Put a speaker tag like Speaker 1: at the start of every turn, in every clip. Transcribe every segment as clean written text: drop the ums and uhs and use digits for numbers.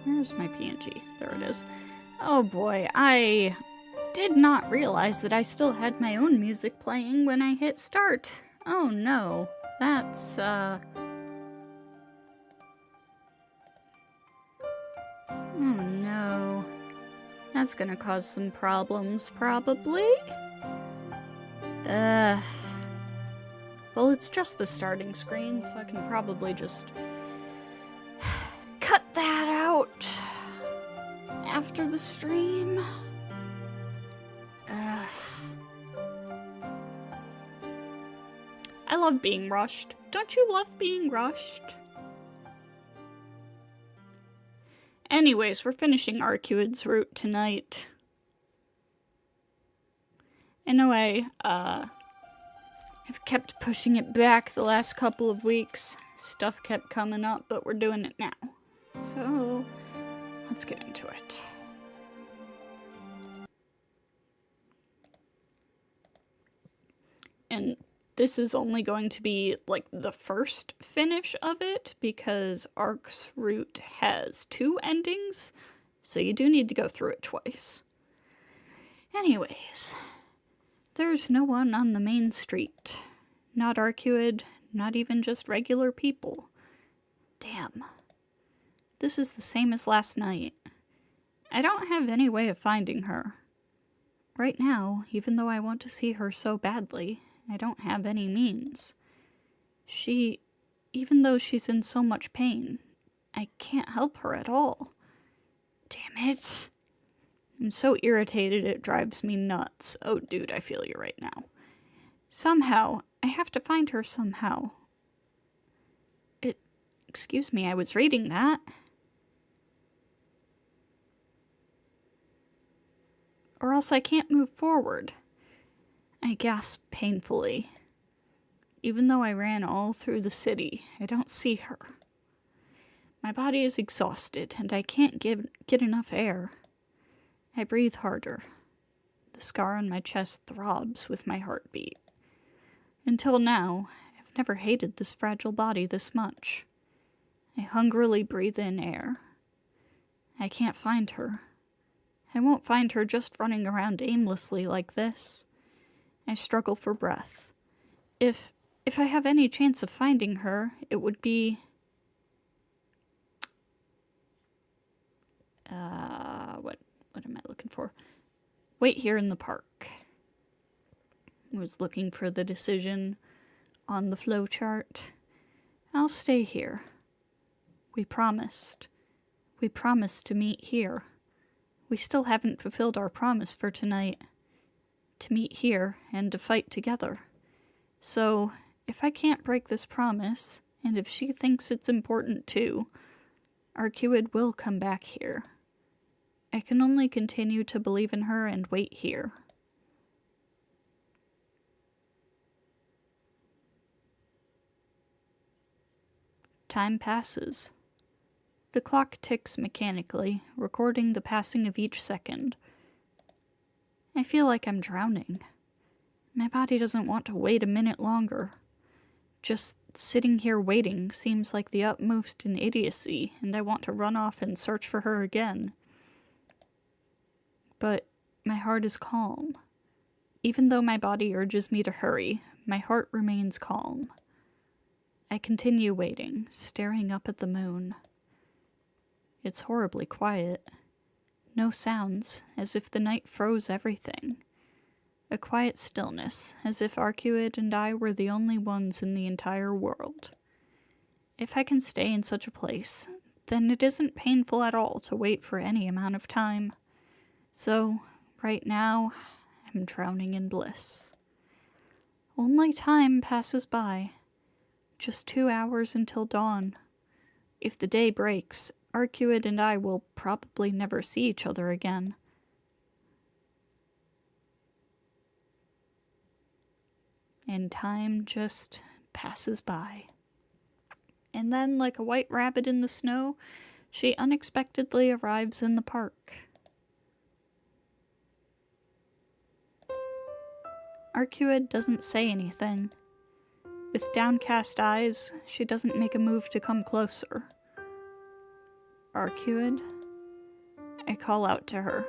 Speaker 1: Where's my PNG? There it is. Oh boy, I did not realize that I still had my own music playing when I hit start. Oh no, that's, oh no. That's gonna cause some problems, probably? Well, it's just the starting screen, so I can probably just cut that out after the stream. I love being rushed. Don't you love being rushed? Anyways, we're finishing Arcueid's route tonight. Anyway, I've kept pushing it back the last couple of weeks. Stuff kept coming up, but we're doing it now. So, let's get into it. And this is only going to be, like, the first finish of it, because Arc's route has 2 endings, so you do need to go through it twice. Anyways, there's no one on the main street. Not Arcueid, not even just regular people. Damn. This is the same as last night. I don't have any way of finding her. Right now, even though I want to see her so badly, I don't have any means. Even though she's in so much pain, I can't help her at all. Damn it. I'm so irritated it drives me nuts. Oh, dude, I feel you right now. Somehow, I have to find her somehow. Excuse me, I was reading that. Or else I can't move forward. I gasp painfully. Even though I ran all through the city, I don't see her. My body is exhausted, and I can't get enough air. I breathe harder. The scar on my chest throbs with my heartbeat. Until now, I've never hated this fragile body this much. I hungrily breathe in air. I can't find her. I won't find her just running around aimlessly like this. I struggle for breath. If I have any chance of finding her, it would be... What am I looking for? Wait here in the park. I was looking for the decision on the flowchart. I'll stay here. We promised. We promised to meet here. We still haven't fulfilled our promise for tonight. To meet here and to fight together. So, if I can't break this promise, and if she thinks it's important too, Arcueid will come back here. I can only continue to believe in her and wait here. Time passes. The clock ticks mechanically, recording the passing of each second. I feel like I'm drowning. My body doesn't want to wait a minute longer. Just sitting here waiting seems like the utmost in idiocy, and I want to run off and search for her again. But my heart is calm. Even though my body urges me to hurry, my heart remains calm. I continue waiting, staring up at the moon. It's horribly quiet. No sounds, as if the night froze everything. A quiet stillness, as if Arcueid and I were the only ones in the entire world. If I can stay in such a place, then it isn't painful at all to wait for any amount of time. So, right now, I'm drowning in bliss. Only time passes by. Just 2 hours until dawn. If the day breaks, Arcueid and I will probably never see each other again. And time just passes by. And then, like a white rabbit in the snow, she unexpectedly arrives in the park. Arcueid doesn't say anything. With downcast eyes, she doesn't make a move to come closer. Arcueid? I call out to her.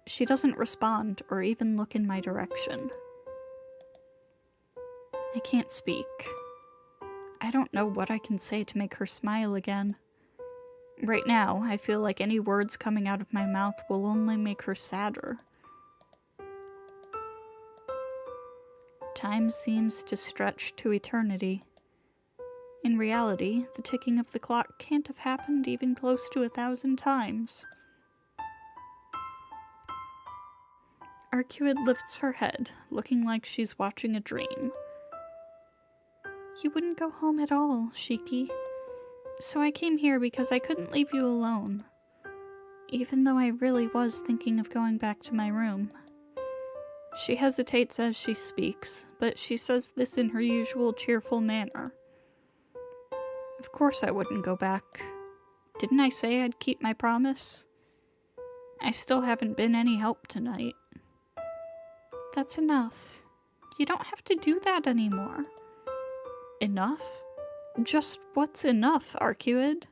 Speaker 1: She doesn't respond or even look in my direction. I can't speak. I don't know what I can say to make her smile again. Right now, I feel like any words coming out of my mouth will only make her sadder. Time seems to stretch to eternity. In reality, the ticking of the clock can't have happened even close to 1,000 times. Arcueid lifts her head, looking like she's watching a dream. You wouldn't go home at all, Shiki. So I came here because I couldn't leave you alone. Even though I really was thinking of going back to my room. She hesitates as she speaks, but she says this in her usual cheerful manner. Of course I wouldn't go back. Didn't I say I'd keep my promise? I still haven't been any help tonight. That's enough. You don't have to do that anymore. Enough? Just what's enough, Arcueid?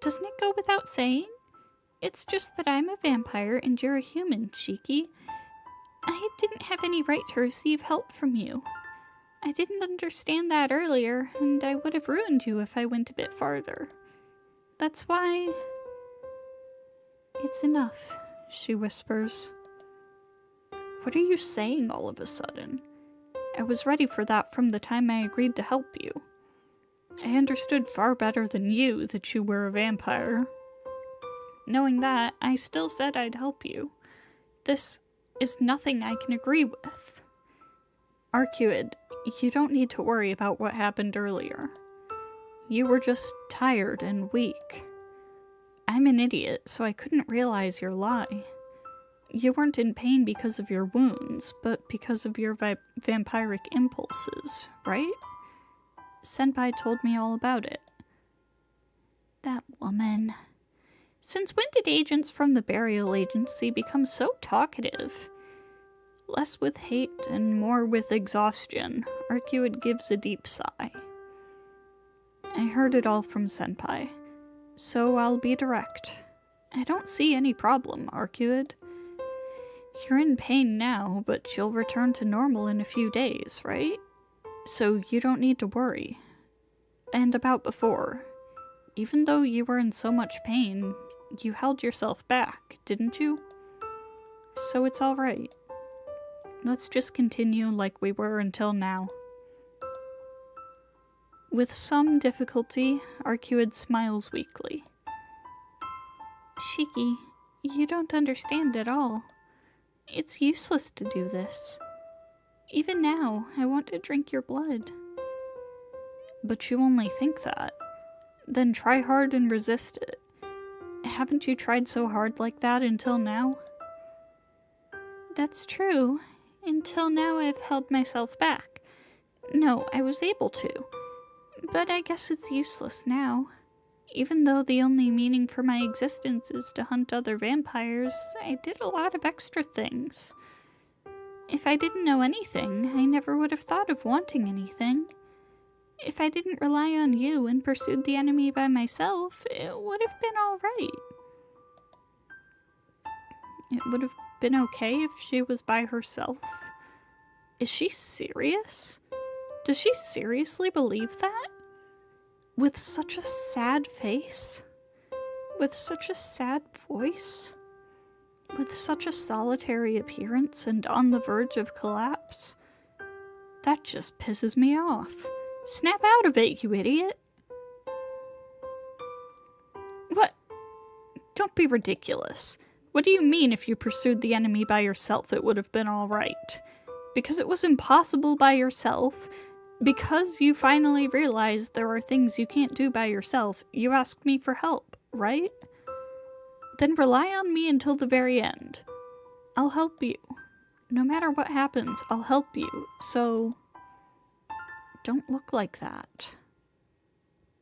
Speaker 1: Doesn't it go without saying? It's just that I'm a vampire and you're a human, Shiki. I didn't have any right to receive help from you. I didn't understand that earlier, and I would have ruined you if I went a bit farther. That's why... It's enough, she whispers. What are you saying all of a sudden? I was ready for that from the time I agreed to help you. I understood far better than you that you were a vampire. Knowing that, I still said I'd help you. This is nothing I can agree with. Arcueid, you don't need to worry about what happened earlier. You were just tired and weak. I'm an idiot, so I couldn't realize your lie. You weren't in pain because of your wounds, but because of your vampiric impulses, right? Senpai told me all about it. That woman. Since when did agents from the burial agency become so talkative? Less with hate and more with exhaustion, Arcueid gives a deep sigh. I heard it all from Senpai, so I'll be direct. I don't see any problem, Arcueid. You're in pain now, but you'll return to normal in a few days, right? So you don't need to worry. And about before, even though you were in so much pain, you held yourself back, didn't you? So it's alright. Let's just continue like we were until now. With some difficulty, Arcueid smiles weakly. Shiki, you don't understand at all. It's useless to do this. Even now, I want to drink your blood. But you only think that. Then try hard and resist it. Haven't you tried so hard like that until now? That's true. Until now I've held myself back. No, I was able to. But I guess it's useless now. Even though the only meaning for my existence is to hunt other vampires, I did a lot of extra things. If I didn't know anything, I never would have thought of wanting anything. If I didn't rely on you and pursued the enemy by myself, it would have been alright. It would have been okay if she was by herself. Is she serious? Does she seriously believe that? With such a sad face? With such a sad voice? With such a solitary appearance and on the verge of collapse? That just pisses me off. Snap out of it, you idiot! What? Don't be ridiculous. What do you mean if you pursued the enemy by yourself it would have been alright? Because it was impossible by yourself? Because you finally realized there are things you can't do by yourself, you asked me for help, right? Then rely on me until the very end. I'll help you. No matter what happens, I'll help you, so... Don't look like that.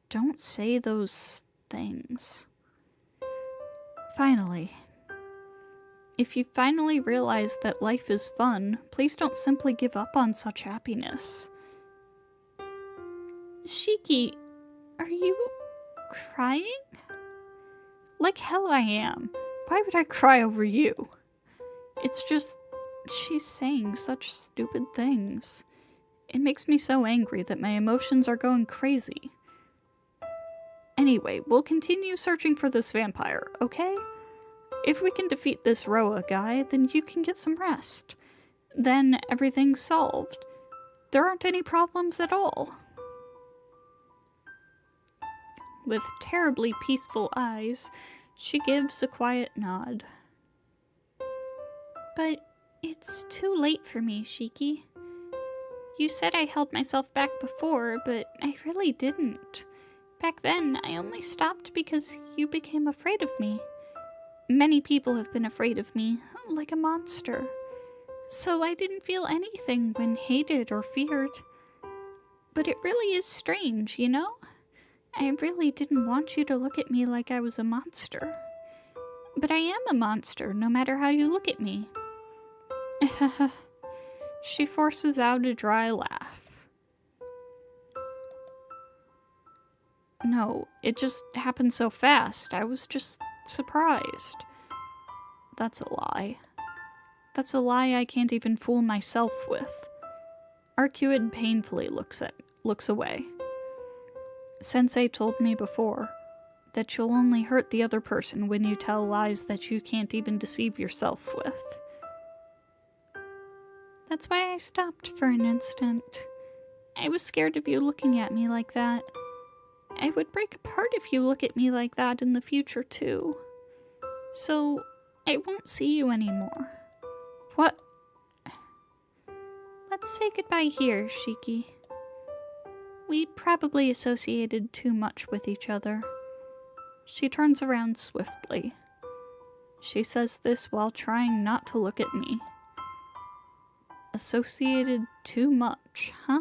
Speaker 1: Don't say those things. Finally. If you finally realize that life is fun, please don't simply give up on such happiness. Shiki, are you crying? Like hell I am. Why would I cry over you? It's just, she's saying such stupid things. It makes me so angry that my emotions are going crazy. Anyway, we'll continue searching for this vampire, okay? If we can defeat this Roa guy, then you can get some rest. Then everything's solved. There aren't any problems at all. With terribly peaceful eyes, she gives a quiet nod. But it's too late for me, Shiki. You said I held myself back before, but I really didn't. Back then, I only stopped because you became afraid of me. Many people have been afraid of me, like a monster. So I didn't feel anything when hated or feared. But it really is strange, you know? I really didn't want you to look at me like I was a monster. But I am a monster, no matter how you look at me. She forces out a dry laugh. No, it just happened so fast. I was just surprised. That's a lie. That's a lie I can't even fool myself with. Arcueid painfully looks away. Sensei told me before that you'll only hurt the other person when you tell lies that you can't even deceive yourself with. That's why I stopped for an instant. I was scared of you looking at me like that. I would break apart if you look at me like that in the future too. So, I won't see you anymore. What? Let's say goodbye here, Shiki. We probably associated too much with each other. She turns around swiftly. She says this while trying not to look at me. Associated too much, huh?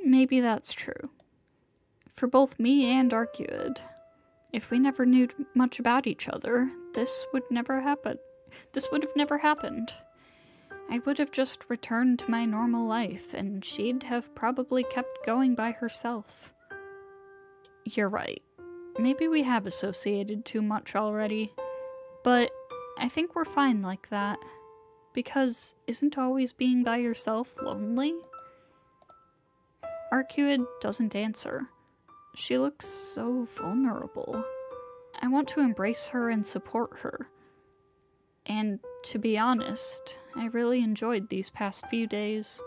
Speaker 1: Maybe that's true. For both me and Arcueid. If we never knew much about each other, this would never happen. This would have never happened. I would have just returned to my normal life, and she'd have probably kept going by herself. You're right. Maybe we have associated too much already, but I think we're fine like that. Because isn't always being by yourself lonely? Arcueid doesn't answer. She looks so vulnerable. I want to embrace her and support her. And to be honest, I really enjoyed these past few days.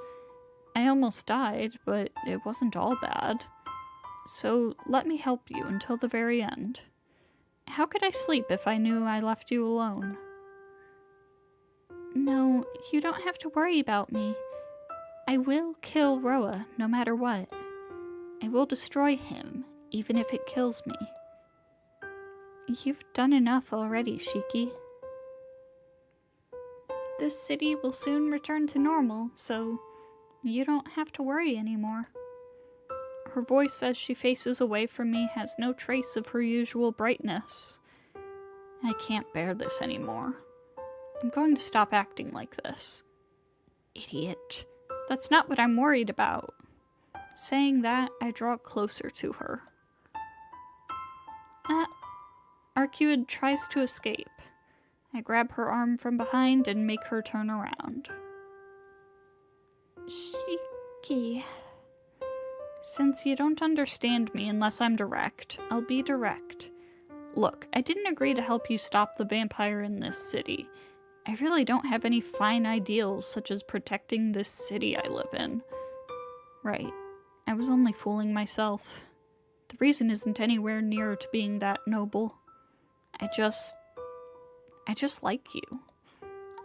Speaker 1: I almost died, but it wasn't all bad. So let me help you until the very end. How could I sleep if I knew I left you alone? No, you don't have to worry about me. I will kill Roa, no matter what. I will destroy him, even if it kills me. You've done enough already, Shiki. This city will soon return to normal, so you don't have to worry anymore. Her voice as she faces away from me has no trace of her usual brightness. I can't bear this anymore. I'm going to stop acting like this. Idiot. That's not what I'm worried about. Saying that, I draw closer to her. Arcueid tries to escape. I grab her arm from behind and make her turn around. Shiki. Since you don't understand me unless I'm direct, I'll be direct. Look, I didn't agree to help you stop the vampire in this city. I really don't have any fine ideals such as protecting this city I live in. Right. I was only fooling myself. The reason isn't anywhere near to being that noble. I just like you.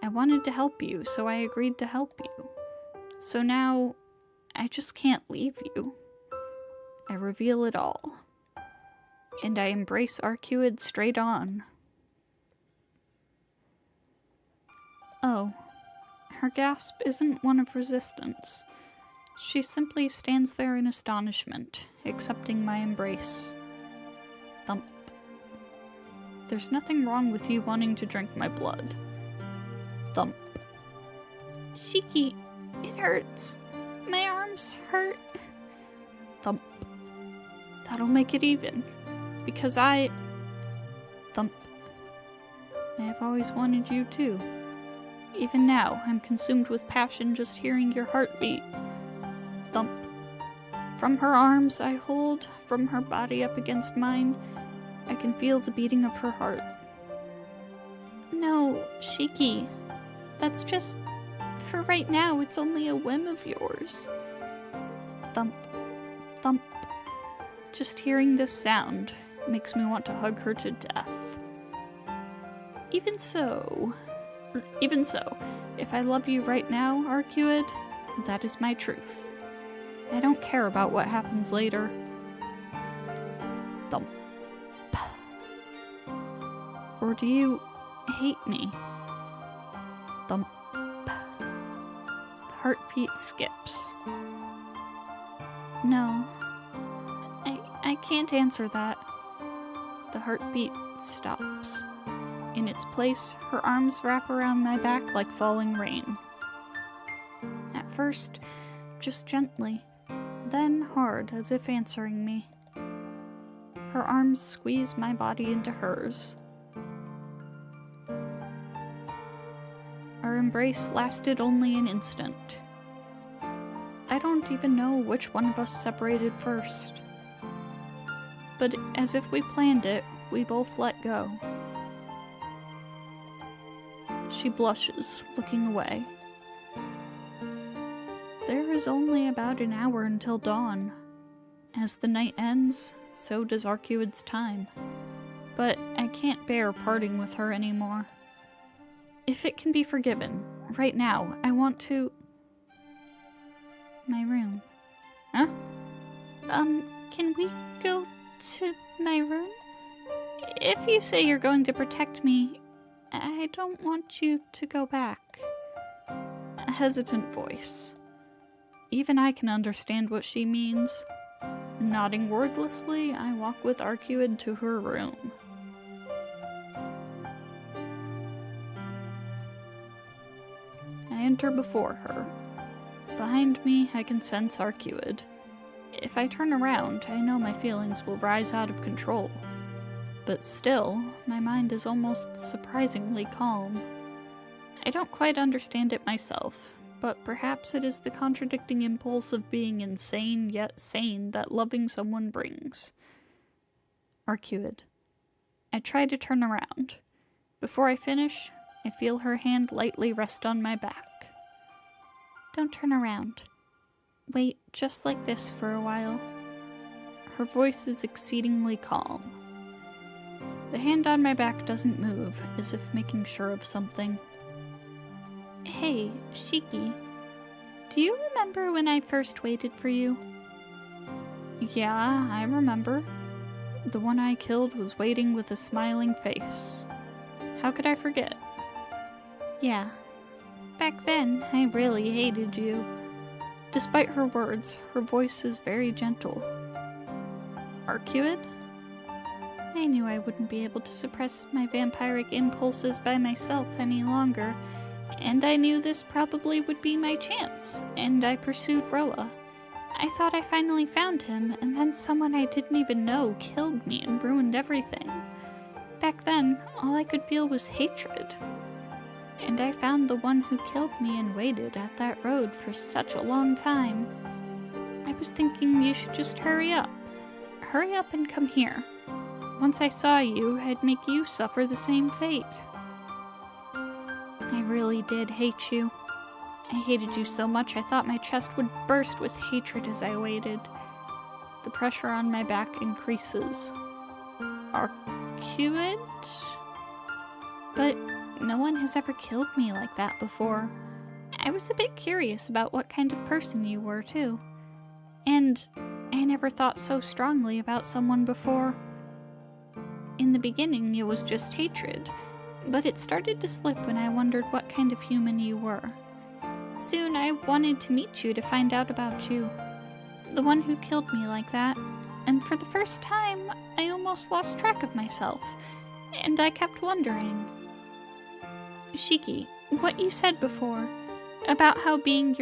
Speaker 1: I wanted to help you, so I agreed to help you. So now, I just can't leave you. I reveal it all. And I embrace Arcueid straight on. Oh, her gasp isn't one of resistance. She simply stands there in astonishment, accepting my embrace. Thump. There's nothing wrong with you wanting to drink my blood. Thump. Shiki, it hurts. My arms hurt. Thump. That'll make it even. Because I Thump. I have always wanted you too. Even now, I'm consumed with passion just hearing your heartbeat. Thump. From her arms I hold, from her body up against mine, I can feel the beating of her heart. No, Shiki. That's just... For right now, it's only a whim of yours. Thump. Thump. Just hearing this sound makes me want to hug her to death. Even so, if I love you right now, Arcueid, that is my truth. I don't care about what happens later. Thump. Or do you hate me? Thump. The heartbeat skips. No. I can't answer that. The heartbeat stops. In its place, her arms wrap around my back like falling rain. At first, just gently, then hard as if answering me. Her arms squeeze my body into hers. Our embrace lasted only an instant. I don't even know which one of us separated first. But as if we planned it, we both let go. She blushes, looking away. There is only about an hour until dawn. As the night ends, so does Arcueid's time. But I can't bear parting with her anymore. If it can be forgiven, right now, I want to... My room. Huh? Can we go to my room? If you say you're going to protect me, I don't want you to go back. A hesitant voice. Even I can understand what she means. Nodding wordlessly, I walk with Arcueid to her room. I enter before her. Behind me, I can sense Arcueid. If I turn around, I know my feelings will rise out of control. But still, my mind is almost surprisingly calm. I don't quite understand it myself, but perhaps it is the contradicting impulse of being insane yet sane that loving someone brings. Arcueid. I try to turn around. Before I finish, I feel her hand lightly rest on my back. Don't turn around. Wait just like this for a while. Her voice is exceedingly calm. The hand on my back doesn't move, as if making sure of something. Hey, Shiki. Do you remember when I first waited for you? Yeah, I remember. The one I killed was waiting with a smiling face. How could I forget? Yeah. Back then, I really hated you. Despite her words, her voice is very gentle. Arcueid? I knew I wouldn't be able to suppress my vampiric impulses by myself any longer, and I knew this probably would be my chance, and I pursued Roa. I thought I finally found him, and then someone I didn't even know killed me and ruined everything. Back then, all I could feel was hatred. And I found the one who killed me and waited at that road for such a long time. I was thinking you should just hurry up. Hurry up and come here. Once I saw you, I'd make you suffer the same fate. I really did hate you. I hated you so much I thought my chest would burst with hatred as I waited. The pressure on my back increases. Arcueid? But no one has ever killed me like that before. I was a bit curious about what kind of person you were, too. And I never thought so strongly about someone before. In the beginning, it was just hatred, but it started to slip when I wondered what kind of human you were. Soon I wanted to meet you to find out about you. The one who killed me like that. And for the first time, I almost lost track of myself, and I kept wondering. Shiki, what you said before, about how being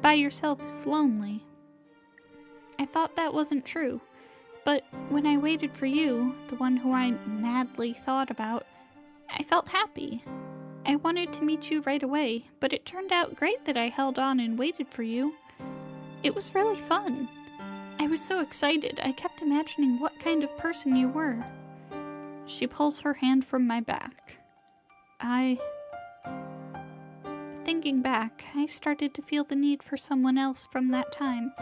Speaker 1: by yourself is lonely. I thought that wasn't true. But when I waited for you, the one who I madly thought about, I felt happy. I wanted to meet you right away, but it turned out great that I held on and waited for you. It was really fun. I was so excited, I kept imagining what kind of person you were. She pulls her hand from my back. Thinking back, I started to feel the need for someone else from that time,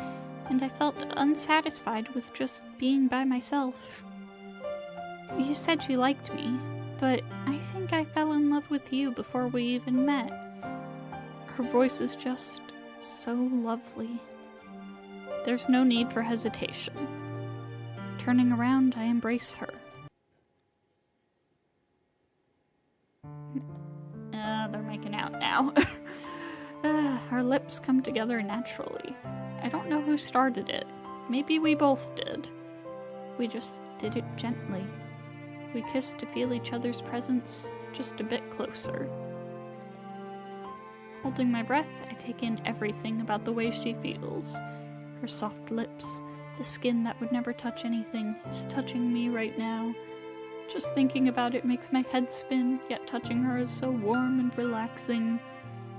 Speaker 1: and I felt unsatisfied with just being by myself. You said you liked me, but I think I fell in love with you before we even met. Her voice is just so lovely. There's no need for hesitation. Turning around, I embrace her. They're making out now. Our lips come together naturally. I don't know who started it. Maybe we both did. We just did it gently. We kissed to feel each other's presence just a bit closer. Holding my breath, I take in everything about the way she feels. Her soft lips, the skin that would never touch anything, is touching me right now. Just thinking about it makes my head spin, yet touching her is so warm and relaxing.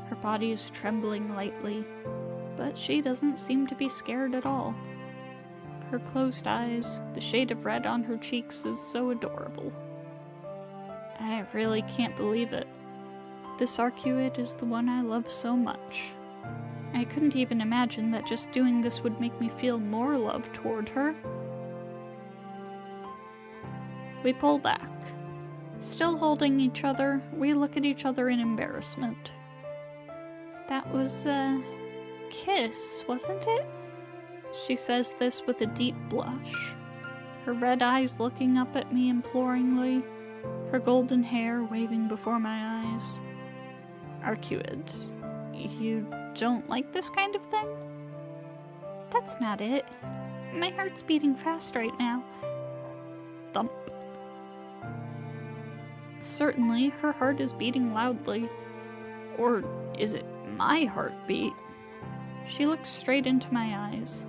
Speaker 1: Her body is trembling lightly, but she doesn't seem to be scared at all. Her closed eyes, the shade of red on her cheeks is so adorable. I really can't believe it. This Arcueid is the one I love so much. I couldn't even imagine that just doing this would make me feel more love toward her. We pull back. Still holding each other, we look at each other in embarrassment. That was a kiss, wasn't it? She says this with a deep blush, her red eyes looking up at me imploringly, her golden hair waving before my eyes. Arcueid, you don't like this kind of thing? That's not it. My heart's beating fast right now. Thump. Certainly, her heart is beating loudly. Or is it my heartbeat? She looks straight into my eyes.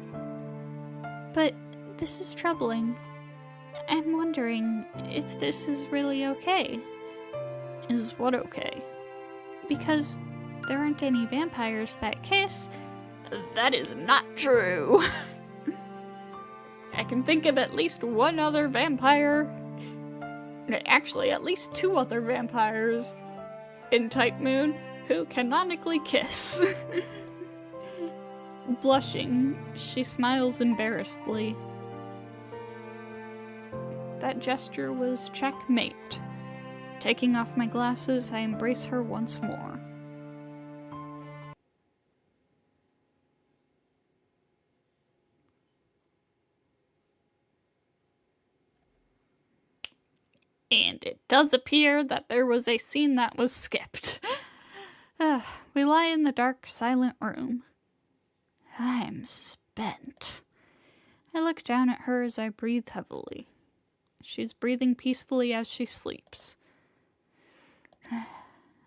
Speaker 1: But this is troubling. I'm wondering if this is really okay. Is what okay? Because there aren't any vampires that kiss. That is not true. I can think of at least one other vampire. Actually, at least two other vampires in Type Moon who canonically kiss. Blushing, she smiles embarrassedly. That gesture was checkmate. Taking off my glasses, I embrace her once more. And it does appear that there was a scene that was skipped. We lie in the dark, silent room. I'm spent. I look down at her as I breathe heavily. She's breathing peacefully as she sleeps.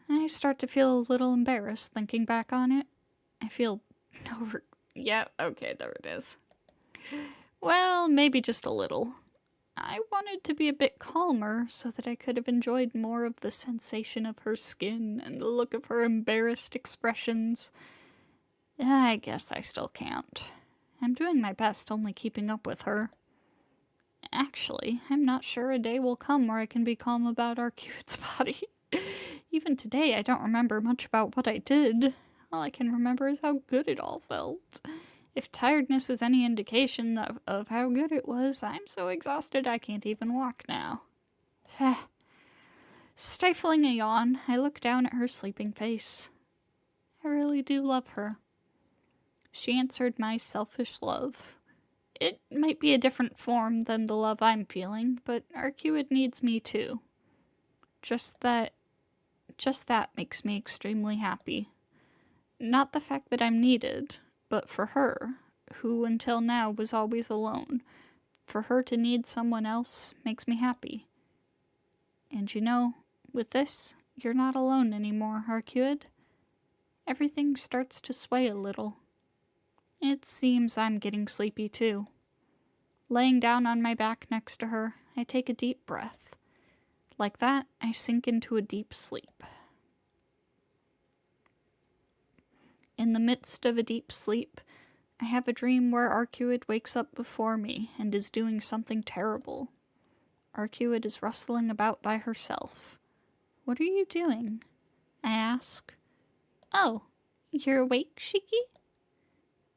Speaker 1: I start to feel a little embarrassed thinking back on it. I feel yeah, okay, there it is. Well, maybe just a little. I wanted to be a bit calmer so that I could have enjoyed more of the sensation of her skin and the look of her embarrassed expressions. I guess I still can't. I'm doing my best, only keeping up with her. Actually, I'm not sure a day will come where I can be calm about Arcueid's body. Even today, I don't remember much about what I did. All I can remember is how good it all felt. If tiredness is any indication of how good it was, I'm so exhausted I can't even walk now. Stifling a yawn, I look down at her sleeping face. I really do love her. She answered my selfish love. It might be a different form than the love I'm feeling, but Arcueid needs me too. Just that makes me extremely happy. Not the fact that I'm needed, but for her, who until now was always alone. For her to need someone else makes me happy. And you know, with this, you're not alone anymore, Arcueid. Everything starts to sway a little. It seems I'm getting sleepy too. Laying down on my back next to her, I take a deep breath. Like that, I sink into a deep sleep. In the midst of a deep sleep, I have a dream where Arcueid wakes up before me and is doing something terrible. Arcueid is rustling about by herself. "What are you doing?" I ask. "Oh, you're awake, Shiki?"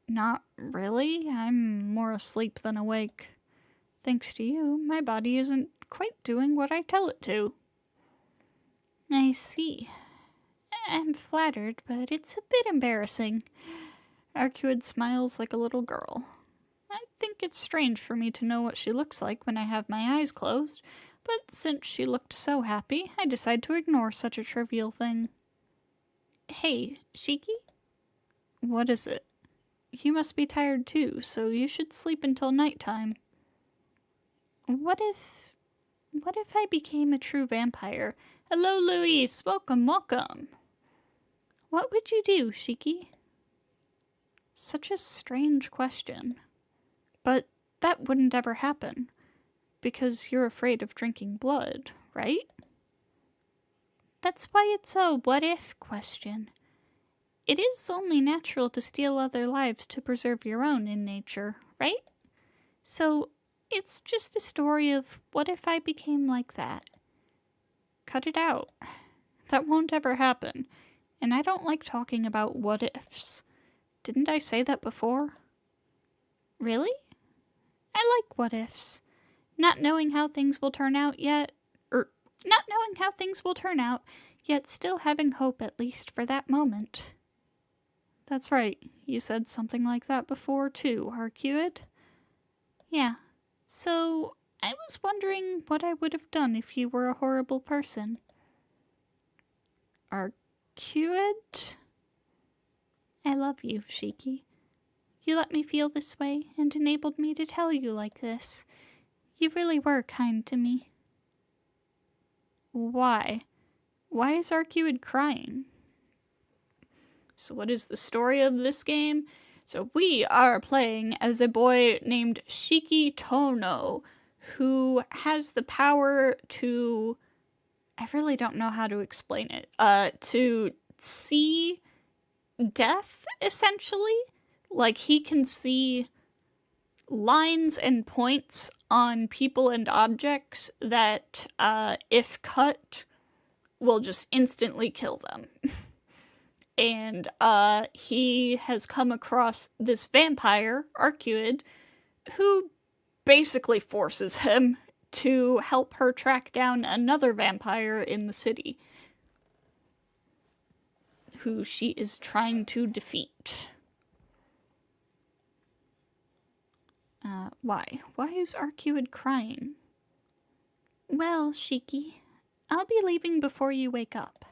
Speaker 1: "Not really. I'm more asleep than awake. Thanks to you, my body isn't quite doing what I tell it to." "I see. I'm flattered, but it's a bit embarrassing." Arcueid smiles like a little girl. I think it's strange for me to know what she looks like when I have my eyes closed, but since she looked so happy, I decide to ignore such a trivial thing. "Hey, Shiki?" "What is it?" "You must be tired too, so you should sleep until nighttime." What if I became a true vampire? Hello, Luis! Welcome, welcome! What would you do, Shiki?" Such a strange question. But that wouldn't ever happen, because you're afraid of drinking blood, right? That's why it's a what-if question. It is only natural to steal other lives to preserve your own in nature, right? So, it's just a story of what if I became like that. Cut it out. That won't ever happen, and I don't like talking about what-ifs. Didn't I say that before? Really? I like what-ifs. Not knowing how things will turn out, yet still having hope at least for that moment. That's right, you said something like that before too, Arcueid. Yeah, so I was wondering what I would have done if you were a horrible person. Arcueid? I love you, Shiki. You let me feel this way and enabled me to tell you like this. You really were kind to me. Why? Why is Arcueid crying? So what is the story of this game? So we are playing as a boy named Shiki Tono, who has the power to... I really don't know how to explain it. To see death, essentially. Like, he can see lines and points on people and objects that, if cut, will just instantly kill them. And, he has come across this vampire, Arcueid, who basically forces him to help her track down another vampire in the city, who she is trying to defeat. Why? Why is Arcueid crying? Well, Shiki, I'll be leaving before you wake up.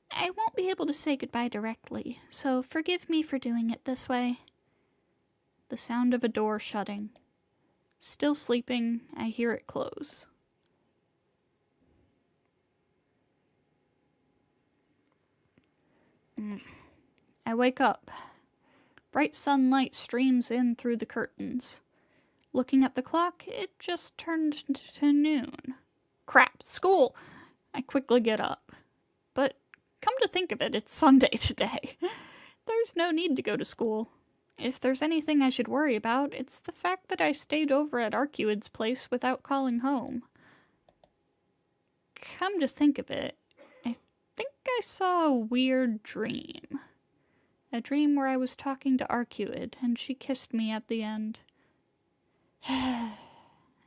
Speaker 1: I won't be able to say goodbye directly, so forgive me for doing it this way. The sound of a door shutting. Still sleeping, I hear it close. I wake up. Bright sunlight streams in through the curtains. Looking at the clock, it just turned to noon. Crap, school! I quickly get up. But come to think of it, it's Sunday today. There's no need to go to school. If there's anything I should worry about, it's the fact that I stayed over at Arcueid's place without calling home. Come to think of it, I think I saw a weird dream. A dream where I was talking to Arcueid, and she kissed me at the end.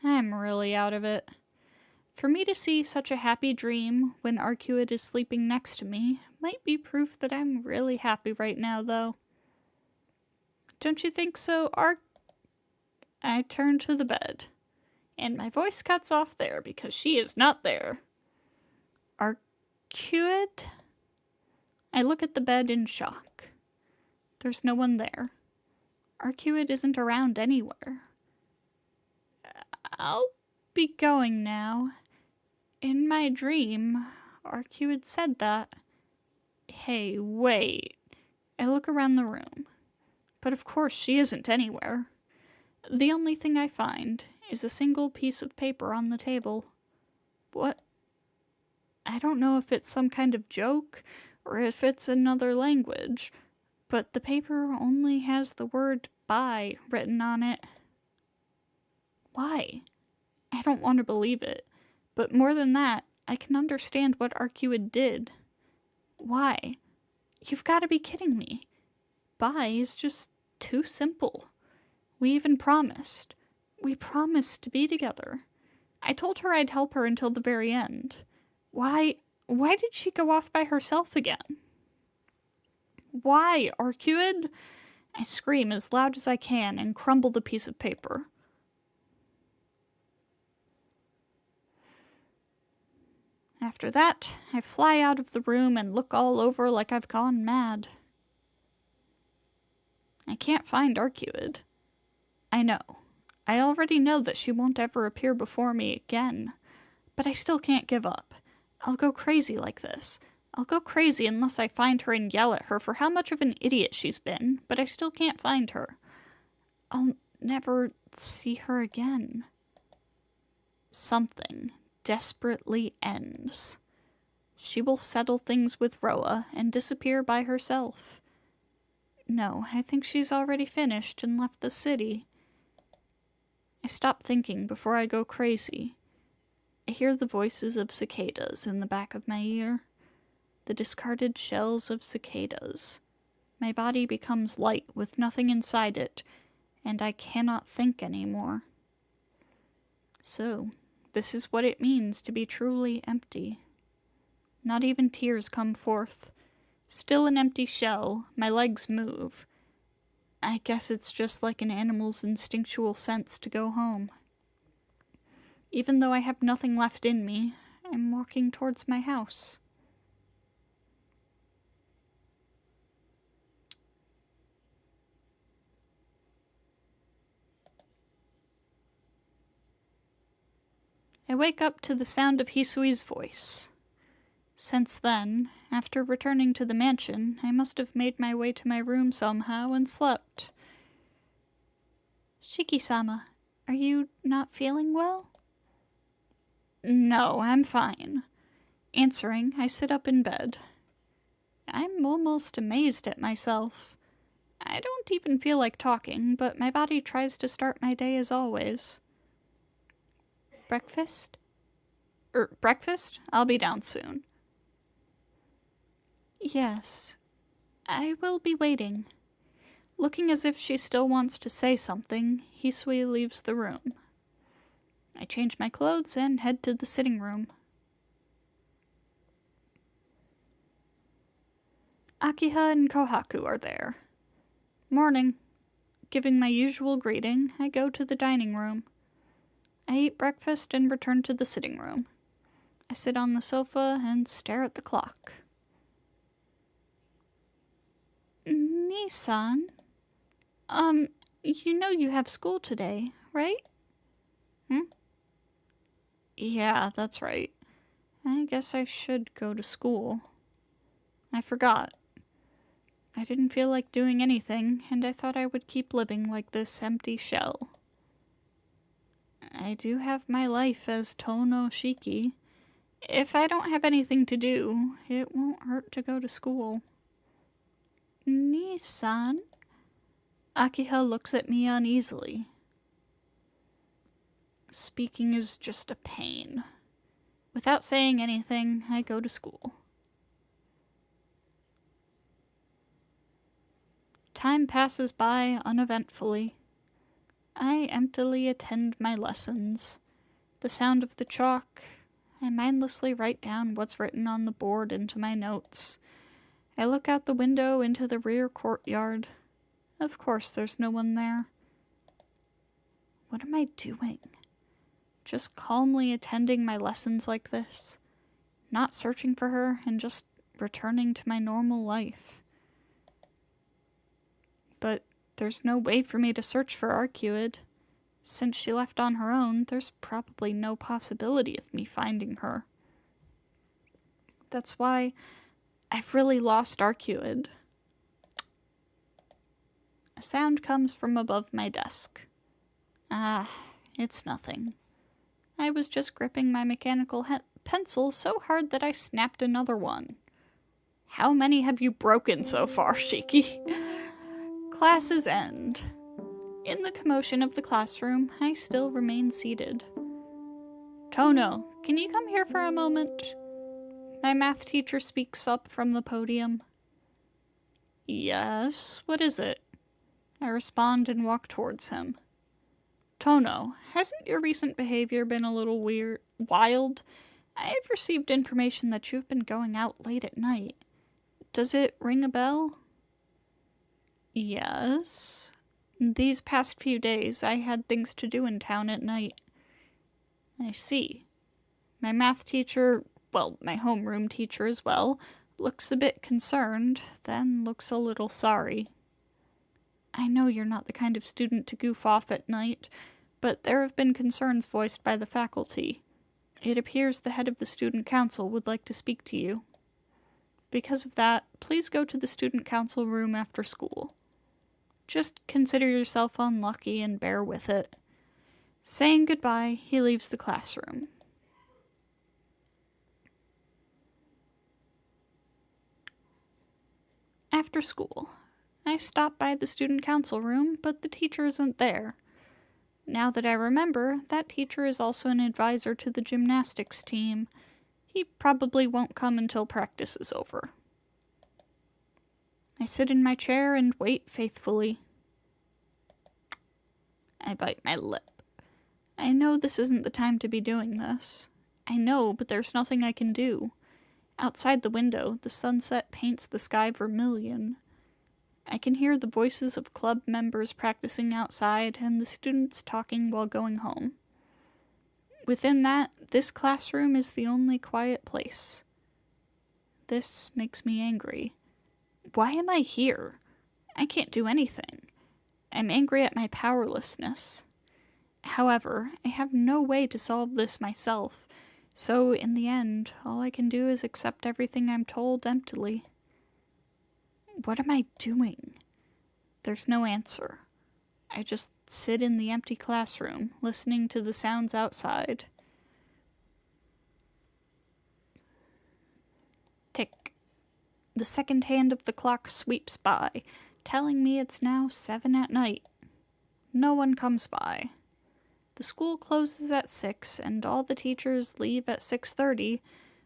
Speaker 1: I'm really out of it. For me to see such a happy dream when Arcueid is sleeping next to me might be proof that I'm really happy right now, though. Don't you think so, I turn to the bed, and my voice cuts off there because she is not there. Arcueid? I look at the bed in shock. There's no one there. Arcueid isn't around anywhere. I'll be going now. In my dream, Arcueid said that. Hey, wait. I look around the room. But of course she isn't anywhere. The only thing I find is a single piece of paper on the table. What? I don't know if it's some kind of joke or if it's another language, but the paper only has the word bye written on it. Why? I don't want to believe it, but more than that, I can understand what Arcueid did. Why? You've got to be kidding me. Bye is just too simple. We even promised. We promised to be together. I told her I'd help her until the very end. Why did she go off by herself again? Why, Arcueid? I scream as loud as I can and crumble the piece of paper. After that, I fly out of the room and look all over like I've gone mad. I can't find Arcueid. I know. I already know that she won't ever appear before me again, but I still can't give up. I'll go crazy like this. I'll go crazy unless I find her and yell at her for how much of an idiot she's been, but I still can't find her. I'll never see her again. Something desperately ends. She will settle things with Roa and disappear by herself. No, I think she's already finished and left the city. I stop thinking before I go crazy. I hear the voices of cicadas in the back of my ear. The discarded shells of cicadas. My body becomes light with nothing inside it, and I cannot think anymore. So, this is what it means to be truly empty. Not even tears come forth. Still an empty shell, my legs move. I guess it's just like an animal's instinctual sense to go home. Even though I have nothing left in me, I'm walking towards my house. I wake up to the sound of Hisui's voice. Since then, after returning to the mansion, I must have made my way to my room somehow and slept. Shiki-sama, are you not feeling well? No, I'm fine. Answering, I sit up in bed. I'm almost amazed at myself. I don't even feel like talking, but my body tries to start my day as always. Breakfast? Breakfast? I'll be down soon. Yes, I will be waiting. Looking as if she still wants to say something, Hisui leaves the room. I change my clothes and head to the sitting room. Akiha and Kohaku are there. Morning. Giving my usual greeting, I go to the dining room. I eat breakfast and return to the sitting room. I sit on the sofa and stare at the clock. Nissan? You know you have school today, right? Yeah, that's right. I guess I should go to school. I forgot. I didn't feel like doing anything, and I thought I would keep living like this empty shell. I do have my life as Tono Shiki. If I don't have anything to do, it won't hurt to go to school. Nissan? Akiha looks at me uneasily. Speaking is just a pain. Without saying anything, I go to school. Time passes by uneventfully. I emptily attend my lessons. The sound of the chalk. I mindlessly write down what's written on the board into my notes. I look out the window into the rear courtyard. Of course there's no one there. What am I doing? Just calmly attending my lessons like this. Not searching for her and just returning to my normal life. But there's no way for me to search for Arcueid. Since she left on her own, there's probably no possibility of me finding her. That's why I've really lost Arcueid. A sound comes from above my desk. Ah, it's nothing. I was just gripping my mechanical pencil so hard that I snapped another one. How many have you broken so far, Shiki? Classes end. In the commotion of the classroom, I still remain seated. Tono, can you come here for a moment? My math teacher speaks up from the podium. Yes, what is it? I respond and walk towards him. Tono, hasn't your recent behavior been a little wild? I have received information that you've been going out late at night. Does it ring a bell? Yes. These past few days, I had things to do in town at night. I see. My math teacher, well, my homeroom teacher as well, looks a bit concerned, then looks a little sorry. I know you're not the kind of student to goof off at night, but there have been concerns voiced by the faculty. It appears the head of the student council would like to speak to you. Because of that, please go to the student council room after school. Just consider yourself unlucky and bear with it. Saying goodbye, he leaves the classroom. After school, I stop by the student council room, but the teacher isn't there. Now that I remember, that teacher is also an advisor to the gymnastics team. He probably won't come until practice is over. I sit in my chair and wait faithfully. I bite my lip. I know this isn't the time to be doing this. I know, but there's nothing I can do. Outside the window, the sunset paints the sky vermilion. I can hear the voices of club members practicing outside and the students talking while going home. Within that, this classroom is the only quiet place. This makes me angry. Why am I here? I can't do anything. I'm angry at my powerlessness. However, I have no way to solve this myself, so in the end, all I can do is accept everything I'm told emptily. What am I doing? There's no answer. I just sit in the empty classroom, listening to the sounds outside. Tick. The second hand of the clock sweeps by, telling me it's now 7 at night. No one comes by. The school closes at 6, and all the teachers leave at 6:30,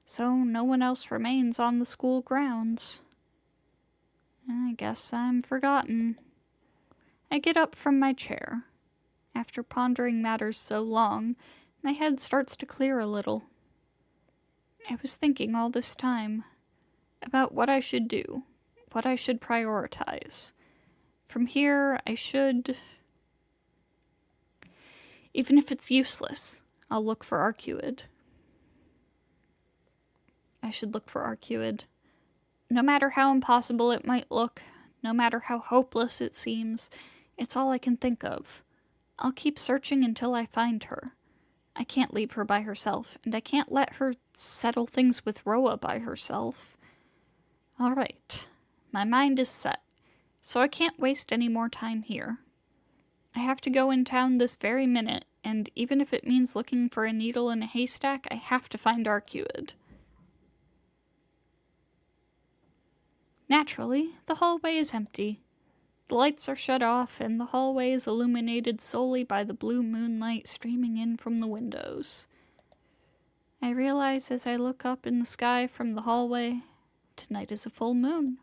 Speaker 1: so no one else remains on the school grounds. I guess I'm forgotten. I get up from my chair. After pondering matters so long, my head starts to clear a little. I was thinking all this time about what I should do, what I should prioritize. From here, I should... Even if it's useless, I'll look for Arcueid. I should look for Arcueid. No matter how impossible it might look, no matter how hopeless it seems, it's all I can think of. I'll keep searching until I find her. I can't leave her by herself, and I can't let her settle things with Roa by herself. All right, my mind is set, so I can't waste any more time here. I have to go in town this very minute, and even if it means looking for a needle in a haystack, I have to find Arcueid. Naturally, the hallway is empty. The lights are shut off, and the hallway is illuminated solely by the blue moonlight streaming in from the windows. I realize as I look up in the sky from the hallway, tonight is a full moon.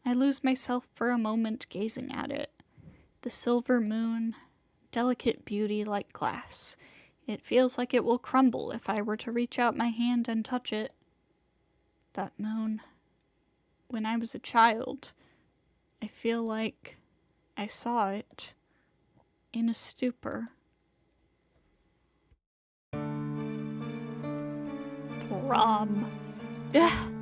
Speaker 1: I lose myself for a moment gazing at it. The silver moon, delicate beauty like glass. It feels like it will crumble if I were to reach out my hand and touch it. That moon. When I was a child, I feel like I saw it in a stupor. Throb. Ugh.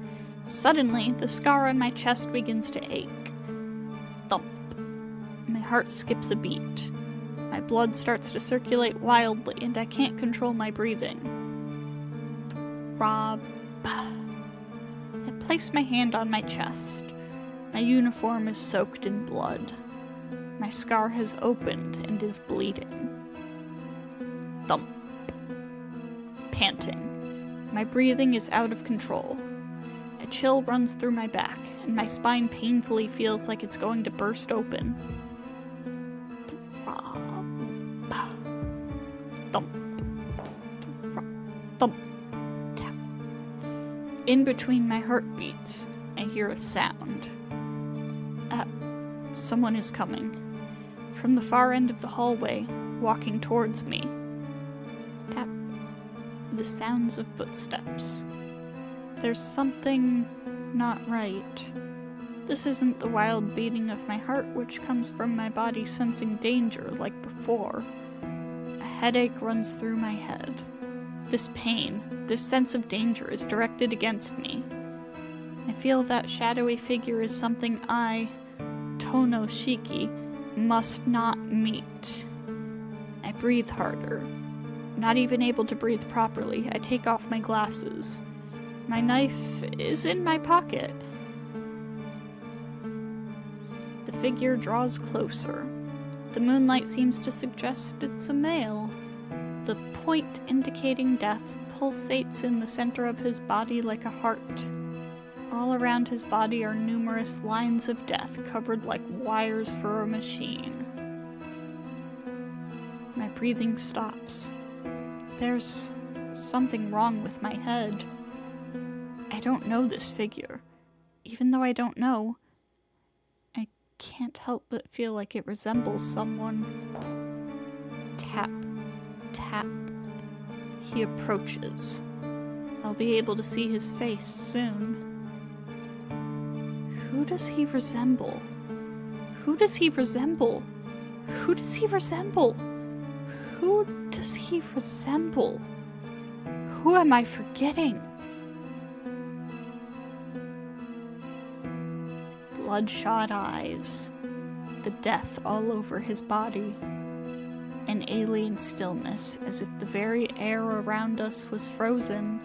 Speaker 1: Suddenly, the scar on my chest begins to ache. Thump. My heart skips a beat. My blood starts to circulate wildly, and I can't control my breathing. Throb. I place my hand on my chest. My uniform is soaked in blood. My scar has opened and is bleeding. Thump. Panting. My breathing is out of control. A chill runs through my back, and my spine painfully feels like it's going to burst open. Thump. Thump. Tap. In between my heartbeats, I hear a sound. Someone is coming. From the far end of the hallway, walking towards me. Tap. The sounds of footsteps. There's something not right. This isn't the wild beating of my heart, which comes from my body sensing danger like before. A headache runs through my head. This pain, this sense of danger is directed against me. I feel that shadowy figure is something I, Tono Shiki, must not meet. I breathe harder. Not even able to breathe properly, I take off my glasses. My knife is in my pocket. The figure draws closer. The moonlight seems to suggest it's a male. The point indicating death pulsates in the center of his body like a heart. All around his body are numerous lines of death covered like wires for a machine. My breathing stops. There's something wrong with my head. I don't know this figure. Even though I don't know, I can't help but feel like it resembles someone. Tap, tap. He approaches. I'll be able to see his face soon. Who does he resemble? Who does he resemble? Who does he resemble? Who does he resemble? Who am I forgetting? Bloodshot eyes. The death all over his body. An alien stillness, as if the very air around us was frozen.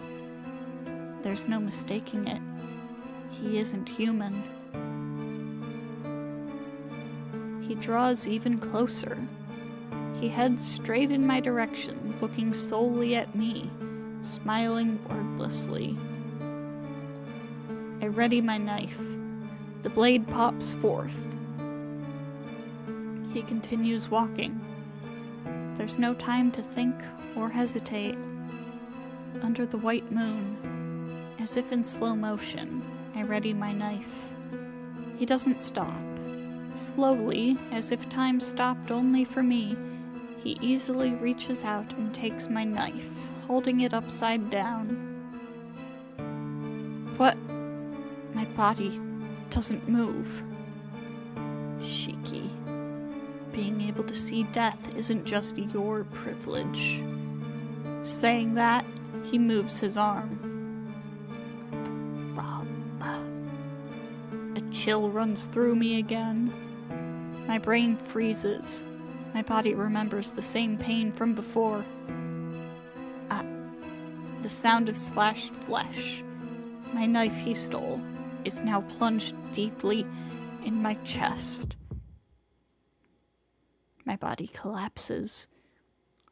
Speaker 1: There's no mistaking it. He isn't human. He draws even closer. He heads straight in my direction, looking solely at me, smiling wordlessly. I ready my knife. The blade pops forth. He continues walking. There's no time to think or hesitate. Under the white moon, as if in slow motion, I ready my knife. He doesn't stop. Slowly, as if time stopped only for me, he easily reaches out and takes my knife, holding it upside down. What? My body doesn't move. Shiki. Being able to see death isn't just your privilege. Saying that, he moves his arm. Rob. A chill runs through me again. My brain freezes. My body remembers the same pain from before. The sound of slashed flesh. My knife he stole is now plunged deeply in my chest. My body collapses.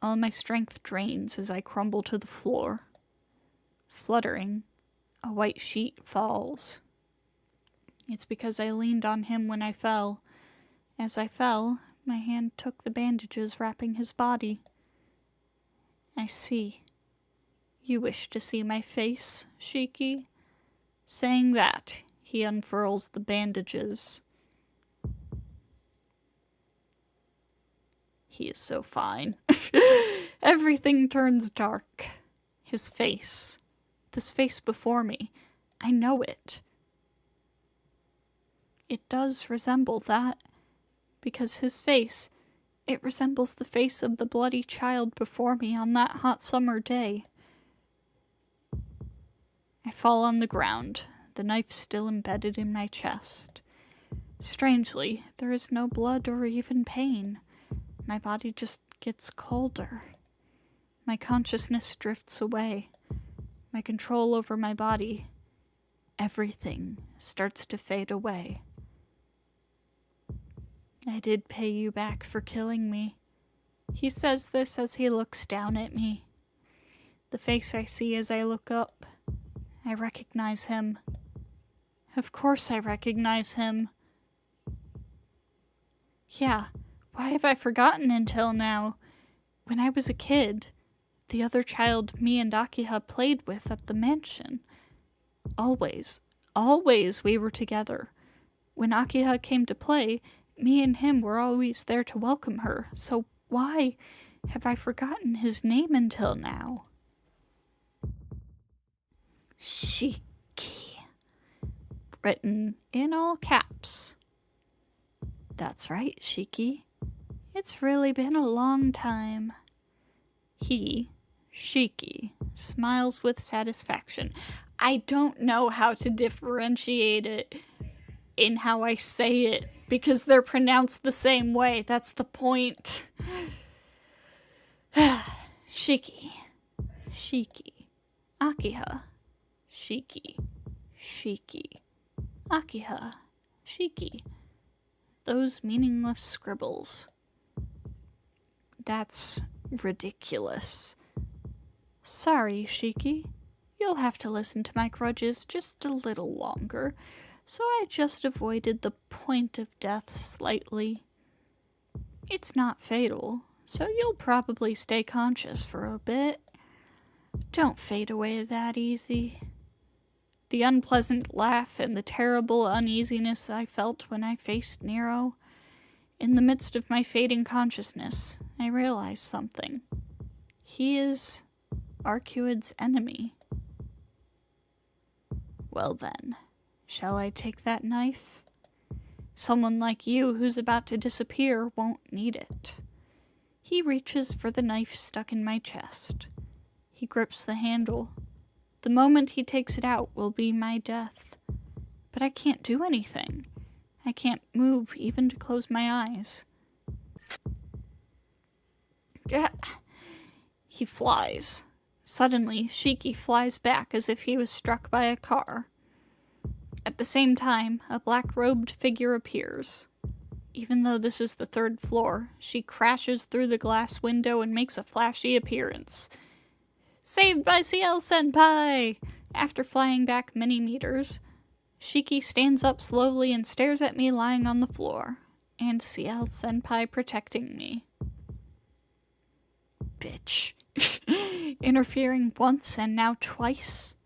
Speaker 1: All my strength drains as I crumble to the floor. Fluttering, a white sheet falls. It's because I leaned on him when I fell. As I fell, my hand took the bandages wrapping his body. I see. You wish to see my face, Shiki? Saying that, he unfurls the bandages. He is so fine. Everything turns dark. His face. This face before me. I know it. It does resemble that. Because his face, it resembles the face of the bloody child before me on that hot summer day. I fall on the ground, the knife still embedded in my chest. Strangely, there is no blood or even pain. My body just gets colder. My consciousness drifts away. My control over my body, everything starts to fade away. I did pay you back for killing me. He says this as he looks down at me. The face I see as I look up. I recognize him. Of course I recognize him. Yeah, why have I forgotten until now? When I was a kid, the other child me and Akiha played with at the mansion. Always we were together. When Akiha came to play, me and him were always there to welcome her, so why have I forgotten his name until now? Shiki. Written in all caps. That's right, Shiki. It's really been a long time. He, Shiki, smiles with satisfaction. I don't know how to differentiate it in how I say it, because they're pronounced the same way. That's the point. Shiki. Shiki. Akiha. Shiki. Shiki. Akiha. Shiki. Those meaningless scribbles. That's ridiculous. Sorry, Shiki. You'll have to listen to my grudges just a little longer, so I just avoided the point of death slightly. It's not fatal, so you'll probably stay conscious for a bit. Don't fade away that easy. The unpleasant laugh and the terrible uneasiness I felt when I faced Nero. In the midst of my fading consciousness, I realized something. He is Arcueid's enemy. Well then, shall I take that knife? Someone like you who's about to disappear won't need it. He reaches for the knife stuck in my chest. He grips the handle. The moment he takes it out will be my death. But I can't do anything. I can't move even to close my eyes. He flies. Suddenly, Shiki flies back as if he was struck by a car. At the same time, a black-robed figure appears. Even though this is the 3rd floor, she crashes through the glass window and makes a flashy appearance. Saved by CL-senpai! After flying back many meters, Shiki stands up slowly and stares at me lying on the floor, and CL-senpai protecting me. Bitch. Interfering once and now twice.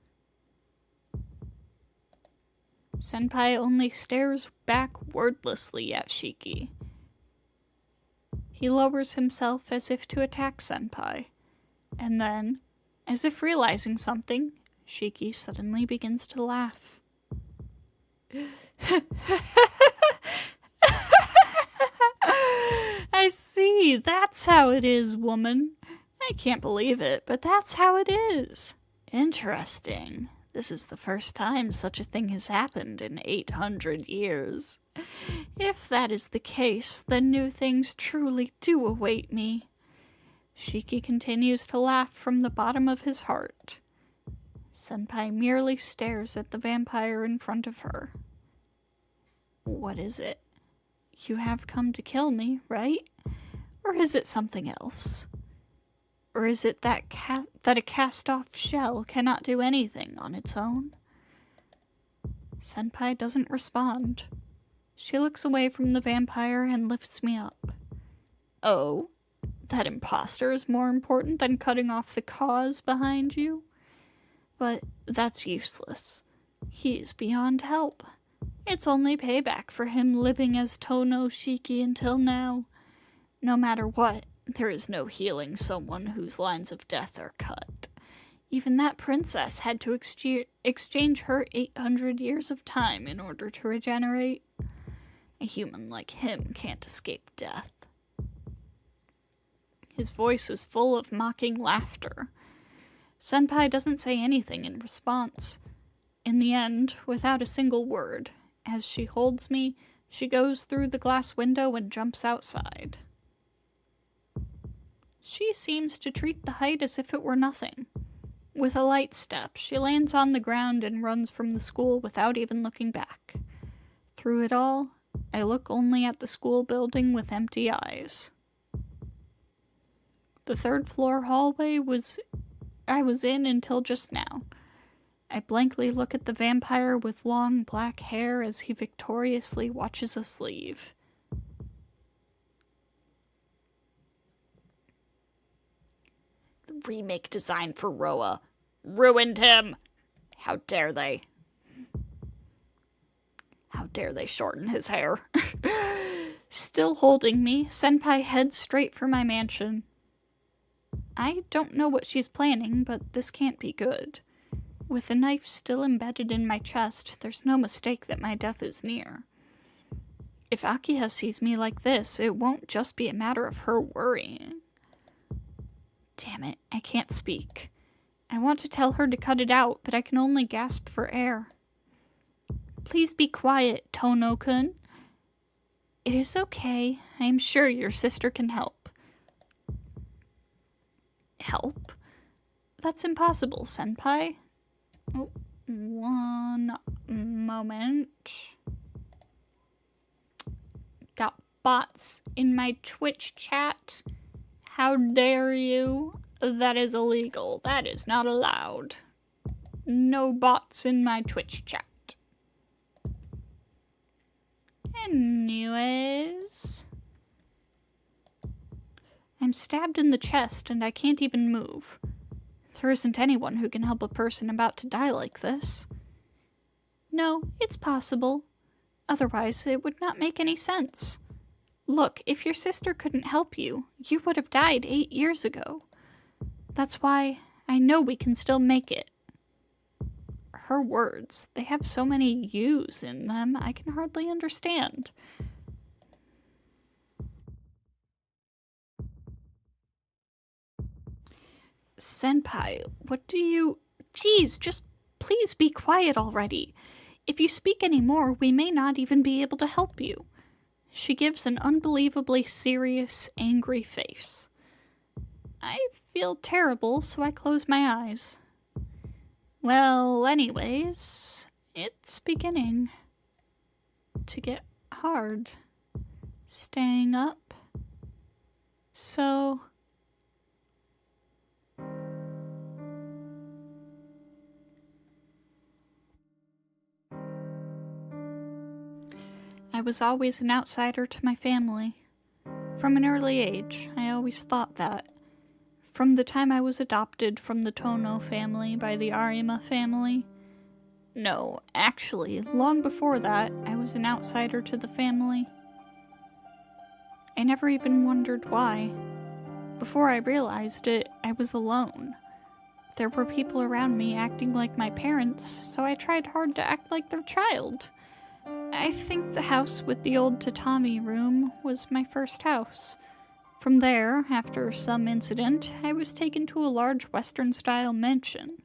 Speaker 1: Senpai only stares back wordlessly at Shiki. He lowers himself as if to attack Senpai, and then, as if realizing something, Shiki suddenly begins to laugh. I see, that's how it is, woman. I can't believe it, but that's how it is. Interesting. This is the first time such a thing has happened in 800 years. If that is the case, then new things truly do await me. Shiki continues to laugh from the bottom of his heart. Senpai merely stares at the vampire in front of her. What is it? You have come to kill me, right? Or is it something else? Or is it that a cast-off shell cannot do anything on its own? Senpai doesn't respond. She looks away from the vampire and lifts me up. Oh, that imposter is more important than cutting off the cause behind you? But that's useless. He's beyond help. It's only payback for him living as Tono Shiki until now. No matter what, there is no healing someone whose lines of death are cut. Even that princess had to exchange her 800 years of time in order to regenerate. A human like him can't escape death. His voice is full of mocking laughter. Senpai doesn't say anything in response. In the end, without a single word, as she holds me, she goes through the glass window and jumps outside. She seems to treat the height as if it were nothing. With a light step, she lands on the ground and runs from the school without even looking back. Through it all, I look only at the school building with empty eyes. The third-floor hallway I was in until just now. I blankly look at the vampire with long black hair as he victoriously watches us leave. The remake design for Roa ruined him! How dare they? How dare they shorten his hair? Still holding me, Senpai heads straight for my mansion. I don't know what she's planning, but this can't be good. With the knife still embedded in my chest, there's no mistake that my death is near. If Akiha sees me like this, it won't just be a matter of her worrying. Damn it, I can't speak. I want to tell her to cut it out, but I can only gasp for air. Please be quiet, Tono-kun. It is okay. I am sure your sister can help. Help? That's impossible, Senpai. Oh, one moment. Got bots in my Twitch chat. How dare you? That is illegal. That is not allowed. No bots in my Twitch chat. Anyways... I'm stabbed in the chest and I can't even move. There isn't anyone who can help a person about to die like this. No, it's possible. Otherwise, it would not make any sense. Look, if your sister couldn't help you, you would have died 8 years ago. That's why I know we can still make it. Her words, they have so many yous in them, I can hardly understand. Senpai, what do you... Geez, just please be quiet already. If you speak any more, we may not even be able to help you. She gives an unbelievably serious, angry face. I feel terrible, so I close my eyes. Well, anyways, it's beginning to get hard staying up. So... I was always an outsider to my family. From an early age, I always thought that. From the time I was adopted from the Tono family by the Arima family. No, actually, long before that, I was an outsider to the family. I never even wondered why. Before I realized it, I was alone. There were people around me acting like my parents, so I tried hard to act like their child. I think the house with the old tatami room was my first house. From there, after some incident, I was taken to a large Western-style mansion.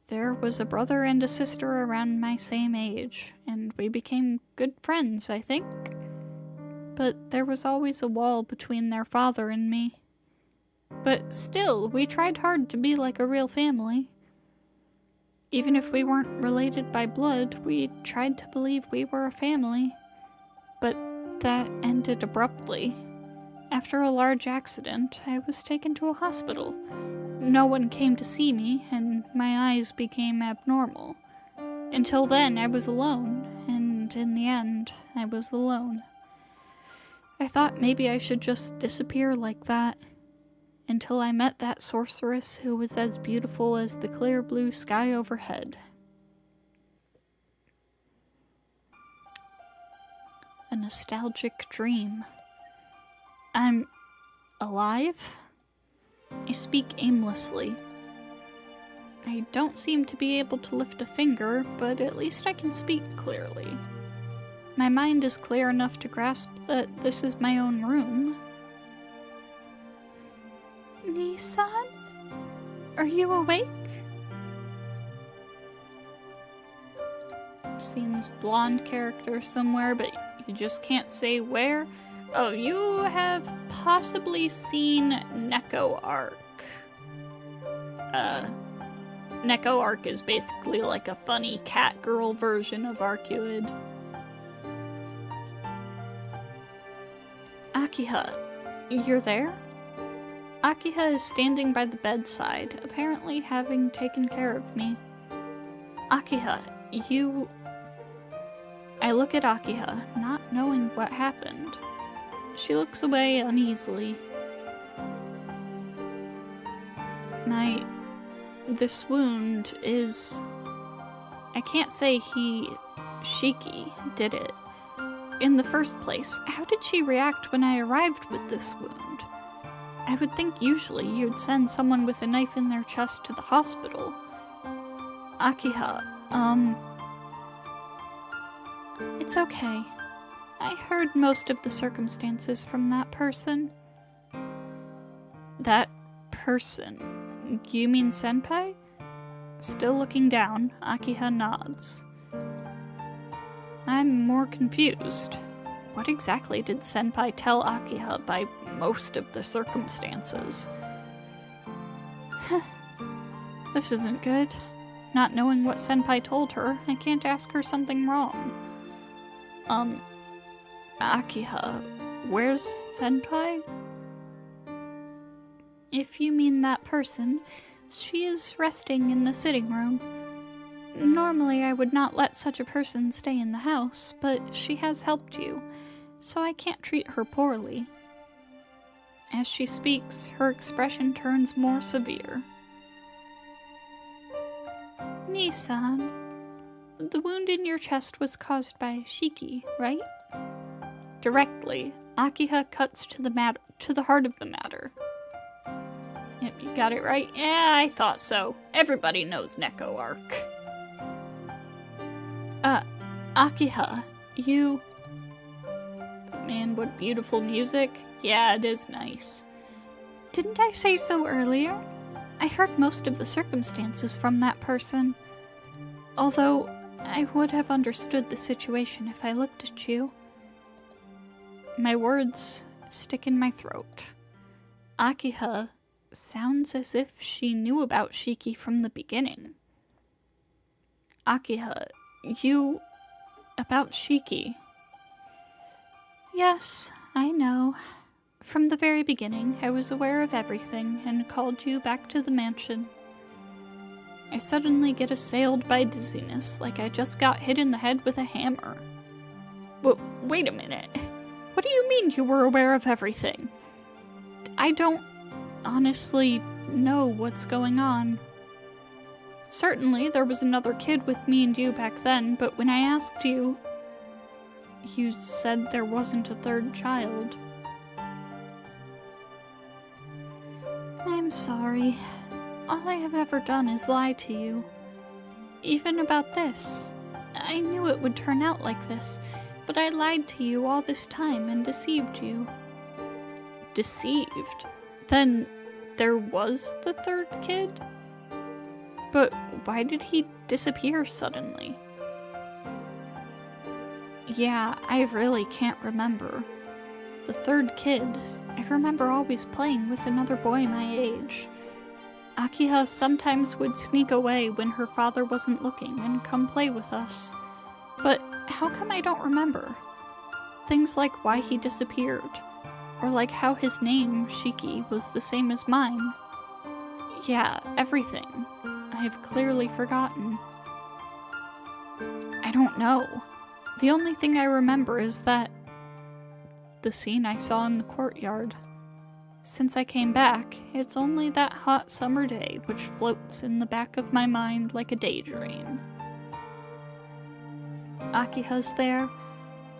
Speaker 1: There was a brother and a sister around my same age, and we became good friends, I think. But there was always a wall between their father and me. But still, we tried hard to be like a real family. Even if we weren't related by blood, we tried to believe we were a family. But that ended abruptly. After a large accident, I was taken to a hospital. No one came to see me, and my eyes became abnormal. Until then, I was alone, and in the end, I was alone. I thought maybe I should just disappear like that. Until I met that sorceress who was as beautiful as the clear blue sky overhead. A nostalgic dream. I'm alive? I speak aimlessly. I don't seem to be able to lift a finger, but at least I can speak clearly. My mind is clear enough to grasp that this is my own room. Nissan? Are you awake? I've seen this blonde character somewhere, but you just can't say where. Oh, you have possibly seen Neko Arc. Neko Arc is basically like a funny cat girl version of Arcueid. Akiha, you're there? Akiha is standing by the bedside, apparently having taken care of me. Akiha, you... I look at Akiha, not knowing what happened. She looks away uneasily. This wound is... I can't say Shiki, did it. In the first place, how did she react when I arrived with this wound? I would think usually you'd send someone with a knife in their chest to the hospital. Akiha, It's okay. I heard most of the circumstances from that person. That person? You mean Senpai? Still looking down, Akiha nods. I'm more confused. What exactly did Senpai tell Akiha by most of the circumstances? This isn't good. Not knowing what Senpai told her, I can't ask her something wrong. Akiha, where's Senpai? If you mean that person, she is resting in the sitting room. Normally I would not let such a person stay in the house, but she has helped you, so I can't treat her poorly. As she speaks, her expression turns more severe. Nisan, the wound in your chest was caused by Shiki, right? Directly, Akiha cuts to the heart of the matter. Yep, you got it right. Yeah, I thought so. Everybody knows Neko arc. Akiha, you... Man, what beautiful music. Yeah, it is nice. Didn't I say so earlier? I heard most of the circumstances from that person. Although, I would have understood the situation if I looked at you. My words stick in my throat. Akiha sounds as if she knew about Shiki from the beginning. Akiha, you... about Shiki. Yes, I know. From the very beginning, I was aware of everything and called you back to the mansion. I suddenly get assailed by dizziness, like I just got hit in the head with a hammer. But wait a minute. What do you mean you were aware of everything? I don't honestly know what's going on. Certainly, there was another kid with me and you back then, but when I asked you, you said there wasn't a third child. I'm sorry. All I have ever done is lie to you. Even about this. I knew it would turn out like this, but I lied to you all this time and deceived you. Deceived? Then there was the third kid? But why did he disappear suddenly? Yeah, I really can't remember. The third kid, I remember always playing with another boy my age. Akiha sometimes would sneak away when her father wasn't looking and come play with us. But how come I don't remember? Things like why he disappeared, or like how his name, Shiki, was the same as mine. Yeah, everything. I've clearly forgotten. I don't know. The only thing I remember is that the scene I saw in the courtyard. Since I came back, it's only that hot summer day which floats in the back of my mind like a daydream. Akiha's there,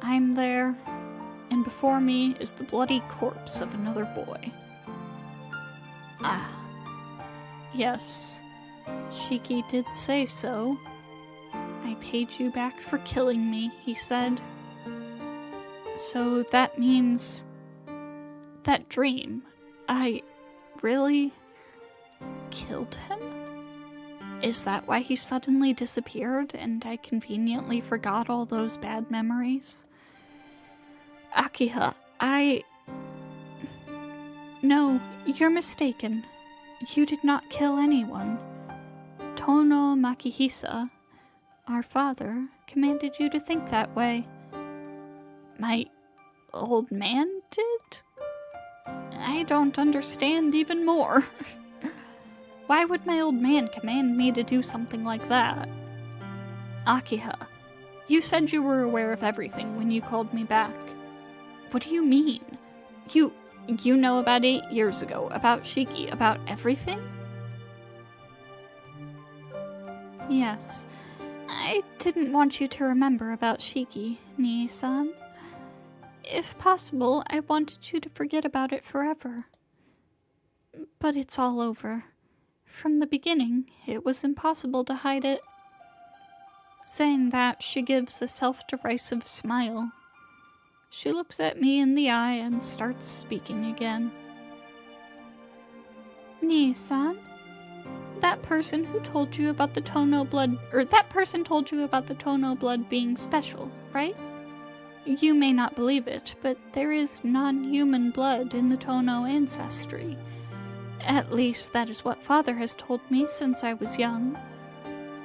Speaker 1: I'm there, and before me is the bloody corpse of another boy. Ah. Yes, Shiki did say so. I paid you back for killing me, he said. So that means... that dream, I really killed him? Is that why he suddenly disappeared and I conveniently forgot all those bad memories? Akiha, No, you're mistaken. You did not kill anyone. Tono Makihisa, our father, commanded you to think that way. My old man inverted? I don't understand even more. Why would my old man command me to do something like that? Akiha, you said you were aware of everything when you called me back. What do you mean? You know about 8 years ago, about Shiki, about everything? Yes. I didn't want you to remember about Shiki, Nii-san. If possible, I wanted you to forget about it forever. But it's all over. From the beginning, it was impossible to hide it. Saying that, she gives a self-derisive smile. She looks at me in the eye and starts speaking again. Nii-san, that person told you about the Tono blood being special, right? You may not believe it, but there is non-human blood in the Tono ancestry. At least that is what Father has told me since I was young.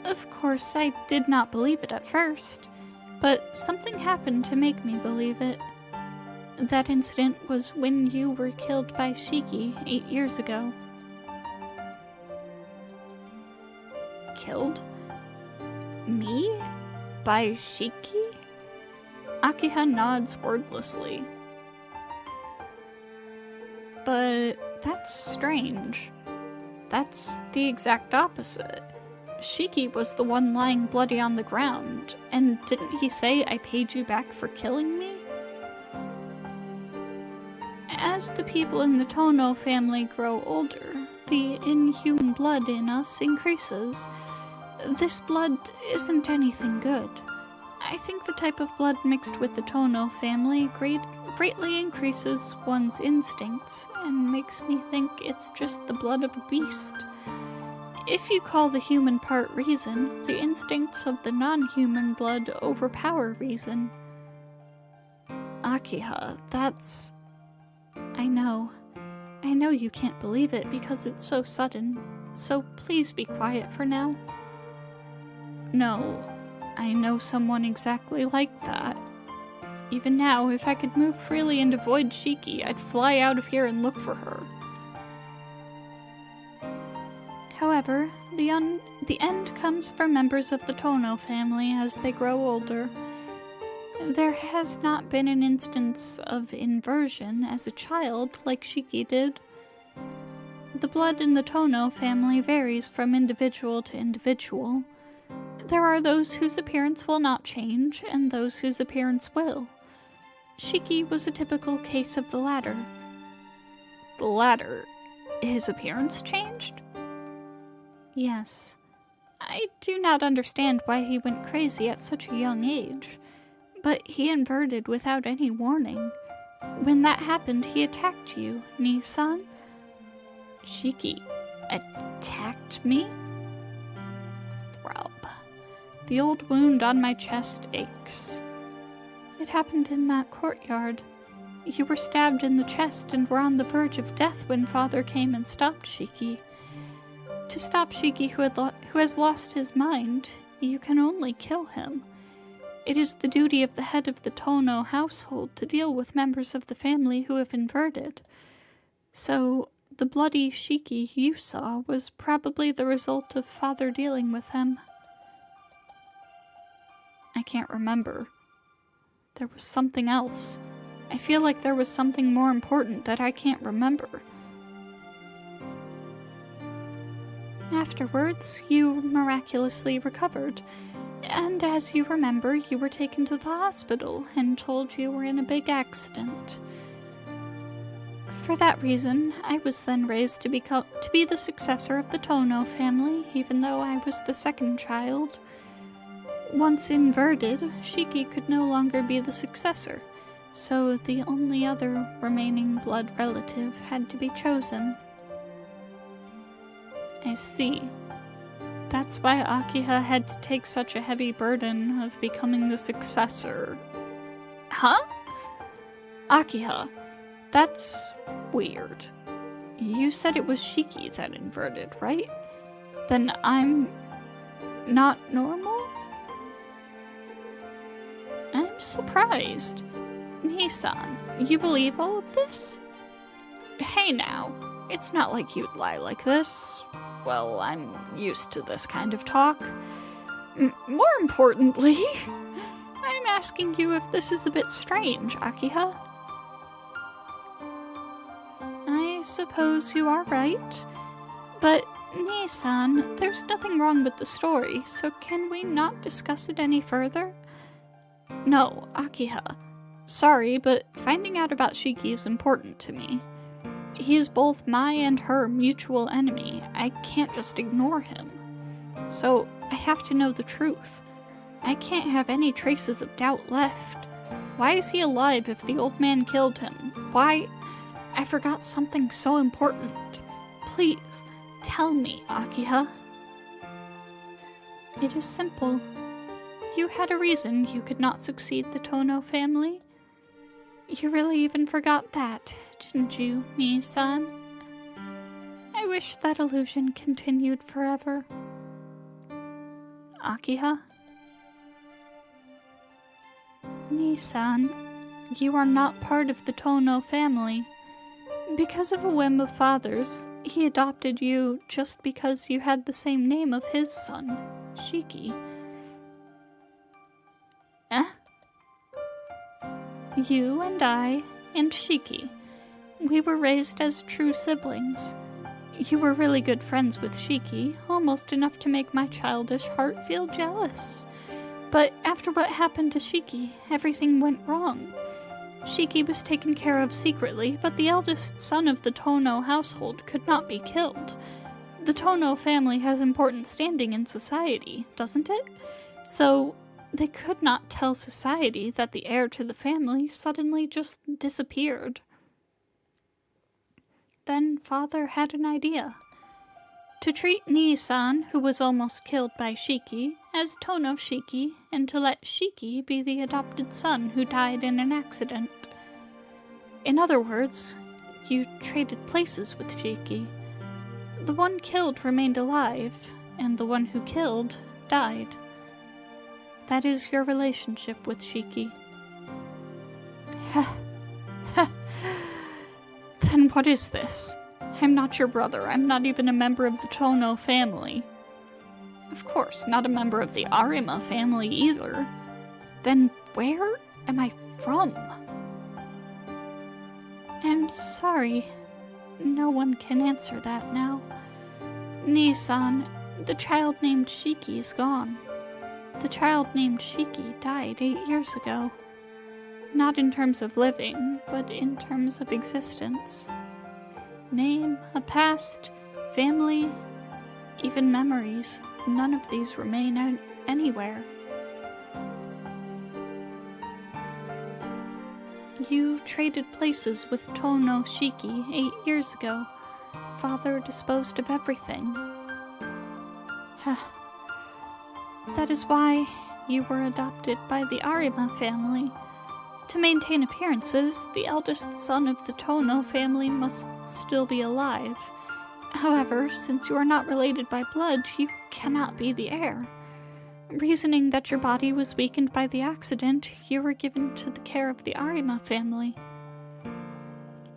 Speaker 1: Of course, I did not believe it at first, but something happened to make me believe it. That incident was when you were killed by Shiki 8 years ago. Killed? Me? By Shiki? Akiha nods wordlessly. But that's strange. That's the exact opposite. Shiki was the one lying bloody on the ground, and didn't he say I paid you back for killing me? As the people in the Tono family grow older, the inhuman blood in us increases. This blood isn't anything good. I think the type of blood mixed with the Tono family greatly increases one's instincts and makes me think it's just the blood of a beast. If you call the human part reason, the instincts of the non-human blood overpower reason. Akiha, that's... I know you can't believe it because it's so sudden, so please be quiet for now. No, I know someone exactly like that. Even now, if I could move freely and avoid Shiki, I'd fly out of here and look for her. However, the end comes for members of the Tono family as they grow older. There has not been an instance of inversion as a child like Shiki did. The blood in the Tono family varies from individual to individual. There are those whose appearance will not change, and those whose appearance will. Shiki was a typical case of the latter. The latter? His appearance changed? Yes. I do not understand why he went crazy at such a young age, but he inverted without any warning. When that happened, he attacked you, Nii-san. Shiki attacked me? Throb. The old wound on my chest aches. It happened in that courtyard. You were stabbed in the chest and were on the verge of death when Father came and stopped Shiki. To stop Shiki, who has lost his mind, you can only kill him. It is the duty of the head of the Tono household to deal with members of the family who have inverted. So, the bloody Shiki you saw was probably the result of Father dealing with him. I can't remember. There was something else. I feel like there was something more important that I can't remember. Afterwards, you miraculously recovered. And as you remember, you were taken to the hospital and told you were in a big accident. For that reason, I was then raised to be the successor of the Tono family, even though I was the second child. Once inverted, Shiki could no longer be the successor, so the only other remaining blood relative had to be chosen. I see. That's why Akiha had to take such a heavy burden of becoming the successor. Huh? Akiha, that's weird. You said it was Shiki that inverted, right? Then I'm not normal? I'm surprised. Nii-san, You believe all of this? Hey now, it's not like you'd lie like this. Well, I'm used to this kind of talk. More importantly, I'm asking you if this is a bit strange, Akiha. I suppose you are right. But, Nii-san, there's nothing wrong with the story, so can we not discuss it any further? No, Akiha. Sorry, but finding out about Shiki is important to me. He is both my and her mutual enemy. I can't just ignore him. So, I have to know the truth. I can't have any traces of doubt left. Why is he alive if the old man killed him? Why? I forgot something so important. Please, tell me, Akiha. It is simple. You had a reason you could not succeed the Tono family. You really even forgot that, didn't you, Nii-san? I wish that illusion continued forever. Akiha? Nii-san, you are not part of the Tono family. Because of a whim of Father's, he adopted you just because you had the same name of his son, Shiki. You and I and Shiki, we were raised as true siblings. You were really good friends with Shiki, almost enough to make my childish heart feel jealous. But after what happened to Shiki, everything went wrong. Shiki was taken care of secretly, but the eldest son of the Tono household could not be killed. The Tono family has important standing in society, doesn't it? So they could not tell society that the heir to the family suddenly just disappeared. Then Father had an idea. To treat Nii-san, who was almost killed by Shiki, as Tono Shiki, and to let Shiki be the adopted son who died in an accident. In other words, you traded places with Shiki. The one killed remained alive, and the one who killed died. That is your relationship with Shiki. Then what is this? I'm not your brother. I'm not even a member of the Tono family. Of course, not a member of the Arima family either. Then where am I from? I'm sorry. No one can answer that now. Nii-san, the child named Shiki is gone. The child named Shiki died 8 years ago. Not in terms of living, but in terms of existence. Name, a past, family, even memories. None of these remain anywhere. You traded places with Tono Shiki 8 years ago. Father disposed of everything. That is why you were adopted by the Arima family. To maintain appearances, the eldest son of the Tono family must still be alive. However, since you are not related by blood, you cannot be the heir. Reasoning that your body was weakened by the accident, you were given to the care of the Arima family.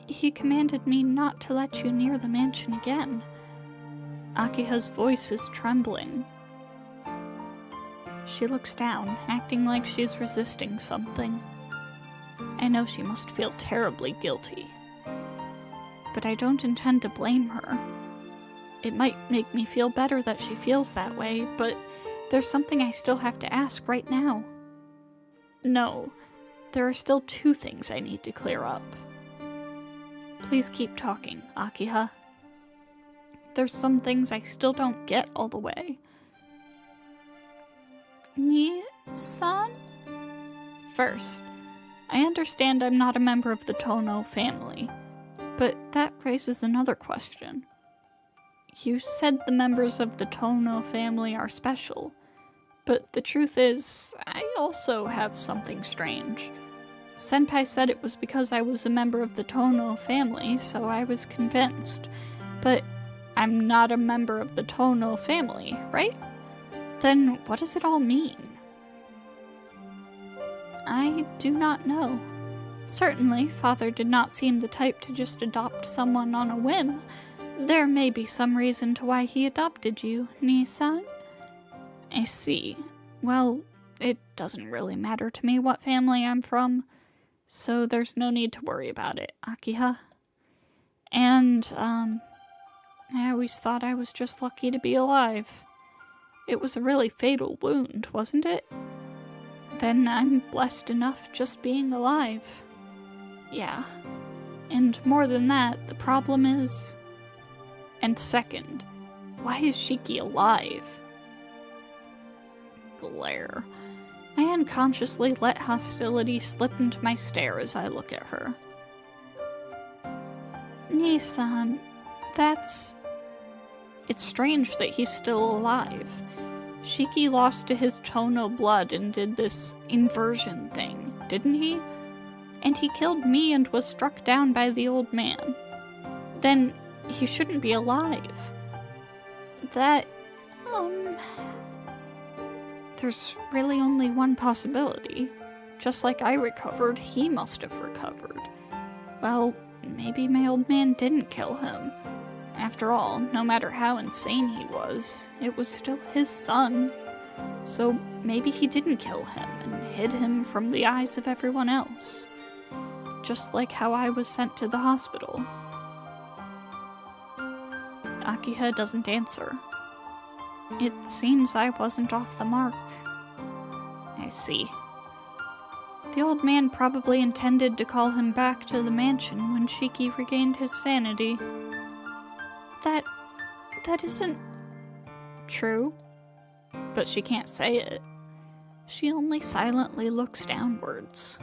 Speaker 1: He commanded me not to let you near the mansion again. Akiha's voice is trembling. She looks down, acting like she's resisting something. I know she must feel terribly guilty. But I don't intend to blame her. It might make me feel better that she feels that way, but there's something I still have to ask right now. No, there are still 2 things I need to clear up. Please keep talking, Akiha. There's some things I still don't get all the way. Nii-san? First, I understand I'm not a member of the Tono family, but that raises another question. You said the members of the Tono family are special, but the truth is, I also have something strange. Senpai said it was because I was a member of the Tono family, so I was convinced. But I'm not a member of the Tono family, right? Then what does it all mean? I do not know. Certainly, Father did not seem the type to just adopt someone on a whim. There may be some reason to why he adopted you, Nii-san. I see. Well, it doesn't really matter to me what family I'm from, so there's no need to worry about it, Akiha. And, I always thought I was just lucky to be alive. It was a really fatal wound, wasn't it? Then I'm blessed enough just being alive. Yeah. And more than that, the problem is... And second, why is Shiki alive? Glare. I unconsciously let hostility slip into my stare as I look at her. Nii-san, that's... It's strange that he's still alive. Shiki lost to his Tono blood and did this inversion thing, didn't he? And he killed me and was struck down by the old man. Then he shouldn't be alive. That, There's really only one possibility. Just like I recovered, he must have recovered. Well, maybe my old man didn't kill him. After all, no matter how insane he was, it was still his son. So maybe he didn't kill him and hid him from the eyes of everyone else. Just like how I was sent to the hospital. Akiha doesn't answer. It seems I wasn't off the mark. I see. The old man probably intended to call him back to the mansion when Shiki regained his sanity. That isn't true. But she can't say it. She only silently looks downwards.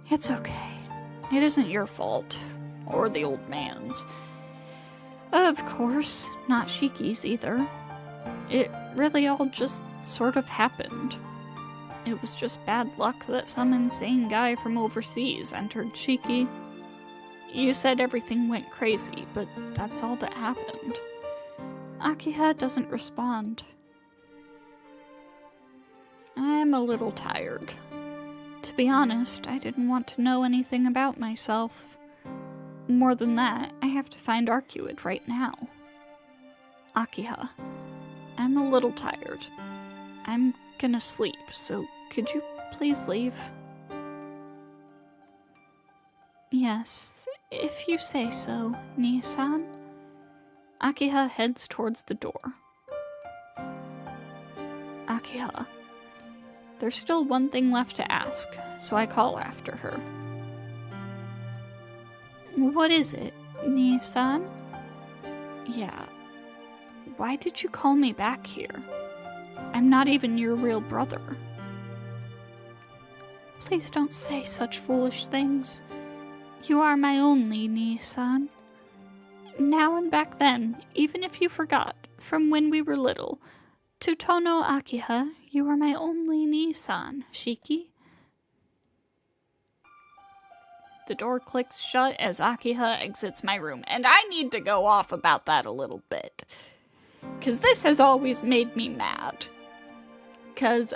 Speaker 1: It's okay. It isn't your fault. Or the old man's. Of course, not Shiki's either. It really all just sort of happened. It was just bad luck that some insane guy from overseas entered Shiki. You said everything went crazy, but that's all that happened. Akiha doesn't respond. I'm a little tired. To be honest, I didn't want to know anything about myself. More than that, I have to find Arcueid right now. Akiha, I'm a little tired. I'm gonna sleep, so could you please leave? Yes, if you say so, Nii-san. Akiha heads towards the door. Akiha, there's still one thing left to ask, so I call after her. What is it, Nii-san? Yeah. Why did you call me back here? I'm not even your real brother. Please don't say such foolish things. You are my only Nii-san. Now and back then, even if you forgot, from when we were little, to Tono Akiha, you are my only Nii-san, Shiki. The door clicks shut as Akiha exits my room, and I need to go off about that a little bit. 'Cause this has always made me mad. 'Cause,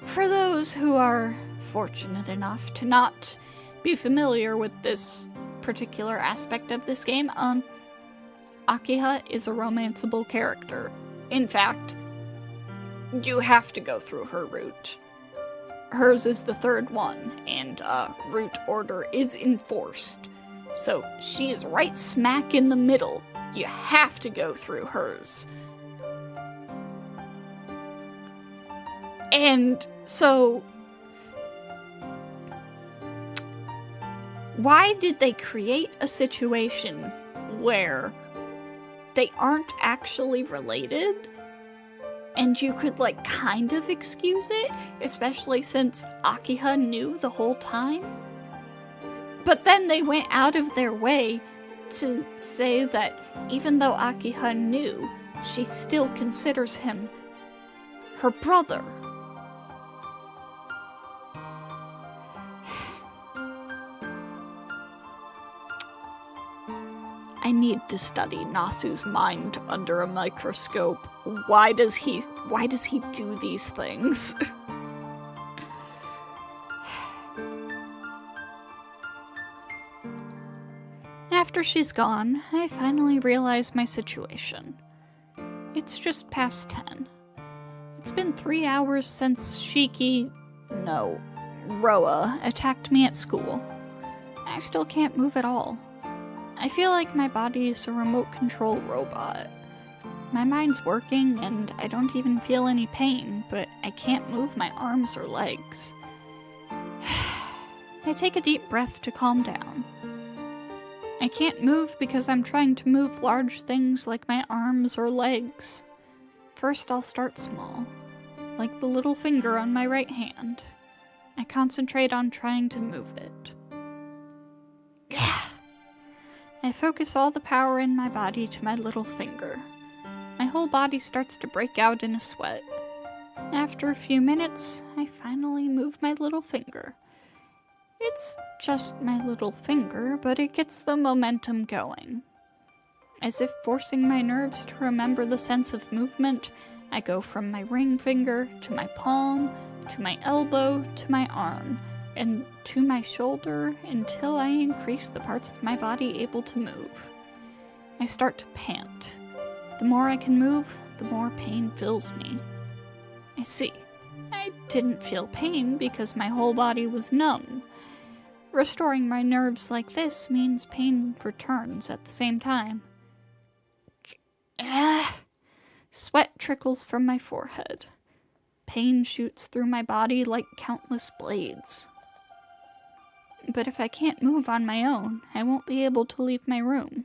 Speaker 1: for those who are fortunate enough to not be familiar with this particular aspect of this game, Akiha is a romanceable character. In fact, you have to go through her route. Hers is the third one, and route order is enforced. So she is right smack in the middle. You have to go through hers. And so, why did they create a situation where they aren't actually related? And you could, like, kind of excuse it, especially since Akiha knew the whole time. But then they went out of their way to say that even though Akiha knew, she still considers him her brother. I need to study Nasu's mind under a microscope. Why does he do these things? After she's gone, I finally realize my situation. It's just past 10. It's been 3 hours since Roa attacked me at school. I still can't move at all. I feel like my body is a remote control robot. My mind's working and I don't even feel any pain, but I can't move my arms or legs. I take a deep breath to calm down. I can't move because I'm trying to move large things like my arms or legs. First, I'll start small, like the little finger on my right hand. I concentrate on trying to move it. I focus all the power in my body to my little finger. My whole body starts to break out in a sweat. After a few minutes, I finally move my little finger. It's just my little finger, but it gets the momentum going. As if forcing my nerves to remember the sense of movement, I go from my ring finger to my palm, to my elbow, to my arm, and to my shoulder until I increase the parts of my body able to move. I start to pant. The more I can move, the more pain fills me. I see. I didn't feel pain because my whole body was numb. Restoring my nerves like this means pain returns at the same time. Sweat trickles from my forehead. Pain shoots through my body like countless blades. But if I can't move on my own, I won't be able to leave my room.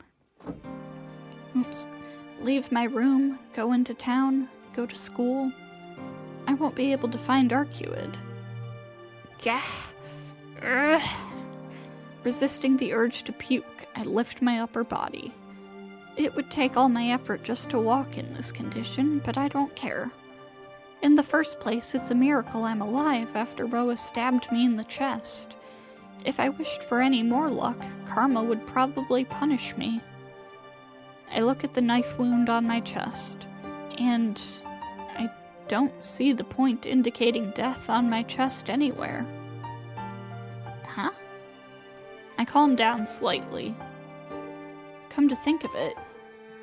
Speaker 1: Leave my room, go into town, go to school. I won't be able to find Arcueid. Resisting the urge to puke, I lift my upper body. It would take all my effort just to walk in this condition, but I don't care. In the first place, it's a miracle I'm alive after Roa stabbed me in the chest. If I wished for any more luck, karma would probably punish me. I look at the knife wound on my chest, and I don't see the point indicating death on my chest anywhere. Huh? I calm down slightly. Come to think of it,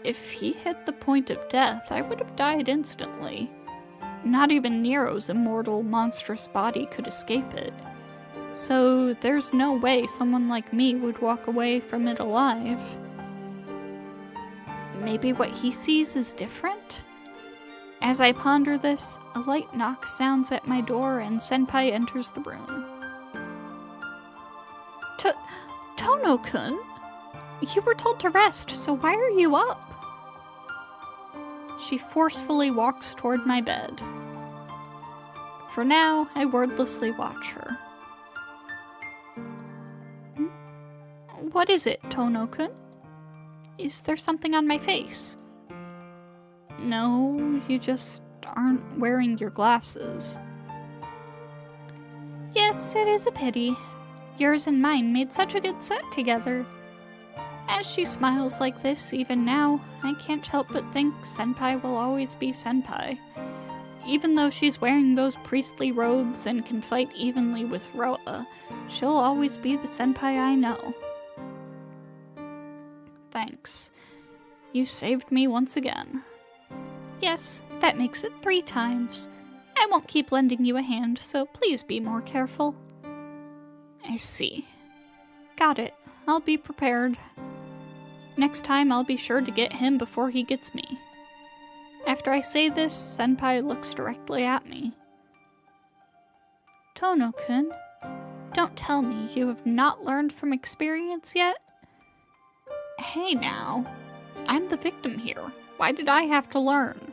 Speaker 1: if he hit the point of death, I would have died instantly. Not even Nero's immortal, monstrous body could escape it. So there's no way someone like me would walk away from it alive. Maybe what he sees is different? As I ponder this, a light knock sounds at my door and Senpai enters the room. Tono-kun? You were told to rest, so why are you up? She forcefully walks toward my bed. For now, I wordlessly watch her. What is it, Tono-kun? Is there something on my face? No, you just aren't wearing your glasses. Yes, it is a pity. Yours and mine made such a good set together. As she smiles like this, even now, I can't help but think Senpai will always be Senpai. Even though she's wearing those priestly robes and can fight evenly with Roa, she'll always be the Senpai I know. Thanks. You saved me once again. Yes, that makes it 3 times. I won't keep lending you a hand, so please be more careful. I see. Got it. I'll be prepared. Next time I'll be sure to get him before he gets me. After I say this, Senpai looks directly at me. Tono-kun, don't tell me you have not learned from experience yet? Hey now, I'm the victim here. Why did I have to learn?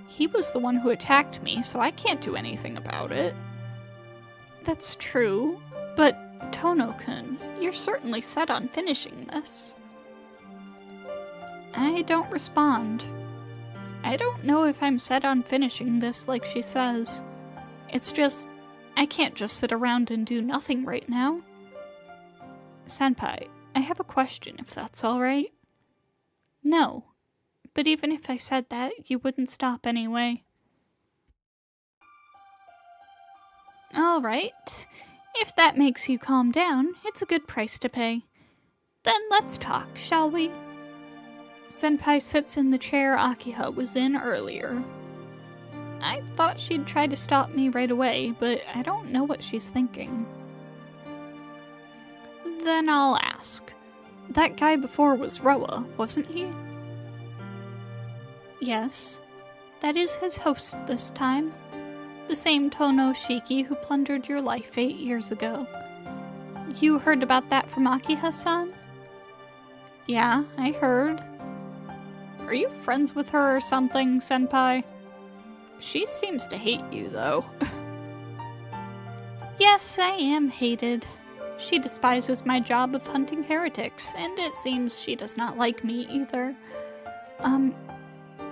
Speaker 1: He was the one who attacked me, so I can't do anything about it. That's true, but Tono-kun, you're certainly set on finishing this. I don't respond. I don't know if I'm set on finishing this like she says. It's just, I can't just sit around and do nothing right now. Senpai, I have a question if that's alright. No, but even if I said that, you wouldn't stop anyway. Alright, if that makes you calm down, it's a good price to pay. Then let's talk, shall we? Senpai sits in the chair Akiha was in earlier. I thought she'd try to stop me right away, but I don't know what she's thinking. Then I'll ask. That guy before was Roa, wasn't he? Yes. That is his host this time. The same Tono Shiki who plundered your life 8 years ago. You heard about that from Akiha-san? Yeah, I heard. Are you friends with her or something, senpai? She seems to hate you, though. Yes, I am hated. She despises my job of hunting heretics, and it seems she does not like me either.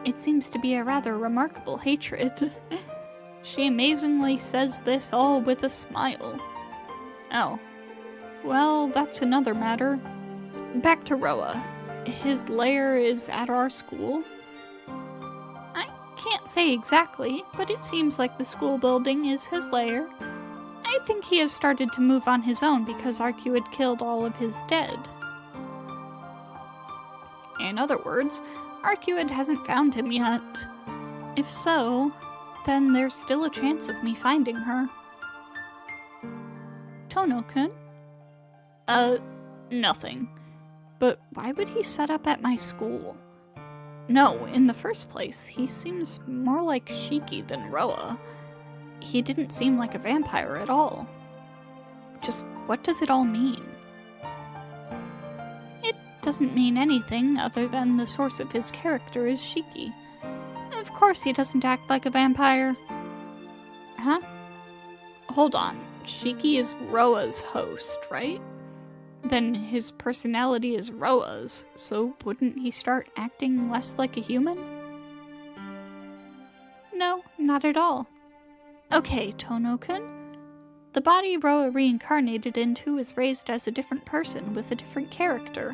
Speaker 1: It seems to be a rather remarkable hatred. She amazingly says this all with a smile. Oh. Well, that's another matter. Back to Roa. His lair is at our school? I can't say exactly, but it seems like the school building is his lair. I think he has started to move on his own because Arcueid killed all of his dead. In other words, Arcueid hasn't found him yet. If so, then there's still a chance of me finding her. Tono-kun? Nothing. But why would he set up at my school? No, in the first place, he seems more like Shiki than Roa. He didn't seem like a vampire at all. Just what does it all mean? It doesn't mean anything other than the source of his character is Shiki. Of course he doesn't act like a vampire. Huh? Hold on, Shiki is Roa's host, right? Then his personality is Roa's, so wouldn't he start acting less like a human? No, not at all. Okay, Tono-kun. The body Roa reincarnated into is raised as a different person with a different character.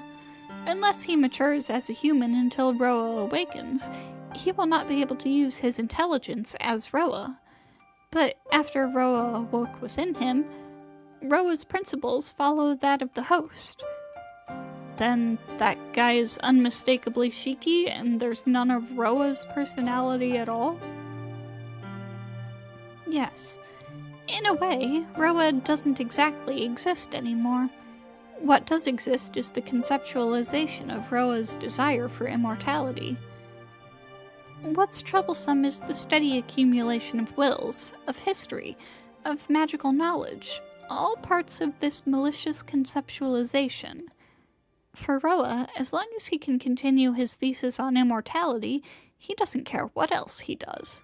Speaker 1: Unless he matures as a human until Roa awakens, he will not be able to use his intelligence as Roa. But after Roa awoke within him, Roa's principles follow that of the host. Then that guy is unmistakably Shiki, and there's none of Roa's personality at all? Yes. In a way, Roa doesn't exactly exist anymore. What does exist is the conceptualization of Roa's desire for immortality. What's troublesome is the steady accumulation of wills, of history, of magical knowledge, all parts of this malicious conceptualization. For Roa, as long as he can continue his thesis on immortality, he doesn't care what else he does.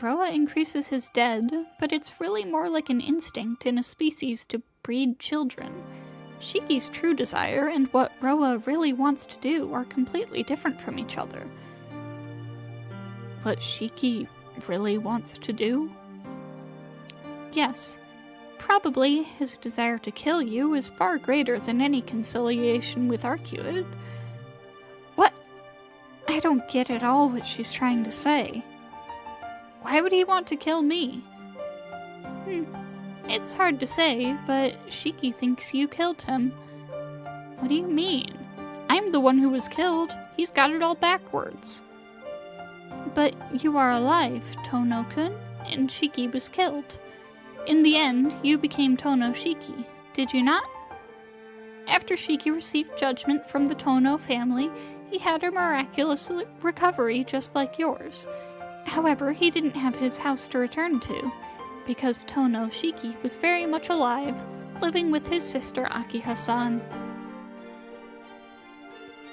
Speaker 1: Roa increases his dead, but it's really more like an instinct in a species to breed children. Shiki's true desire and what Roa really wants to do are completely different from each other. What Shiki really wants to do? Yes. Probably his desire to kill you is far greater than any conciliation with Arcueid. What? I don't get at all what she's trying to say. Why would he want to kill me? It's hard to say, but Shiki thinks you killed him. What do you mean? I'm the one who was killed. He's got it all backwards. But you are alive, Tono-kun, and Shiki was killed. In the end, you became Tono Shiki, did you not? After Shiki received judgment from the Tono family, he had a miraculous recovery just like yours. However, he didn't have his house to return to, because Tono Shiki was very much alive, living with his sister Akiha-san.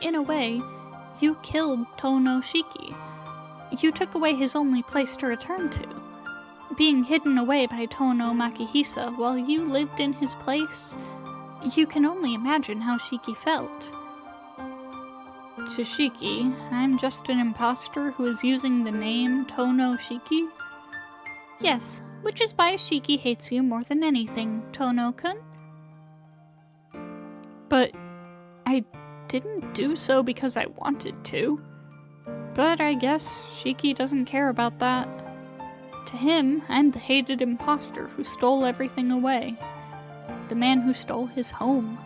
Speaker 1: In a way, you killed Tono Shiki. You took away his only place to return to. Being hidden away by Tono Makihisa while you lived in his place, you can only imagine how Shiki felt. To Shiki, I'm just an imposter who is using the name Tono Shiki? Yes, which is why Shiki hates you more than anything, Tono-kun. But I didn't do so because I wanted to. But I guess Shiki doesn't care about that. To him, I'm the hated imposter who stole everything away. The man who stole his home.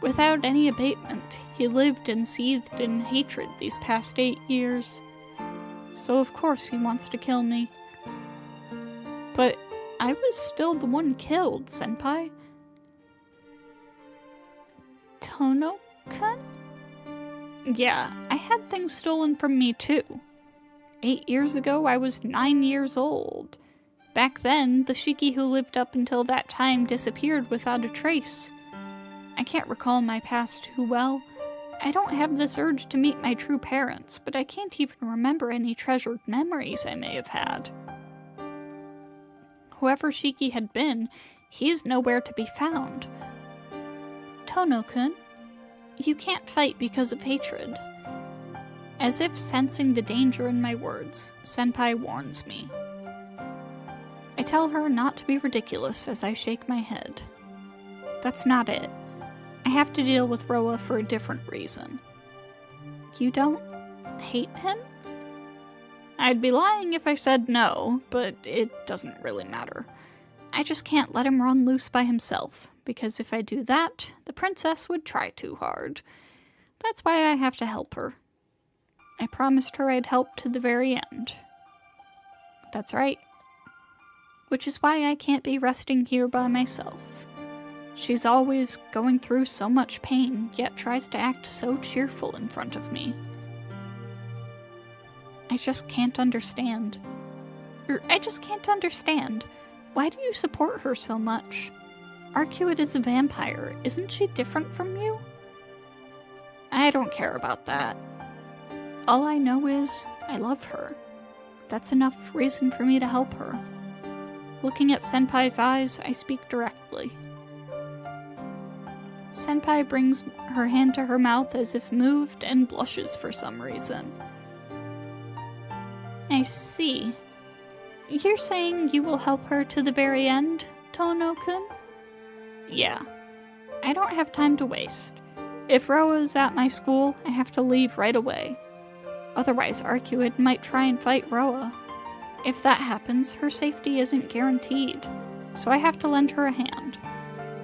Speaker 1: Without any abatement, he lived and seethed in hatred these past 8 years. So of course he wants to kill me. But I was still the one killed, senpai. Tono-kun? Yeah, I had things stolen from me too. 8 years ago, I was 9 years old. Back then, the Shiki who lived up until that time disappeared without a trace. I can't recall my past too well. I don't have this urge to meet my true parents, but I can't even remember any treasured memories I may have had. Whoever Shiki had been, he is nowhere to be found. Tono-kun, you can't fight because of hatred. As if sensing the danger in my words, Senpai warns me. I tell her not to be ridiculous as I shake my head. That's not it. I have to deal with Roa for a different reason. You don't hate him? I'd be lying if I said no, but it doesn't really matter. I just can't let him run loose by himself, because if I do that, the princess would try too hard. That's why I have to help her. I promised her I'd help to the very end. That's right. Which is why I can't be resting here by myself. She's always going through so much pain, yet tries to act so cheerful in front of me. I just can't understand. Why do you support her so much? Arcueid is a vampire. Isn't she different from you? I don't care about that. All I know is I love her. That's enough reason for me to help her. Looking at Senpai's eyes, I speak directly. Senpai brings her hand to her mouth as if moved and blushes for some reason. I see. You're saying you will help her to the very end, Tono-kun? Yeah. I don't have time to waste. If Roa is at my school, I have to leave right away. Otherwise, Arcueid might try and fight Roa. If that happens, her safety isn't guaranteed, so I have to lend her a hand.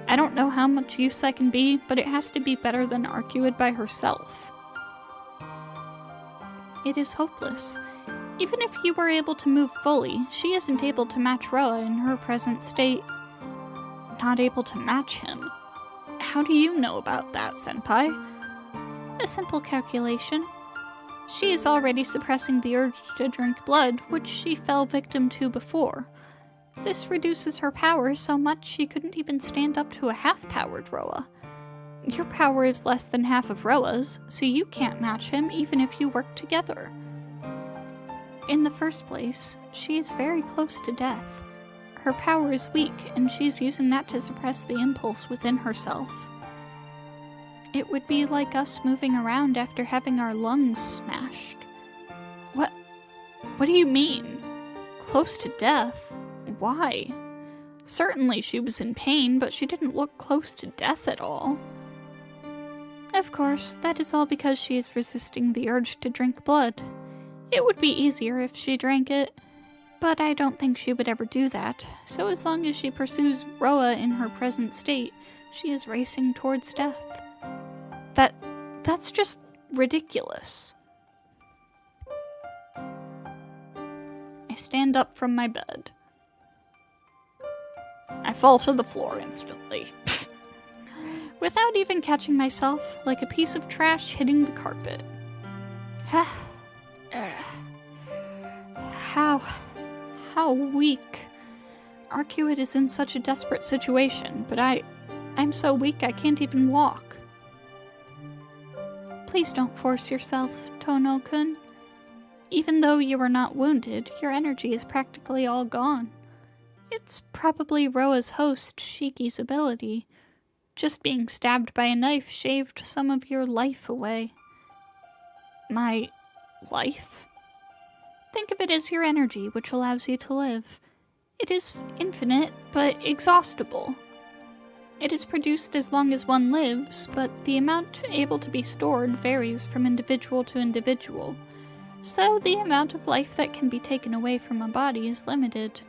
Speaker 1: I don't know how much use I can be, but it has to be better than Arcueid by herself. It is hopeless. Even if you were able to move fully, she isn't able to match Roa in her present state. Not able to match him? How do you know about that, Senpai? A simple calculation. She is already suppressing the urge to drink blood, which she fell victim to before. This reduces her power so much she couldn't even stand up to a half-powered Roa. Your power is less than half of Roa's, so you can't match him even if you work together. In the first place, she is very close to death. Her power is weak, and she's using that to suppress the impulse within herself. It would be like us moving around after having our lungs smashed. What do you mean? Close to death? Why? Certainly she was in pain, but she didn't look close to death at all. Of course, that is all because she is resisting the urge to drink blood. It would be easier if she drank it, but I don't think she would ever do that, so as long as she pursues Roa in her present state, she is racing towards death. That's just ridiculous. I stand up from my bed. I fall to the floor instantly. Without even catching myself, like a piece of trash hitting the carpet. How weak. Arcueid is in such a desperate situation, but I'm so weak I can't even walk. Please don't force yourself, Tono-kun. Even though you are not wounded, your energy is practically all gone. It's probably Roa's host, Shiki's ability. Just being stabbed by a knife shaved some of your life away. My life? Think of it as your energy, which allows you to live. It is infinite, but exhaustible. It is produced as long as one lives, but the amount able to be stored varies from individual to individual. So the amount of life that can be taken away from a body is limited.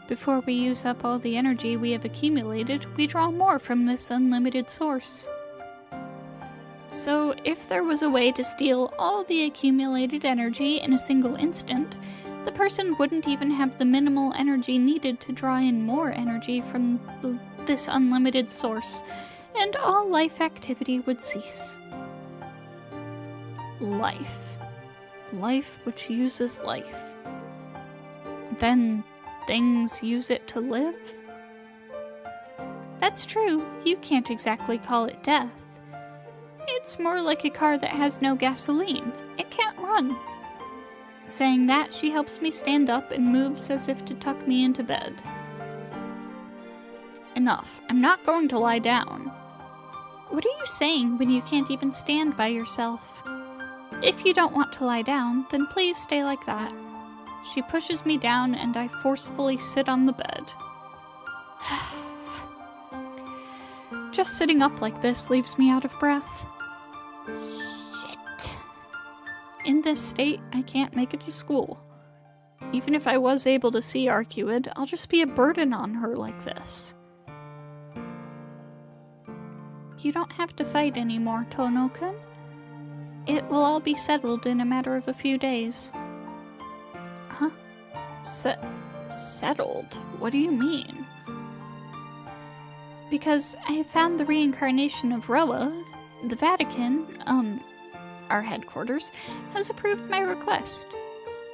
Speaker 1: Before we use up all the energy we have accumulated, we draw more from this unlimited source. So, if there was a way to steal all the accumulated energy in a single instant, the person wouldn't even have the minimal energy needed to draw in more energy from this unlimited source, and all life activity would cease. Life. Life which uses life. Then things use it to live? That's true, you can't exactly call it death. It's more like a car that has no gasoline. It can't run. Saying that, she helps me stand up and moves as if to tuck me into bed. Enough. I'm not going to lie down. What are you saying when you can't even stand by yourself? If you don't want to lie down, then please stay like that. She pushes me down and I forcefully sit on the bed. Just sitting up like this leaves me out of breath. Shit. In this state, I can't make it to school. Even if I was able to see Arcueid, I'll just be a burden on her like this. You don't have to fight anymore, Tono-kun. It will all be settled in a matter of a few days. Huh? Settled? What do you mean? Because I have found the reincarnation of Roa. The Vatican, our headquarters, has approved my request.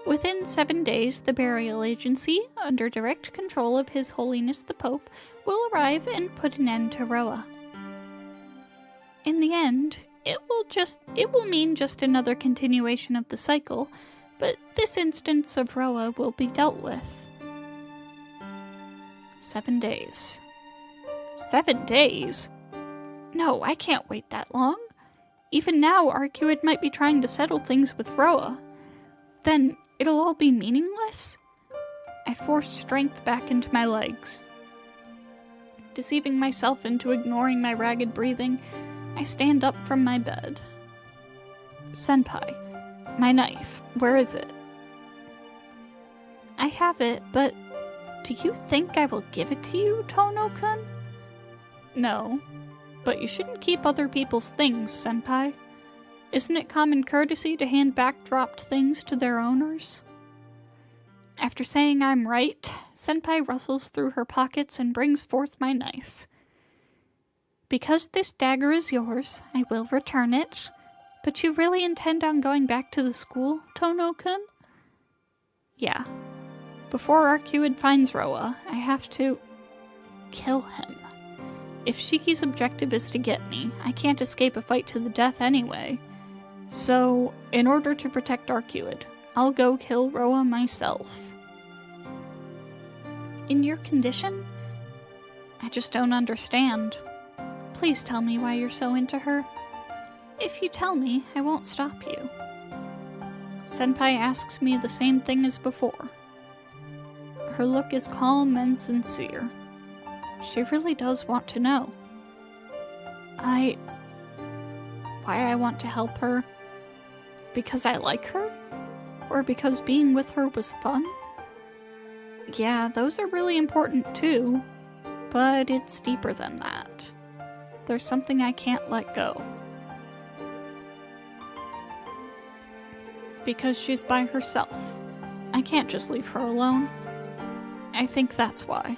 Speaker 1: Within 7 days, the burial agency, under direct control of His Holiness the Pope, will arrive and put an end to Roa. In the end, it will mean just another continuation of the cycle, but this instance of Roa will be dealt with. 7 days. 7 days? No, I can't wait that long. Even now, Arcueid might be trying to settle things with Roa. Then, it'll all be meaningless? I force strength back into my legs. Deceiving myself into ignoring my ragged breathing, I stand up from my bed. Senpai, my knife, where is it? I have it, but do you think I will give it to you, Tono-kun? No, but you shouldn't keep other people's things, Senpai. Isn't it common courtesy to hand back dropped things to their owners? After saying I'm right, Senpai rustles through her pockets and brings forth my knife. Because this dagger is yours, I will return it. But you really intend on going back to the school, Tono-kun? Yeah. Before Arcueid finds Roa, I have to kill him. If Shiki's objective is to get me, I can't escape a fight to the death anyway. So, in order to protect Arcueid, I'll go kill Roa myself. In your condition? I just don't understand. Please tell me why you're so into her. If you tell me, I won't stop you. Senpai asks me the same thing as before. Her look is calm and sincere. She really does want to know. Why I want to help her? Because I like her? Or because being with her was fun? Yeah, those are really important too, but it's deeper than that. There's something I can't let go. Because she's by herself. I can't just leave her alone. I think that's why.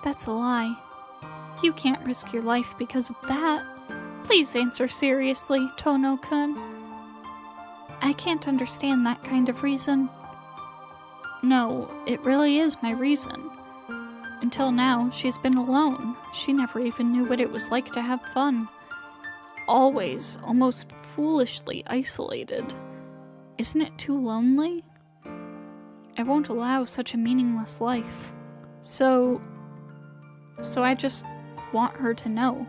Speaker 1: That's a lie. You can't risk your life because of that. Please answer seriously, Tono-kun. I can't understand that kind of reason. No, it really is my reason. Until now, she's been alone. She never even knew what it was like to have fun. Always, almost foolishly isolated. Isn't it too lonely? I won't allow such a meaningless life. So I just want her to know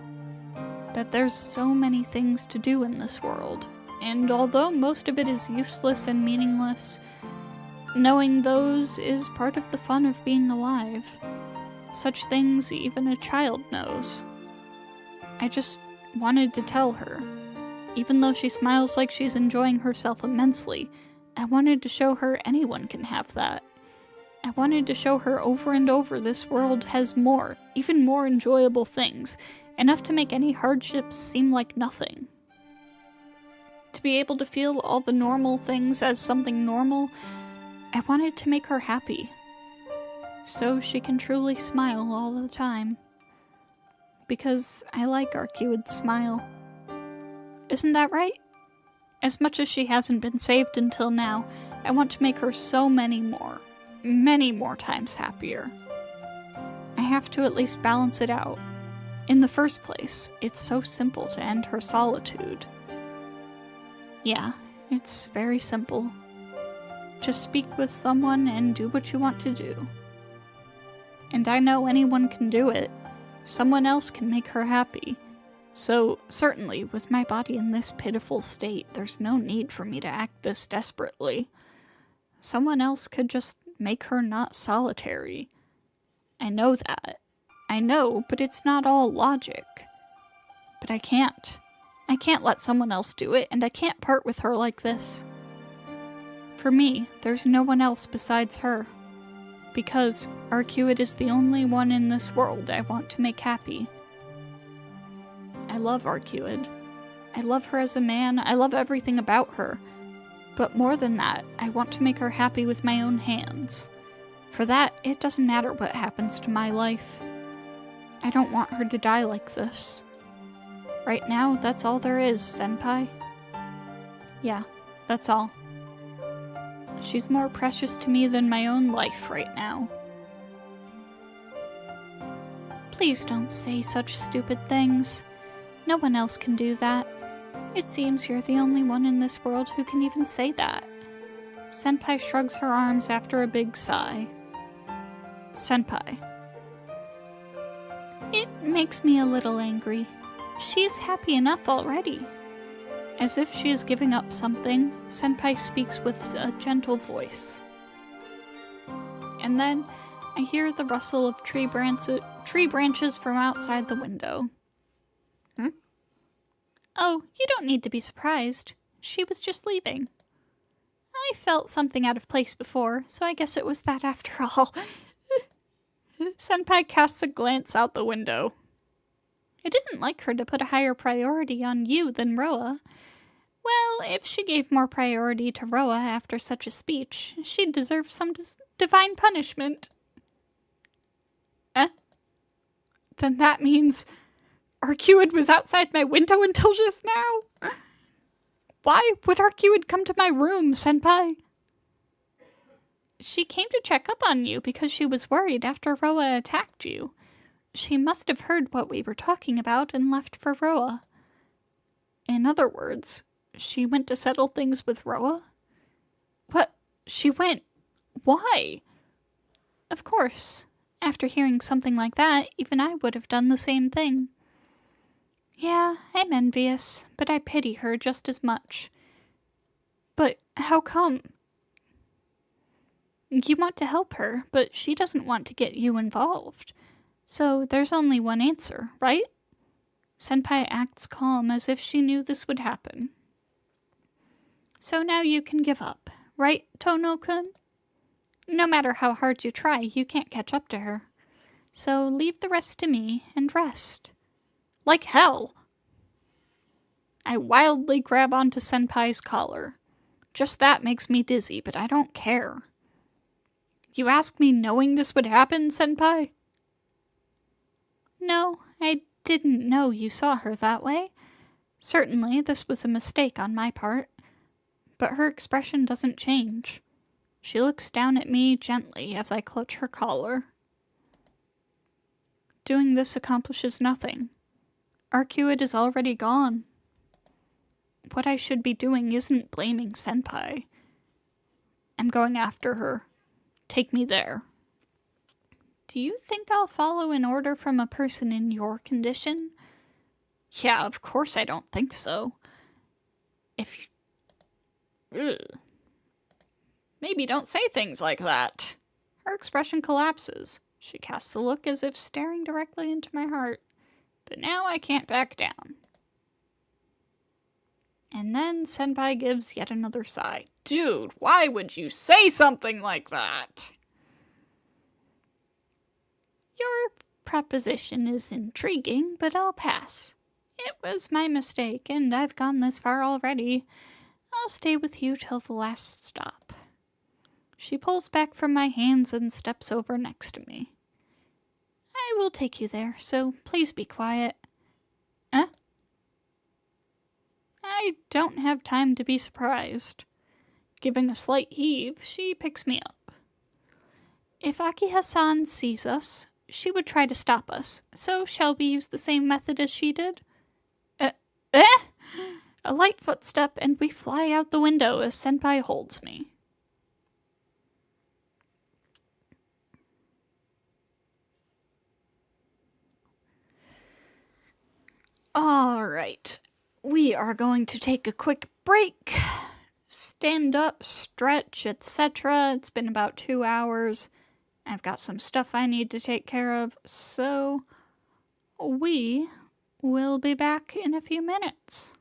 Speaker 1: that there's so many things to do in this world, and although most of it is useless and meaningless, knowing those is part of the fun of being alive. Such things even a child knows. I just wanted to tell her. Even though she smiles like she's enjoying herself immensely, I wanted to show her anyone can have that. I wanted to show her over and over this world has more, even more enjoyable things, enough to make any hardships seem like nothing. To be able to feel all the normal things as something normal, I wanted to make her happy. So she can truly smile all the time. Because I like Arcueid's smile. Isn't that right? As much as she hasn't been saved until now, I want to make her so many more times happier. I have to at least balance it out. In the first place, it's so simple to end her solitude. Yeah, it's very simple. Just speak with someone and do what you want to do. And I know anyone can do it. Someone else can make her happy. So, certainly, with my body in this pitiful state, there's no need for me to act this desperately. Someone else could just make her not solitary. I know that. I know, but it's not all logic. But I can't. I can't let someone else do it, and I can't part with her like this. For me, there's no one else besides her. Because Arcueid is the only one in this world I want to make happy. I love Arcueid. I love her as a man, I love everything about her. But more than that, I want to make her happy with my own hands. For that, it doesn't matter what happens to my life. I don't want her to die like this. Right now, that's all there is, Senpai. Yeah, that's all. She's more precious to me than my own life right now. Please don't say such stupid things. No one else can do that. It seems you're the only one in this world who can even say that. Senpai shrugs her arms after a big sigh. Senpai. It makes me a little angry. She's happy enough already. As if she is giving up something, Senpai speaks with a gentle voice. And then, I hear the rustle of tree branches from outside the window. Oh, you don't need to be surprised. She was just leaving. I felt something out of place before, so I guess it was that after all. Senpai casts a glance out the window. It isn't like her to put a higher priority on you than Roa. Well, if she gave more priority to Roa after such a speech, she'd deserve some divine punishment. Then that means Arcueid was outside my window until just now? Why would Arcueid come to my room, Senpai? She came to check up on you because she was worried after Roa attacked you. She must have heard what we were talking about and left for Roa. In other words, she went to settle things with Roa? What? She went? Why? Of course. After hearing something like that, even I would have done the same thing. Yeah, I'm envious, but I pity her just as much. But how come? You want to help her, but she doesn't want to get you involved. So there's only one answer, right? Senpai acts calm as if she knew this would happen. So now you can give up, right, Tono-kun? No matter how hard you try, you can't catch up to her. So leave the rest to me and rest. Like hell! I wildly grab onto Senpai's collar. Just that makes me dizzy, but I don't care. You asked me knowing this would happen, Senpai? No, I didn't know you saw her that way. Certainly, this was a mistake on my part. But her expression doesn't change. She looks down at me gently as I clutch her collar. Doing this accomplishes nothing. Arcueid is already gone. What I should be doing isn't blaming Senpai. I'm going after her. Take me there. Do you think I'll follow an order from a person in your condition? Yeah, of course I don't think so. Maybe don't say things like that. Her expression collapses. She casts a look as if staring directly into my heart. But now I can't back down. And then Senpai gives yet another sigh. Dude, why would you say something like that? Your proposition is intriguing, but I'll pass. It was my mistake, and I've gone this far already. I'll stay with you till the last stop. She pulls back from my hands and steps over next to me. I will take you there, so please be quiet. Huh? I don't have time to be surprised. Giving a slight heave, she picks me up. If Akiha-san sees us, she would try to stop us, so shall we use the same method as she did? Eh? A light footstep and we fly out the window as Senpai holds me. Alright, we are going to take a quick break. Stand up, stretch, etc. It's been about 2 hours. I've got some stuff I need to take care of, so we will be back in a few minutes.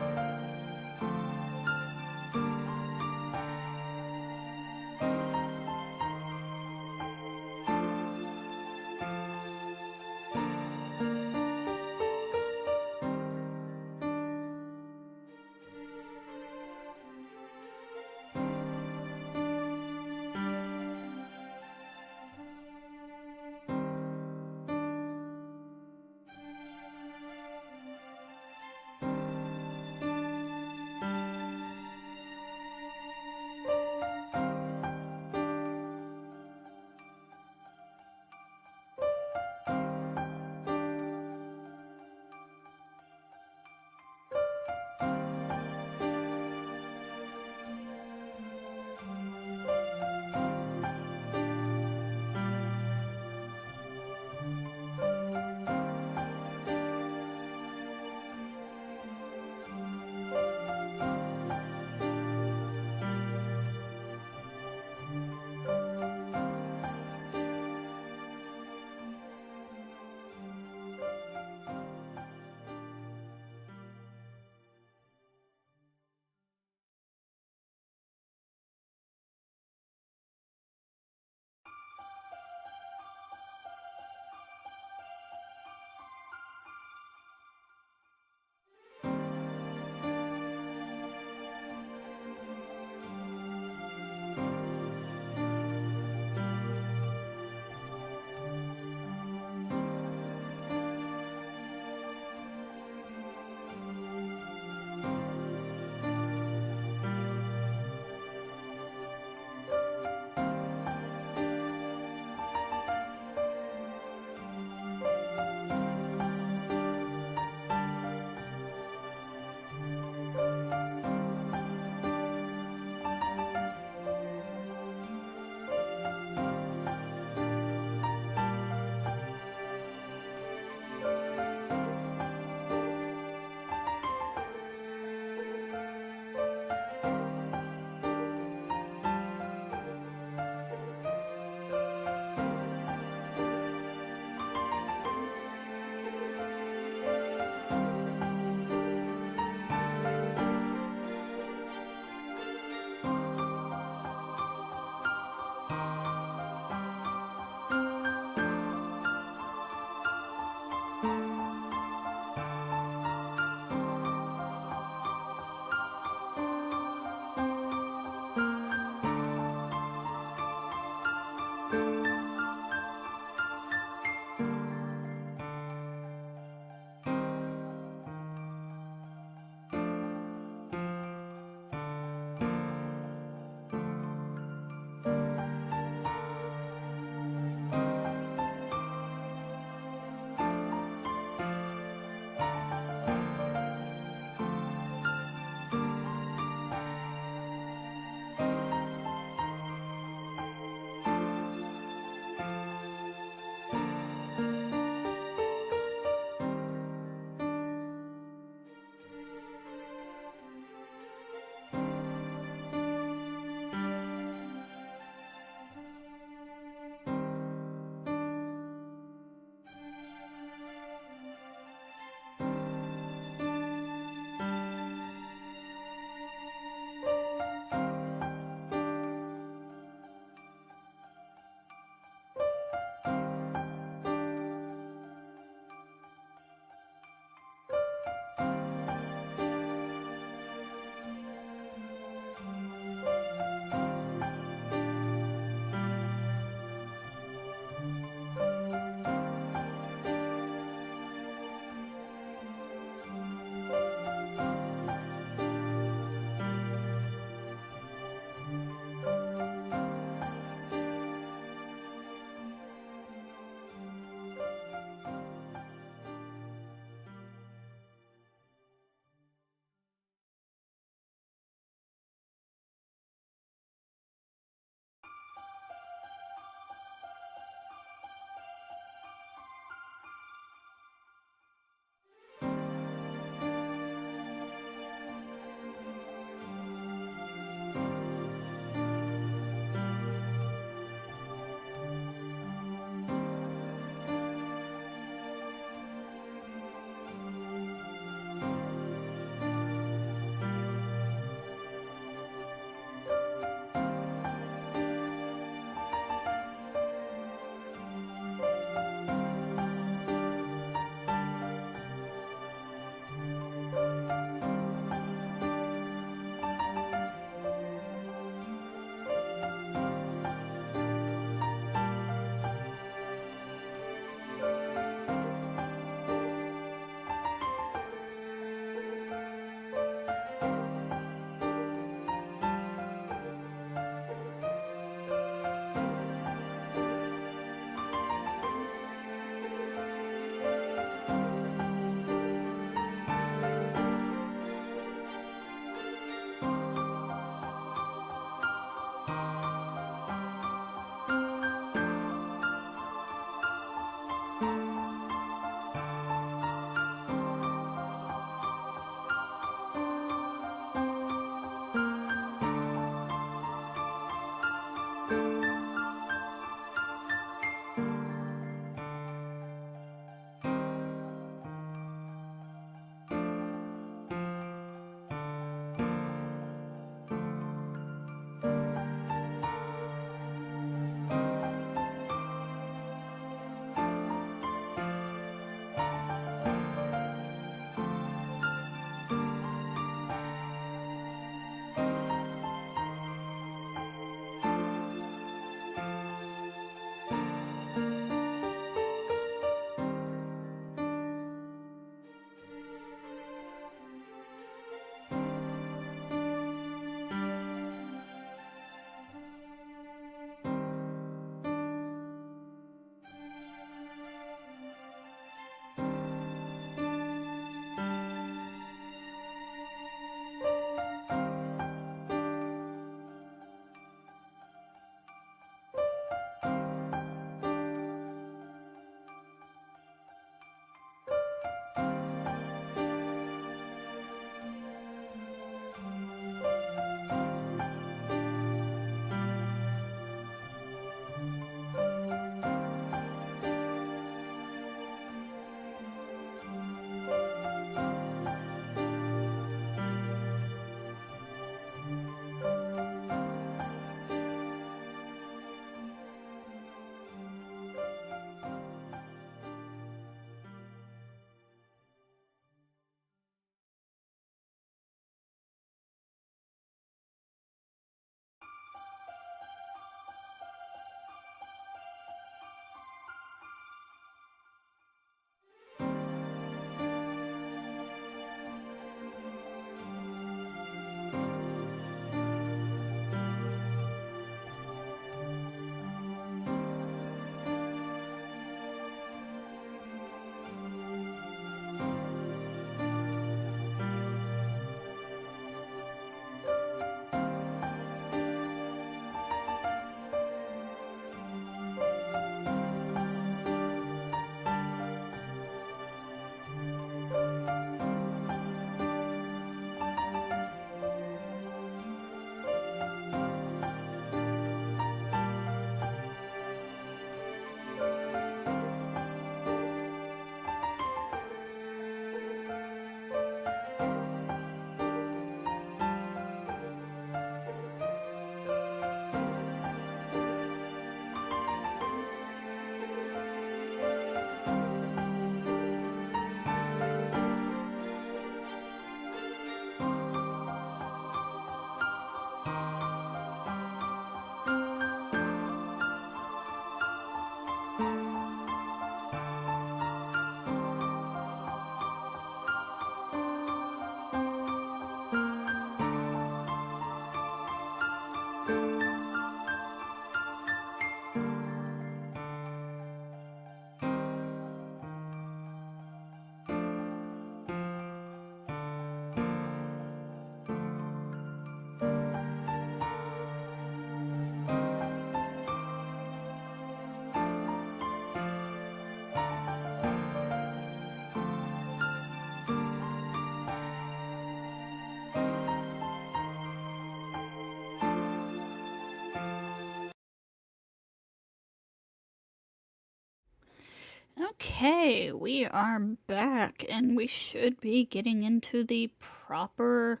Speaker 1: Okay, we are back, and we should be getting into the proper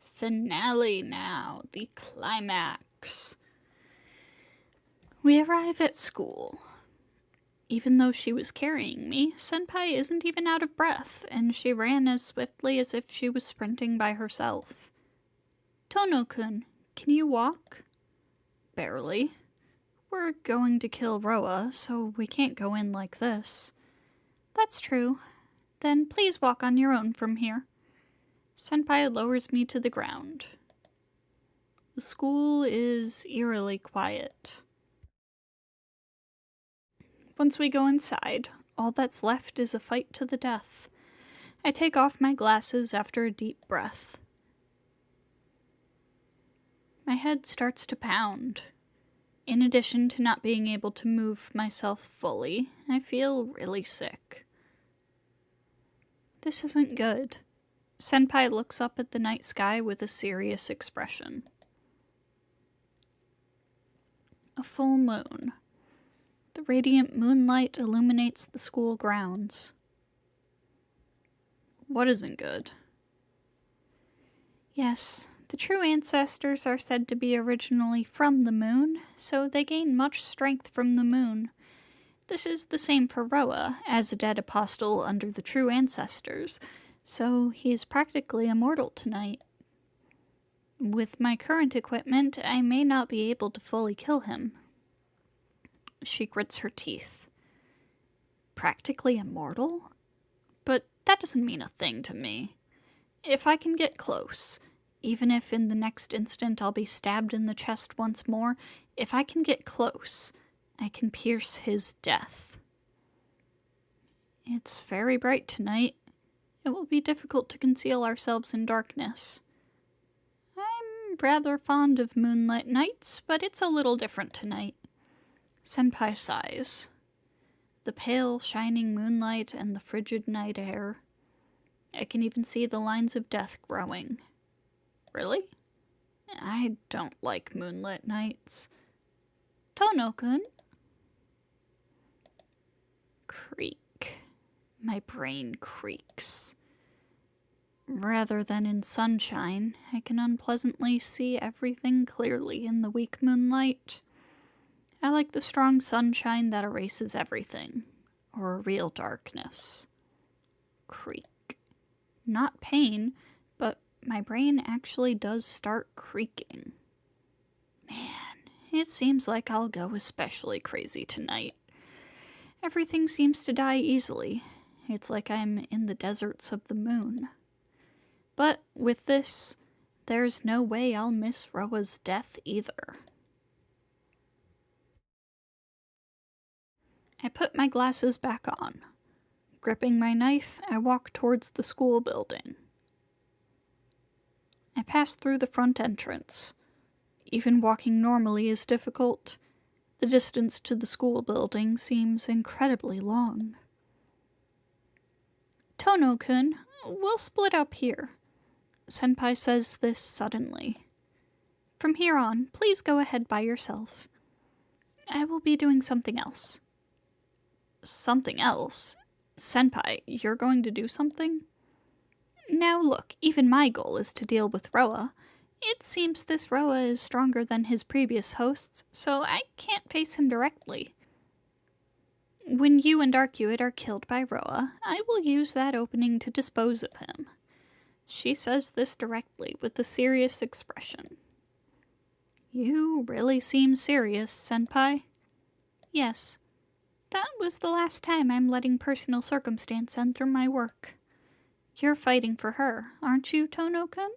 Speaker 1: finale now, the climax. We arrive at school. Even though she was carrying me, Senpai isn't even out of breath, and she ran as swiftly as if she was sprinting by herself. Tono-kun, can you walk? Barely. We're going to kill Roa, so we can't go in like this. That's true. Then please walk on your own from here. Senpai lowers me to the ground. The school is eerily quiet. Once we go inside, all that's left is a fight to the death. I take off my glasses after a deep breath. My head starts to pound. In addition to not being able to move myself fully, I feel really sick. This isn't good. Senpai looks up at the night sky with a serious expression. A full moon. The radiant moonlight illuminates the school grounds. What isn't good? Yes, the true ancestors are said to be originally from the moon, so they gain much strength from the moon. This is the same for Roa, as a dead apostle under the true ancestors, so he is practically immortal tonight. With my current equipment, I may not be able to fully kill him. She grits her teeth. Practically immortal? But that doesn't mean a thing to me. If I can get close, even if in the next instant I'll be stabbed in the chest once more, if I can get close, I can pierce his death. It's very bright tonight. It will be difficult to conceal ourselves in darkness. I'm rather fond of moonlit nights, but it's a little different tonight. Senpai sighs. The pale, shining moonlight and the frigid night air. I can even see the lines of death growing. Really? I don't like moonlit nights. Tono-kun? Creak. My brain creaks. Rather than in sunshine, I can unpleasantly see everything clearly in the weak moonlight. I like the strong sunshine that erases everything, or real darkness. Creak. Not pain, but my brain actually does start creaking. Man, it seems like I'll go especially crazy tonight. Everything seems to die easily. It's like I'm in the deserts of the moon. But with this, there's no way I'll miss Roa's death either. I put my glasses back on. Gripping my knife, I walk towards the school building. I pass through the front entrance. Even walking normally is difficult. The distance to the school building seems incredibly long. Tono-kun, we'll split up here. Senpai says this suddenly. From here on, please go ahead by yourself. I will be doing something else. Something else? Senpai, you're going to do something? Now look, even my goal is to deal with Roa. It seems this Roa is stronger than his previous hosts, so I can't face him directly. When you and Arcueid are killed by Roa, I will use that opening to dispose of him. She says this directly, with a serious expression. You really seem serious, Senpai. Yes. That was the last time I'm letting personal circumstance enter my work. You're fighting for her, aren't you, Tono-kun?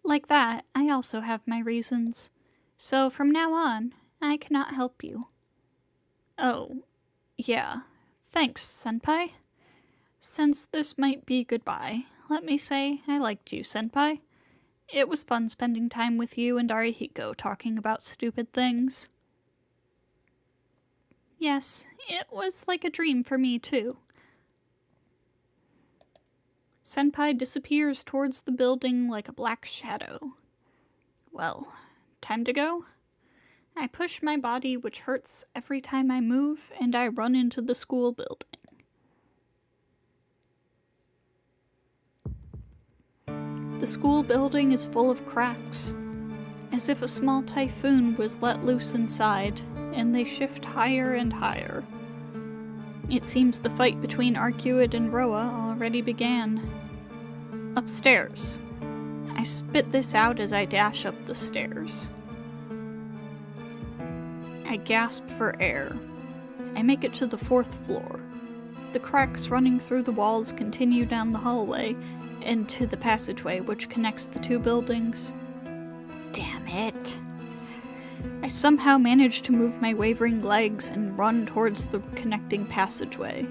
Speaker 1: Like that, I also have my reasons. So from now on, I cannot help you. Oh, yeah. Thanks, Senpai. Since this might be goodbye, let me say I liked you, Senpai. It was fun spending time with you and Arihiko talking about stupid things. Yes, it was like a dream for me, too. Senpai disappears towards the building like a black shadow. Well, time to go? I push my body, which hurts every time I move, and I run into the school building. The school building is full of cracks, as if a small typhoon was let loose inside, and they shift higher and higher. It seems the fight between Arcueid and Roa already began. Upstairs. I spit this out as I dash up the stairs. I gasp for air. I make it to the 4th floor. The cracks running through the walls continue down the hallway and to the passageway which connects the two buildings. Damn it. I somehow manage to move my wavering legs and run towards the connecting passageway.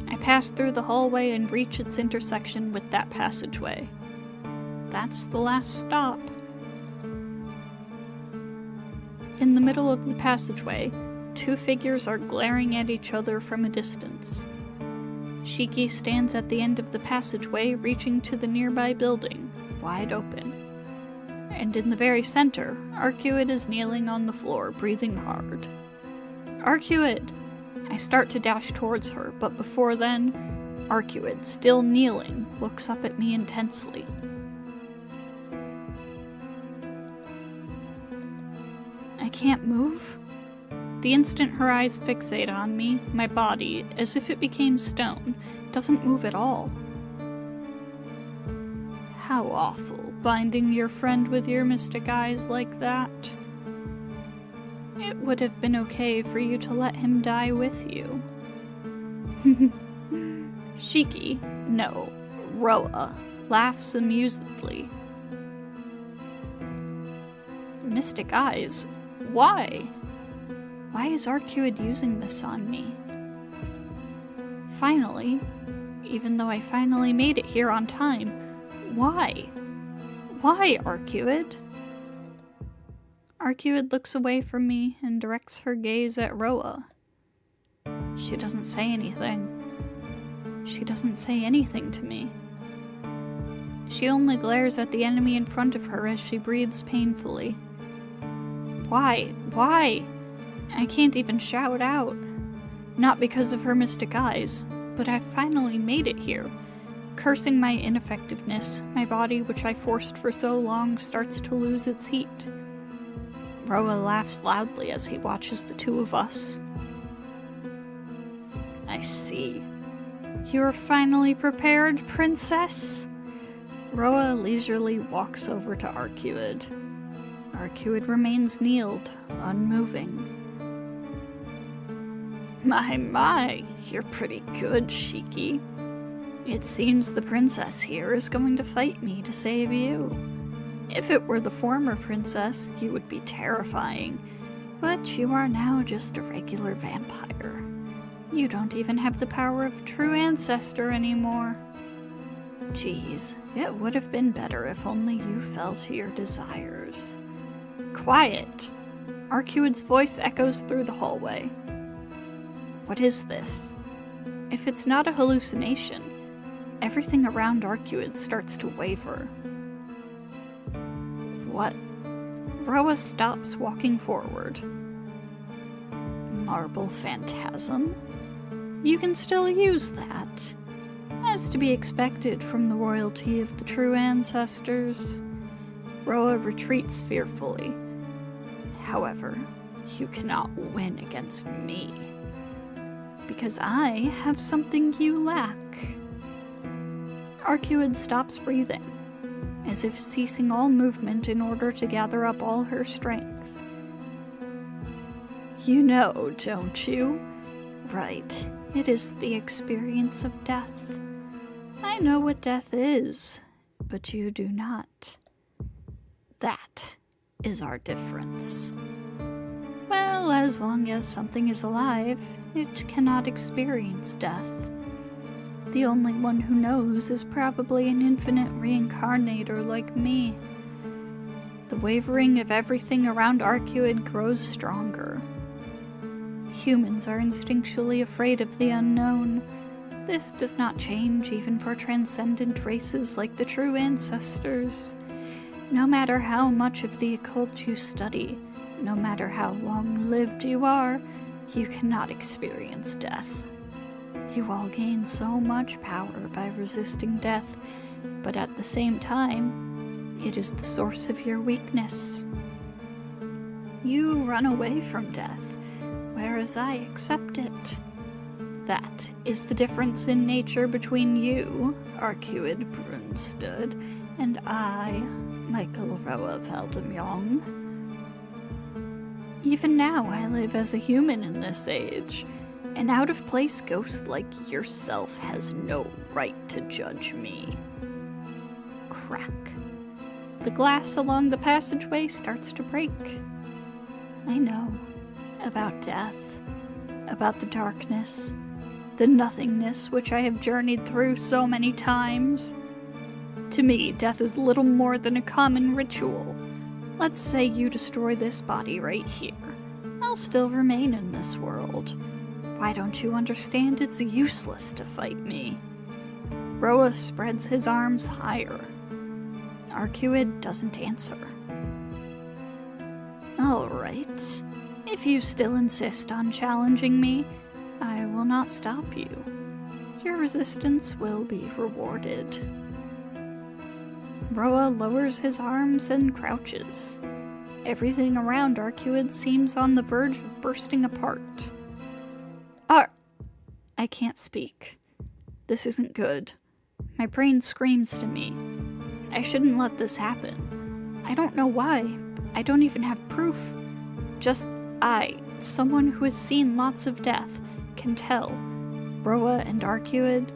Speaker 1: I pass through the hallway and reach its intersection with that passageway. That's the last stop. In the middle of the passageway, two figures are glaring at each other from a distance. Shiki stands at the end of the passageway, reaching to the nearby building, wide open. And in the very center, Arcueid is kneeling on the floor, breathing hard. Arcueid! I start to dash towards her, but before then, Arcueid, still kneeling, looks up at me intensely. I can't move. The instant her eyes fixate on me, my body, as if it became stone, doesn't move at all. How awful, binding your friend with your mystic eyes like that. It would have been okay for you to let him die with you. Shiki, no, Roa, laughs amusedly. Mystic eyes? Why? Why is Arcueid using this on me? Finally, even though I finally made it here on time, why? Why, Arcueid? Arcueid looks away from me and directs her gaze at Roa. She doesn't say anything. She doesn't say anything to me. She only glares at the enemy in front of her as she breathes painfully. Why? Why? I can't even shout out. Not because of her mystic eyes, but I finally made it here. Cursing my ineffectiveness, my body, which I forced for so long, starts to lose its heat. Roa laughs loudly as he watches the two of us. I see. You're finally prepared, princess? Roa leisurely walks over to Arcueid. Arcueid remains kneeled, unmoving. My, you're pretty good, Shiki. It seems the princess here is going to fight me to save you. If it were the former princess, you would be terrifying, but you are now just a regular vampire. You don't even have the power of a true ancestor anymore. Geez, it would have been better if only you fell to your desires. Quiet! Arcueid's voice echoes through the hallway. What is this? If it's not a hallucination, everything around Arcueid starts to waver. What? Roa stops walking forward. Marble phantasm? You can still use that. As to be expected from the royalty of the true ancestors. Roa retreats fearfully. However, you cannot win against me. Because I have something you lack. Arcueid stops breathing, as if ceasing all movement in order to gather up all her strength. You know, don't you? Right, it is the experience of death. I know what death is, but you do not. That is our difference. Well, as long as something is alive, it cannot experience death. The only one who knows is probably an infinite reincarnator like me. The wavering of everything around Arcueid grows stronger. Humans are instinctually afraid of the unknown. This does not change even for transcendent races like the true ancestors. No matter how much of the occult you study, no matter how long-lived you are, you cannot experience death. You all gain so much power by resisting death, but at the same time, it is the source of your weakness. You run away from death, whereas I accept it. That is the difference in nature between you, Arcueid Brunstud, and I, Michael Roa Valdemjong. Even now, I live as a human in this age. An out-of-place ghost like yourself has no right to judge me. Crack. The glass along the passageway starts to break. I know. About death. About the darkness. The nothingness which I have journeyed through so many times. To me, death is little more than a common ritual. Let's say you destroy this body right here. I'll still remain in this world. Why don't you understand it's useless to fight me? Roa spreads his arms higher. Arcueid doesn't answer. Alright. If you still insist on challenging me, I will not stop you. Your resistance will be rewarded. Roa lowers his arms and crouches. Everything around Arcueid seems on the verge of bursting apart. I can't speak. This isn't good. My brain screams to me. I shouldn't let this happen. I don't know why. I don't even have proof. Just I, someone who has seen lots of death, can tell. Roa and Arcueid,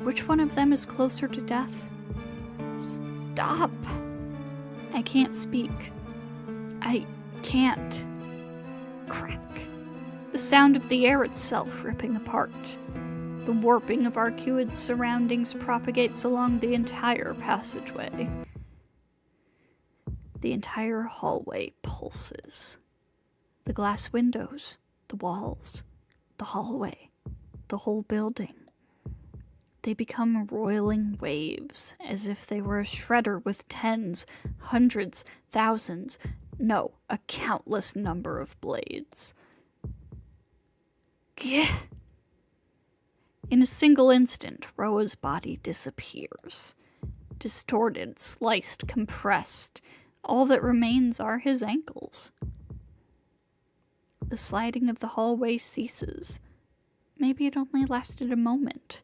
Speaker 1: which one of them is closer to death? Stop! I can't speak. I can't. Crack. The sound of the air itself ripping apart. The warping of Arcueid's surroundings propagates along the entire passageway. The entire hallway pulses. The glass windows, the walls, the hallway, the whole building. They become roiling waves, as if they were a shredder with tens, hundreds, thousands, no, a countless number of blades. Gah! In a single instant, Roa's body disappears. Distorted, sliced, compressed. All that remains are his ankles. The sliding of the hallway ceases. Maybe it only lasted a moment.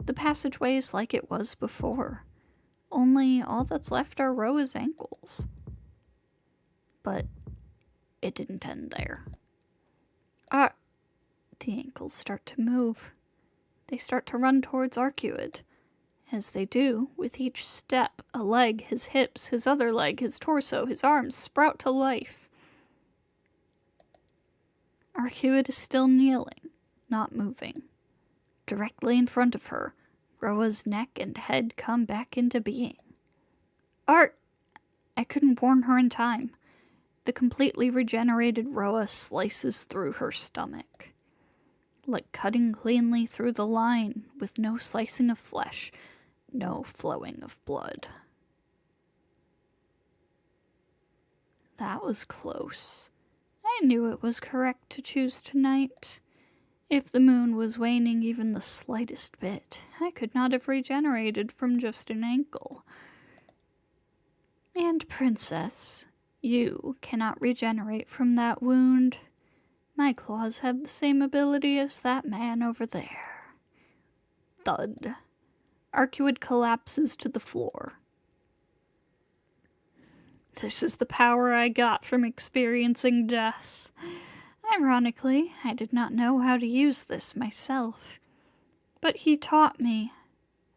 Speaker 1: The passageway is like it was before. Only all that's left are Roa's ankles. But it didn't end there. The ankles start to move. They start to run towards Arcueid. As they do, with each step, a leg, his hips, his other leg, his torso, his arms sprout to life. Arcueid is still kneeling, not moving. Directly in front of her, Roa's neck and head come back into being. I couldn't warn her in time. The completely regenerated Roa slices through her stomach. Like cutting cleanly through the line, with no slicing of flesh, no flowing of blood. That was close. I knew it was correct to choose tonight. If the moon was waning even the slightest bit, I could not have regenerated from just an ankle. And Princess, you cannot regenerate from that wound. My claws have the same ability as that man over there. Thud. Arcueid collapses to the floor. This is the power I got from experiencing death. Ironically, I did not know how to use this myself. But he taught me.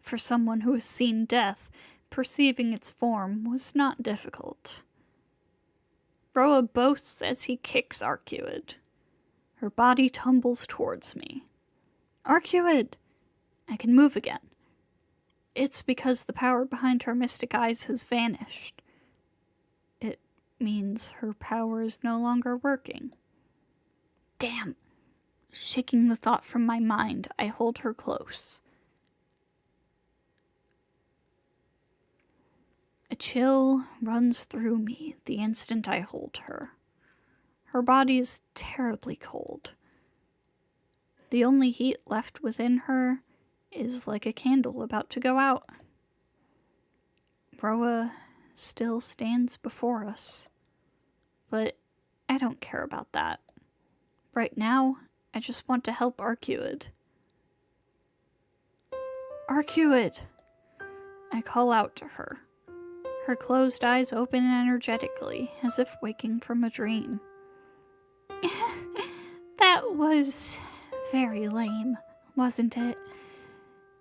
Speaker 1: For someone who has seen death, perceiving its form was not difficult. Roa boasts as he kicks Arcueid. Her body tumbles towards me. Arcueid! I can move again. It's because the power behind her mystic eyes has vanished. It means her power is no longer working. Damn! Shaking the thought from my mind, I hold her close. A chill runs through me the instant I hold her. Her body is terribly cold. The only heat left within her is like a candle about to go out. Roa still stands before us. But I don't care about that. Right now, I just want to help Arcueid. Arcueid! I call out to her. Her closed eyes open energetically, as if waking from a dream. That was very lame, wasn't it?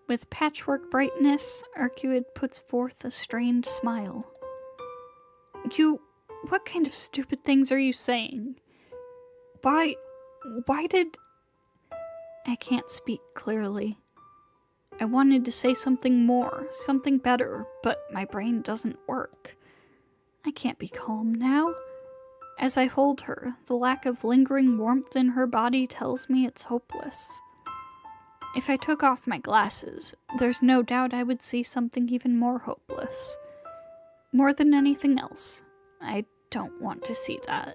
Speaker 1: With patchwork brightness, Arcueid puts forth a strained smile. What kind of stupid things are you saying? Why did... I can't speak clearly. I wanted to say something more, something better, but my brain doesn't work. I can't be calm now. As I hold her, the lack of lingering warmth in her body tells me it's hopeless. If I took off my glasses, there's no doubt I would see something even more hopeless. More than anything else, I don't want to see that.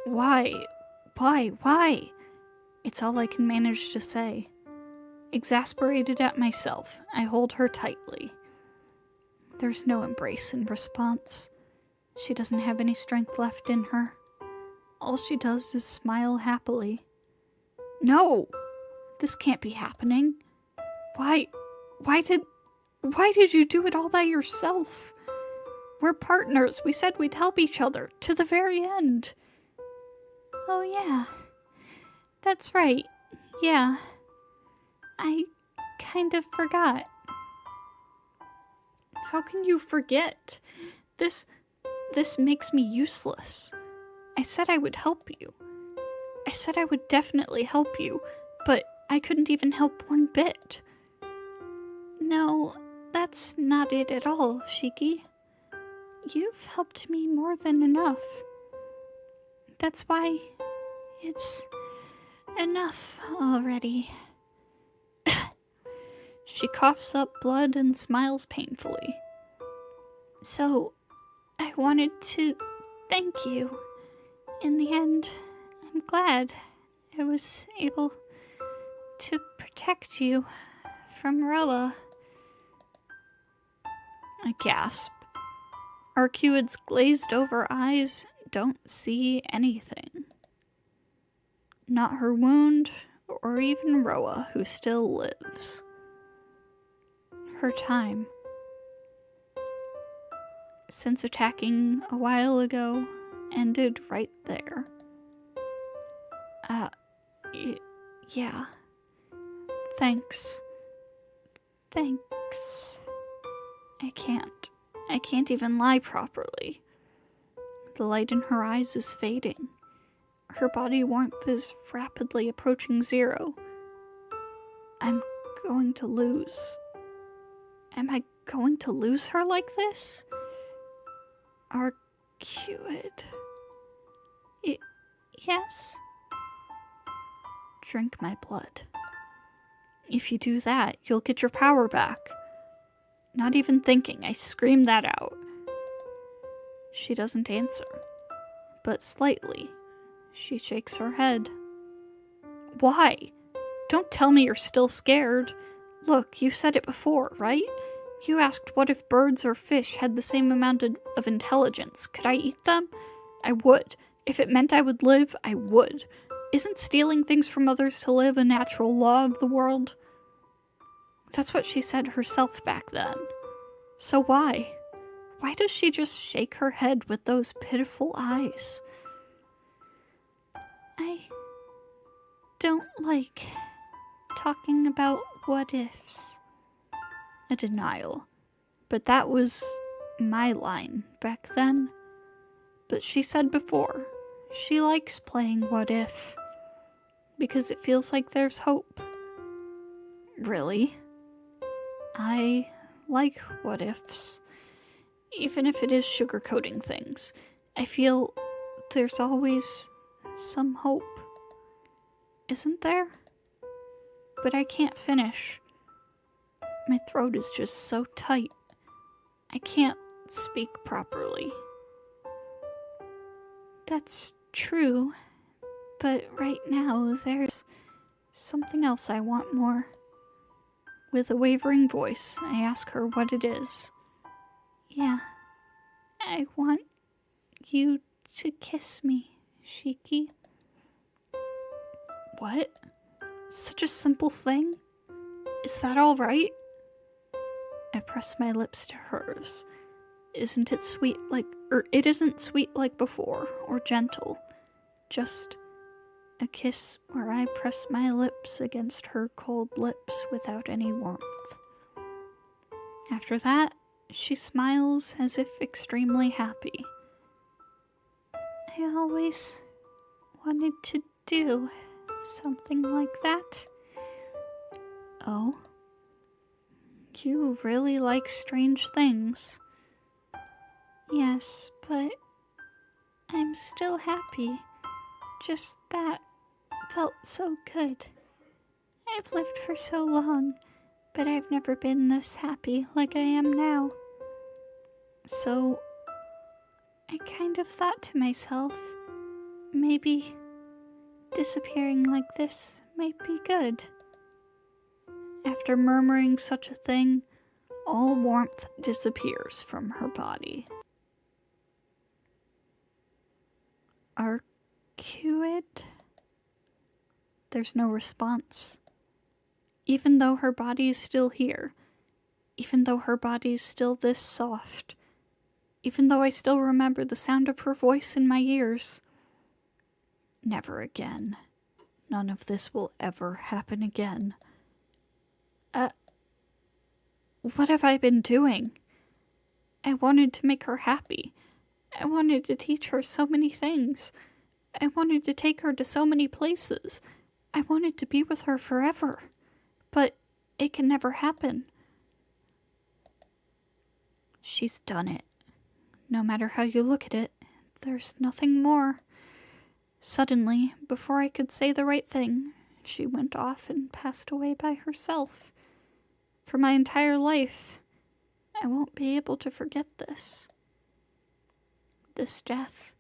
Speaker 1: Why? It's all I can manage to say. Exasperated at myself, I hold her tightly. There's no embrace in response. She doesn't have any strength left in her. All she does is smile happily. No! This can't be happening. Why did you do it all by yourself? We're partners. We said we'd help each other to the very end. Oh yeah. That's right. Yeah. I kind of forgot. How can you forget? This makes me useless. I said I would help you. I said I would definitely help you, but I couldn't even help one bit. No, that's not it at all, Shiki. You've helped me more than enough. That's why it's enough already. She coughs up blood and smiles painfully. So, I wanted to thank you. In the end, I'm glad I was able to protect you from Roa. I gasp. Arcueid's glazed over eyes don't see anything. Not her wound, or even Roa, who still lives. Her time. Since attacking a while ago, ended right there. Yeah. Thanks. I can't even lie properly. The light in her eyes is fading. Her body warmth is rapidly approaching zero. I'm going to lose. Am I going to lose her like this? Arcueid. Yes? Drink my blood. If you do that, you'll get your power back. Not even thinking, I scream that out. She doesn't answer, but slightly. She shakes her head. Why? Don't tell me you're still scared. Look, you said it before, right? You asked what if birds or fish had the same amount of intelligence. Could I eat them? I would. If it meant I would live, I would. Isn't stealing things from others to live a natural law of the world? That's what she said herself back then. So why? Why does she just shake her head with those pitiful eyes? I don't like talking about what ifs. A denial. But that was my line back then. But she said before, she likes playing what if. Because it feels like there's hope. Really? I like what ifs. Even if it is sugarcoating things, I feel there's always some hope. Isn't there? But I can't finish. My throat is just so tight. I can't speak properly. That's true, but right now there's something else I want more. With a wavering voice, I ask her what it is. Yeah, I want you to kiss me, Shiki. What? Such a simple thing? Is that alright? I press my lips to hers. Isn't it sweet it isn't sweet like before, or gentle. Just a kiss where I press my lips against her cold lips without any warmth. After that, she smiles as if extremely happy. I always wanted to do something like that. Oh? You really like strange things. Yes, but I'm still happy. Just that felt so good. I've lived for so long, but I've never been this happy like I am now. So, I kind of thought to myself, maybe disappearing like this might be good. After murmuring such a thing, all warmth disappears from her body. Arcueid? There's no response. Even though her body is still here, even though her body is still this soft, even though I still remember the sound of her voice in my ears. Never again. None of this will ever happen again. What have I been doing? I wanted to make her happy. I wanted to teach her so many things. I wanted to take her to so many places. I wanted to be with her forever. But it can never happen. She's done it. No matter how you look at it, there's nothing more. Suddenly, before I could say the right thing, she went off and passed away by herself. For my entire life, I won't be able to forget this. This death,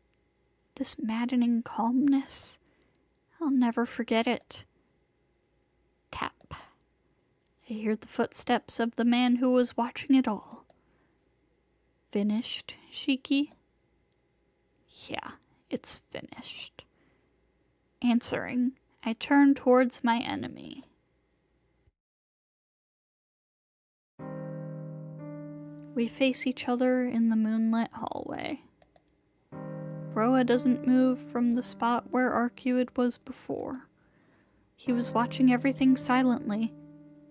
Speaker 1: this maddening calmness, I'll never forget it. Tap. I hear the footsteps of the man who was watching it all. Finished, Shiki? Yeah, it's finished. Answering, I turn towards my enemy. We face each other in the moonlit hallway. Roa doesn't move from the spot where Arcueid was before. He was watching everything silently,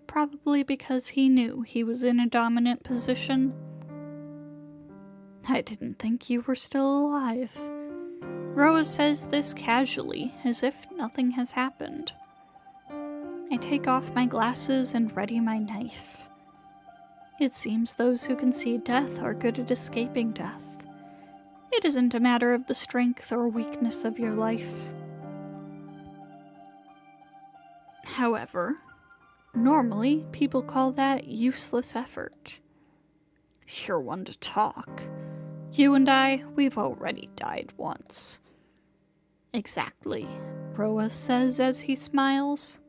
Speaker 1: probably because he knew he was in a dominant position. I didn't think you were still alive. Roa says this casually, as if nothing has happened. I take off my glasses and ready my knife. It seems those who can see death are good at escaping death. It isn't a matter of the strength or weakness of your life. However, normally people call that useless effort. You're one to talk. You and I, we've already died once. Exactly, Roa says as he smiles.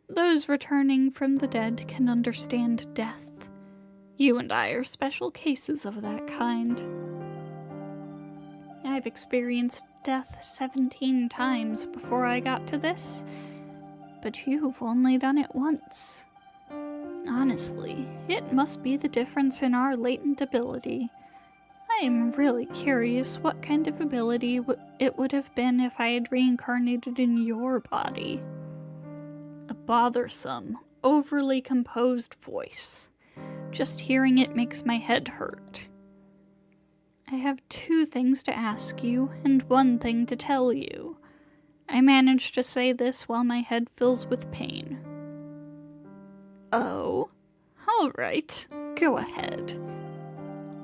Speaker 1: Those returning from the dead can understand death. You and I are special cases of that kind. I've experienced death 17 times before I got to this, but you've only done it once. Honestly, it must be the difference in our latent ability. I am really curious what kind of ability it would have been if I had reincarnated in your body. A bothersome, overly composed voice. Just hearing it makes my head hurt. I have 2 things to ask you and 1 thing to tell you. I manage to say this while my head fills with pain. Oh, all right, go ahead.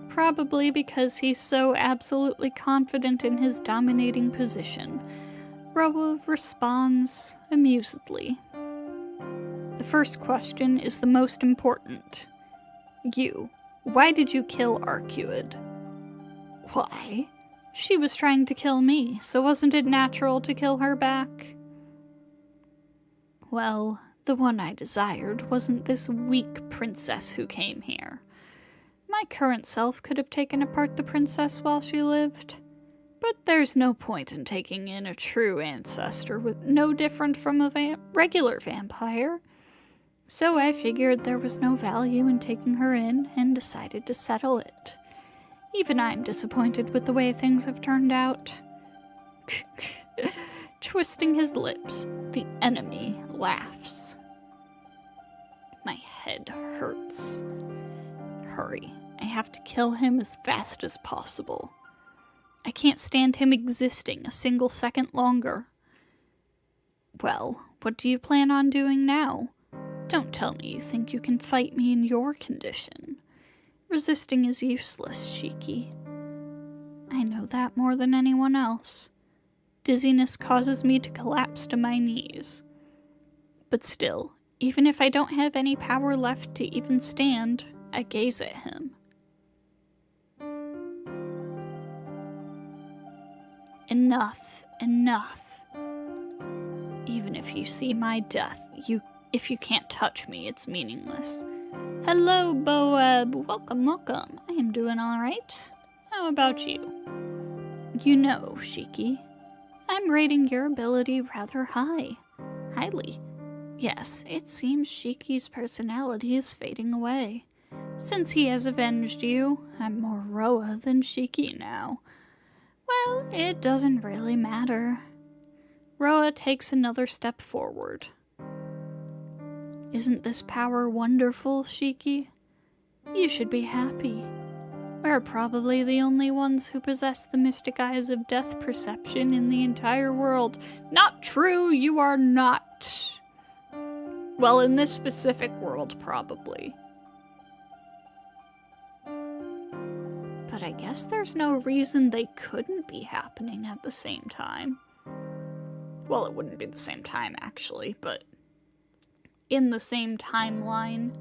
Speaker 1: Probably because he's so absolutely confident in his dominating position, Roa responds amusedly. The first question is the most important. Why did you kill Arcueid? Why? She was trying to kill me, so wasn't it natural to kill her back? Well, the one I desired wasn't this weak princess who came here. My current self could have taken apart the princess while she lived, but there's no point in taking in a true ancestor with no different from a regular vampire. So I figured there was no value in taking her in and decided to settle it. Even I'm disappointed with the way things have turned out. Twisting his lips, the enemy laughs. My head hurts. Hurry, I have to kill him as fast as possible. I can't stand him existing a single second longer. Well, what do you plan on doing now? Don't tell me you think you can fight me in your condition. Resisting is useless, Shiki. I know that more than anyone else. Dizziness causes me to collapse to my knees. But still, even if I don't have any power left to even stand, I gaze at him. Enough, enough. Even if you see my death, if you can't touch me, it's meaningless. Hello, Boab. Welcome, welcome. I am doing alright. How about you? You know, Shiki, I'm rating your ability rather high. Highly. Yes, it seems Shiki's personality is fading away. Since he has avenged you, I'm more Roa than Shiki now. Well, it doesn't really matter. Roa takes another step forward. Isn't this power wonderful, Shiki? You should be happy. We're probably the only ones who possess the mystic eyes of death perception in the entire world. Not true, you are not. Well, in this specific world, probably. But I guess there's no reason they couldn't be happening at the same time. Well, it wouldn't be the same time, actually, but in the same timeline.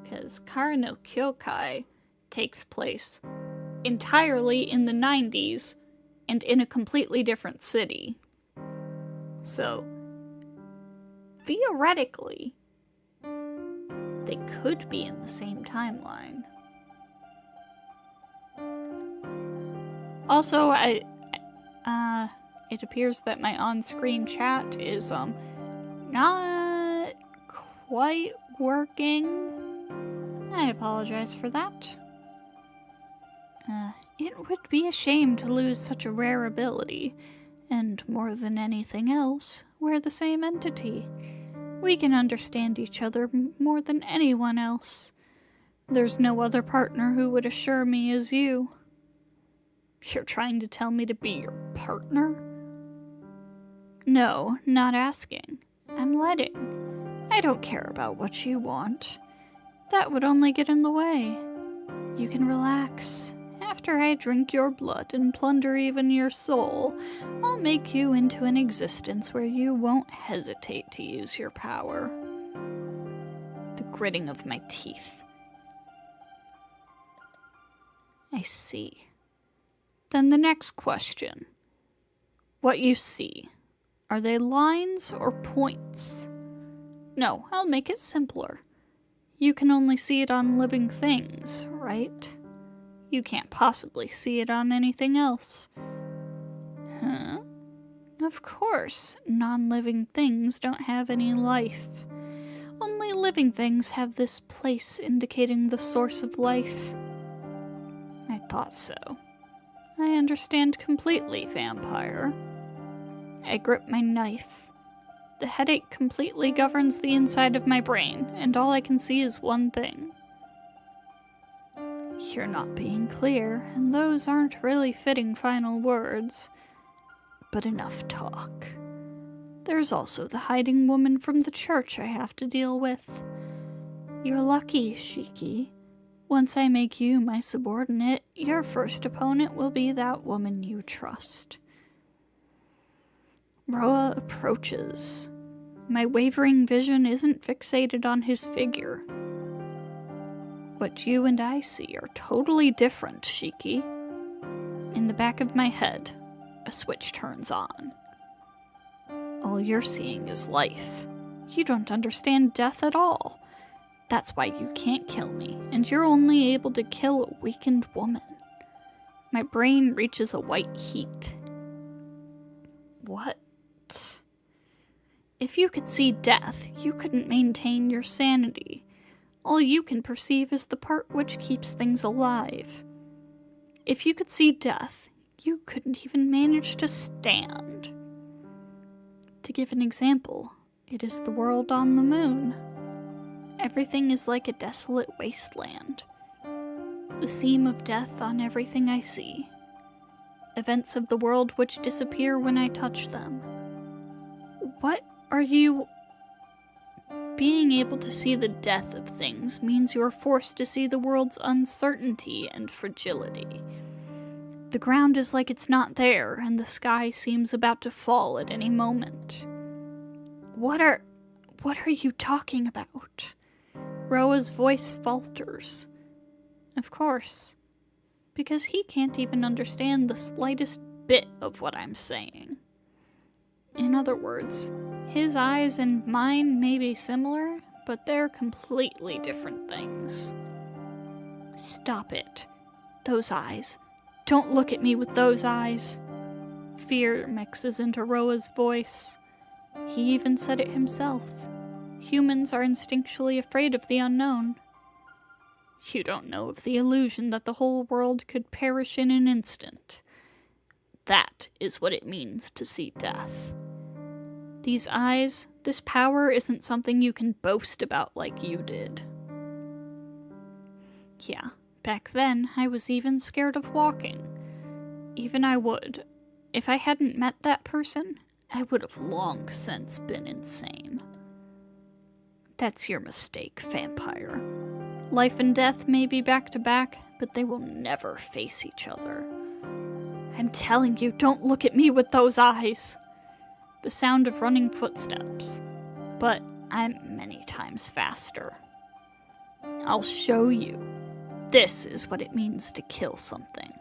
Speaker 1: Because Kara no Kyokai takes place entirely in the 90s and in a completely different city. So, theoretically, they could be in the same timeline. Also, it appears that my on-screen chat is, not quite working. I apologize for that. It would be a shame to lose such a rare ability, and more than anything else, we're the same entity. We can understand each other more than anyone else. There's no other partner who would assure me as you. You're trying to tell me to be your partner? No, not asking. I'm letting. I don't care about what you want. That would only get in the way. You can relax. After I drink your blood and plunder even your soul, I'll make you into an existence where you won't hesitate to use your power. The gritting of my teeth. I see. Then the next question. What you see. Are they lines or points? No, I'll make it simpler. You can only see it on living things, right? You can't possibly see it on anything else. Huh? Of course, non-living things don't have any life. Only living things have this place indicating the source of life. I thought so. I understand completely, vampire. I grip my knife. The headache completely governs the inside of my brain, and all I can see is one thing. You're not being clear, and those aren't really fitting final words. But enough talk. There's also the hiding woman from the church I have to deal with. You're lucky, Shiki. Once I make you my subordinate, your first opponent will be that woman you trust. Roa approaches. My wavering vision isn't fixated on his figure. What you and I see are totally different, Shiki. In the back of my head, a switch turns on. All you're seeing is life. You don't understand death at all. That's why you can't kill me, and you're only able to kill a weakened woman. My brain reaches a white heat. What? If you could see death, you couldn't maintain your sanity. All you can perceive is the part which keeps things alive. If you could see death, you couldn't even manage to stand. To give an example, it is the world on the moon. Everything is like a desolate wasteland. The seam of death on everything I see. Events of the world which disappear when I touch them. What are you... Being able to see the death of things means you are forced to see the world's uncertainty and fragility. The ground is like it's not there, and the sky seems about to fall at any moment. What are you talking about? Roa's voice falters. Of course, because he can't even understand the slightest bit of what I'm saying. In other words, his eyes and mine may be similar, but they're completely different things. Stop it. Those eyes. Don't look at me with those eyes. Fear mixes into Roa's voice. He even said it himself. Humans are instinctually afraid of the unknown. You don't know of the illusion that the whole world could perish in an instant. That is what it means to see death. These eyes, this power isn't something you can boast about like you did. Yeah, back then I was even scared of walking. Even I would. If I hadn't met that person, I would have long since been insane. That's your mistake, vampire. Life and death may be back to back, but they will never face each other. I'm telling you, don't look at me with those eyes. The sound of running footsteps, but I'm many times faster. I'll show you. This is what it means to kill something.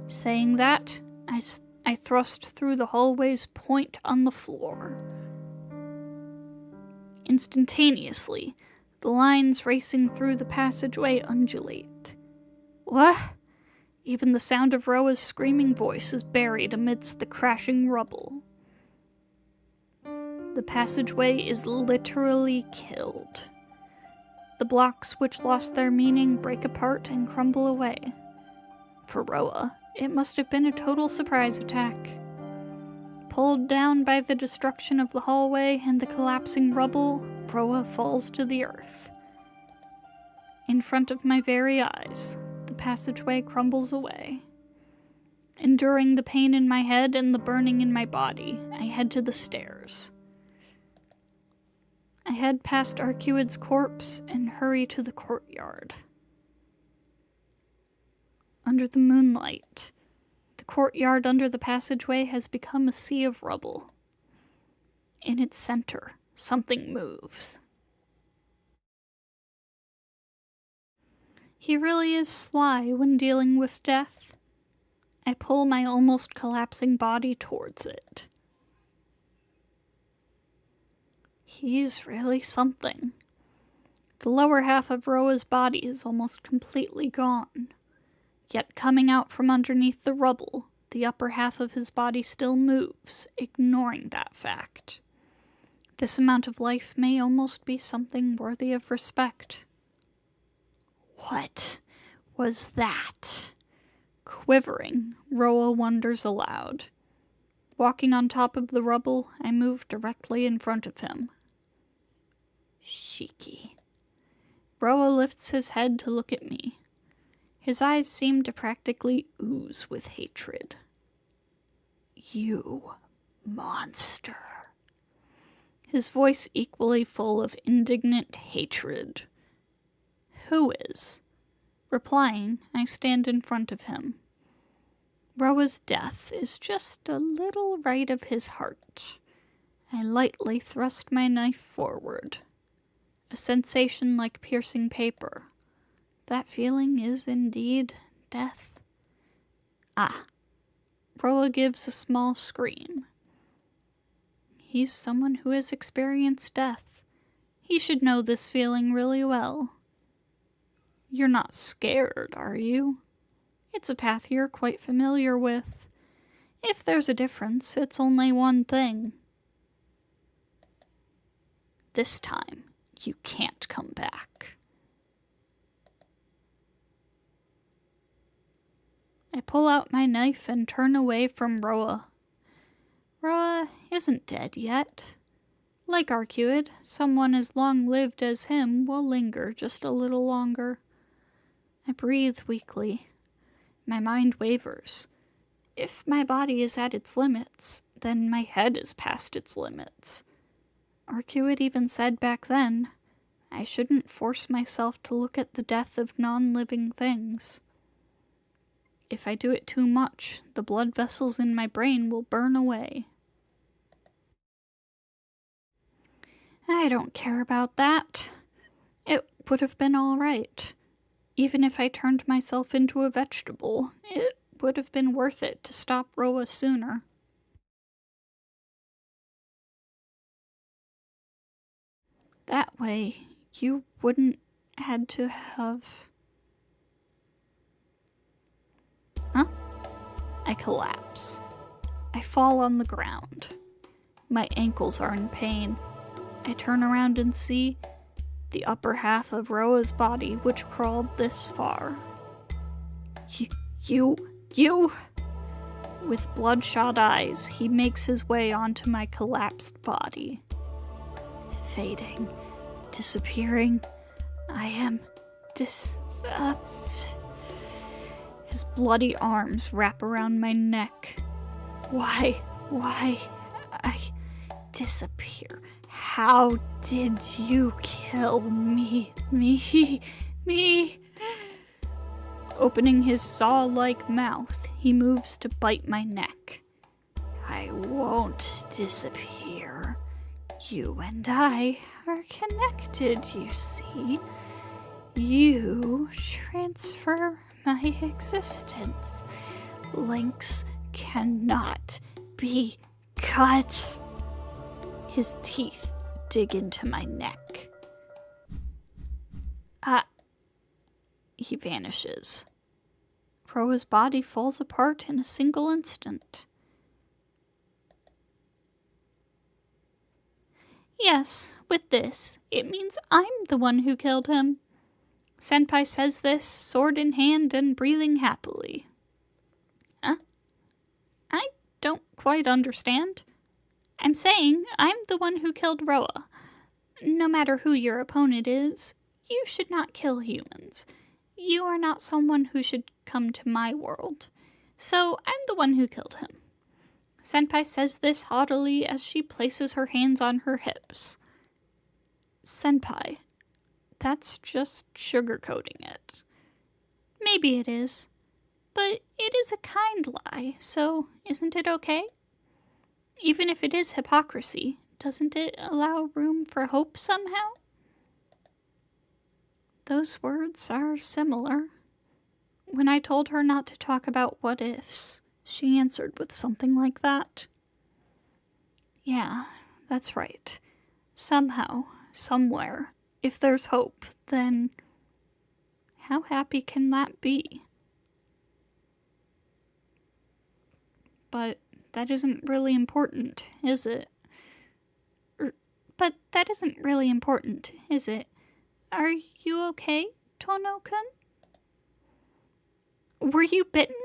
Speaker 1: Saying that, I thrust through the hallway's point on the floor. Instantaneously, the lines racing through the passageway undulate. What? Even the sound of Roa's screaming voice is buried amidst the crashing rubble. The passageway is literally killed. The blocks which lost their meaning break apart and crumble away. For Roa, it must have been a total surprise attack. Pulled down by the destruction of the hallway and the collapsing rubble, Roa falls to the earth. In front of my very eyes, the passageway crumbles away. Enduring the pain in my head and the burning in my body, I head to the stairs. I head past Arcueid's corpse and hurry to the courtyard. Under the moonlight, the courtyard under the passageway has become a sea of rubble. In its center, something moves. He really is sly when dealing with death. I pull my almost collapsing body towards it. He's really something. The lower half of Roa's body is almost completely gone. Yet coming out from underneath the rubble, the upper half of his body still moves, ignoring that fact. This amount of life may almost be something worthy of respect. What was that? Quivering, Roa wonders aloud. Walking on top of the rubble, I move directly in front of him. Shiki. Roa lifts his head to look at me. His eyes seem to practically ooze with hatred. You monster. His voice equally full of indignant hatred. Who is? Replying, I stand in front of him. Roa's death is just a little right of his heart. I lightly thrust my knife forward. A sensation like piercing paper. That feeling is indeed death. Ah. Roa gives a small scream. He's someone who has experienced death. He should know this feeling really well. You're not scared, are you? It's a path you're quite familiar with. If there's a difference, it's only one thing. This time, you can't come back. I pull out my knife and turn away from Roa. Roa isn't dead yet. Like Arcueid, someone as long-lived as him will linger just a little longer. I breathe weakly. My mind wavers. If my body is at its limits, then my head is past its limits. Arcueid even said back then, I shouldn't force myself to look at the death of non-living things. If I do it too much, the blood vessels in my brain will burn away. I don't care about that. It would have been all right. Even if I turned myself into a vegetable, it would have been worth it to stop Roa sooner. That way, you wouldn't had to have... Huh? I collapse. I fall on the ground. My ankles are in pain. I turn around and see the upper half of Roa's body, which crawled this far. You... With bloodshot eyes, he makes his way onto my collapsed body. Fading, disappearing, I am His bloody arms wrap around my neck. Why, I disappear? How did you kill me? Opening his saw-like mouth, he moves to bite my neck. I won't disappear. You and I are connected, you see. You transfer my existence. Links cannot be cut. His teeth dig into my neck. He vanishes. Roa's body falls apart in a single instant. Yes, with this, it means I'm the one who killed him. Senpai says this, sword in hand and breathing happily. Huh? I don't quite understand. I'm saying I'm the one who killed Roa. No matter who your opponent is, you should not kill humans. You are not someone who should come to my world. So I'm the one who killed him. Senpai says this haughtily as she places her hands on her hips. Senpai, that's just sugarcoating it. Maybe it is, but it is a kind lie, so isn't it okay? Even if it is hypocrisy, doesn't it allow room for hope somehow? Those words are similar. When I told her not to talk about what-ifs, she answered with something like that. Yeah, that's right. Somehow, somewhere, if there's hope, then how happy can that be? But that isn't really important, is it? Are you okay, Tono-kun? Were you bitten?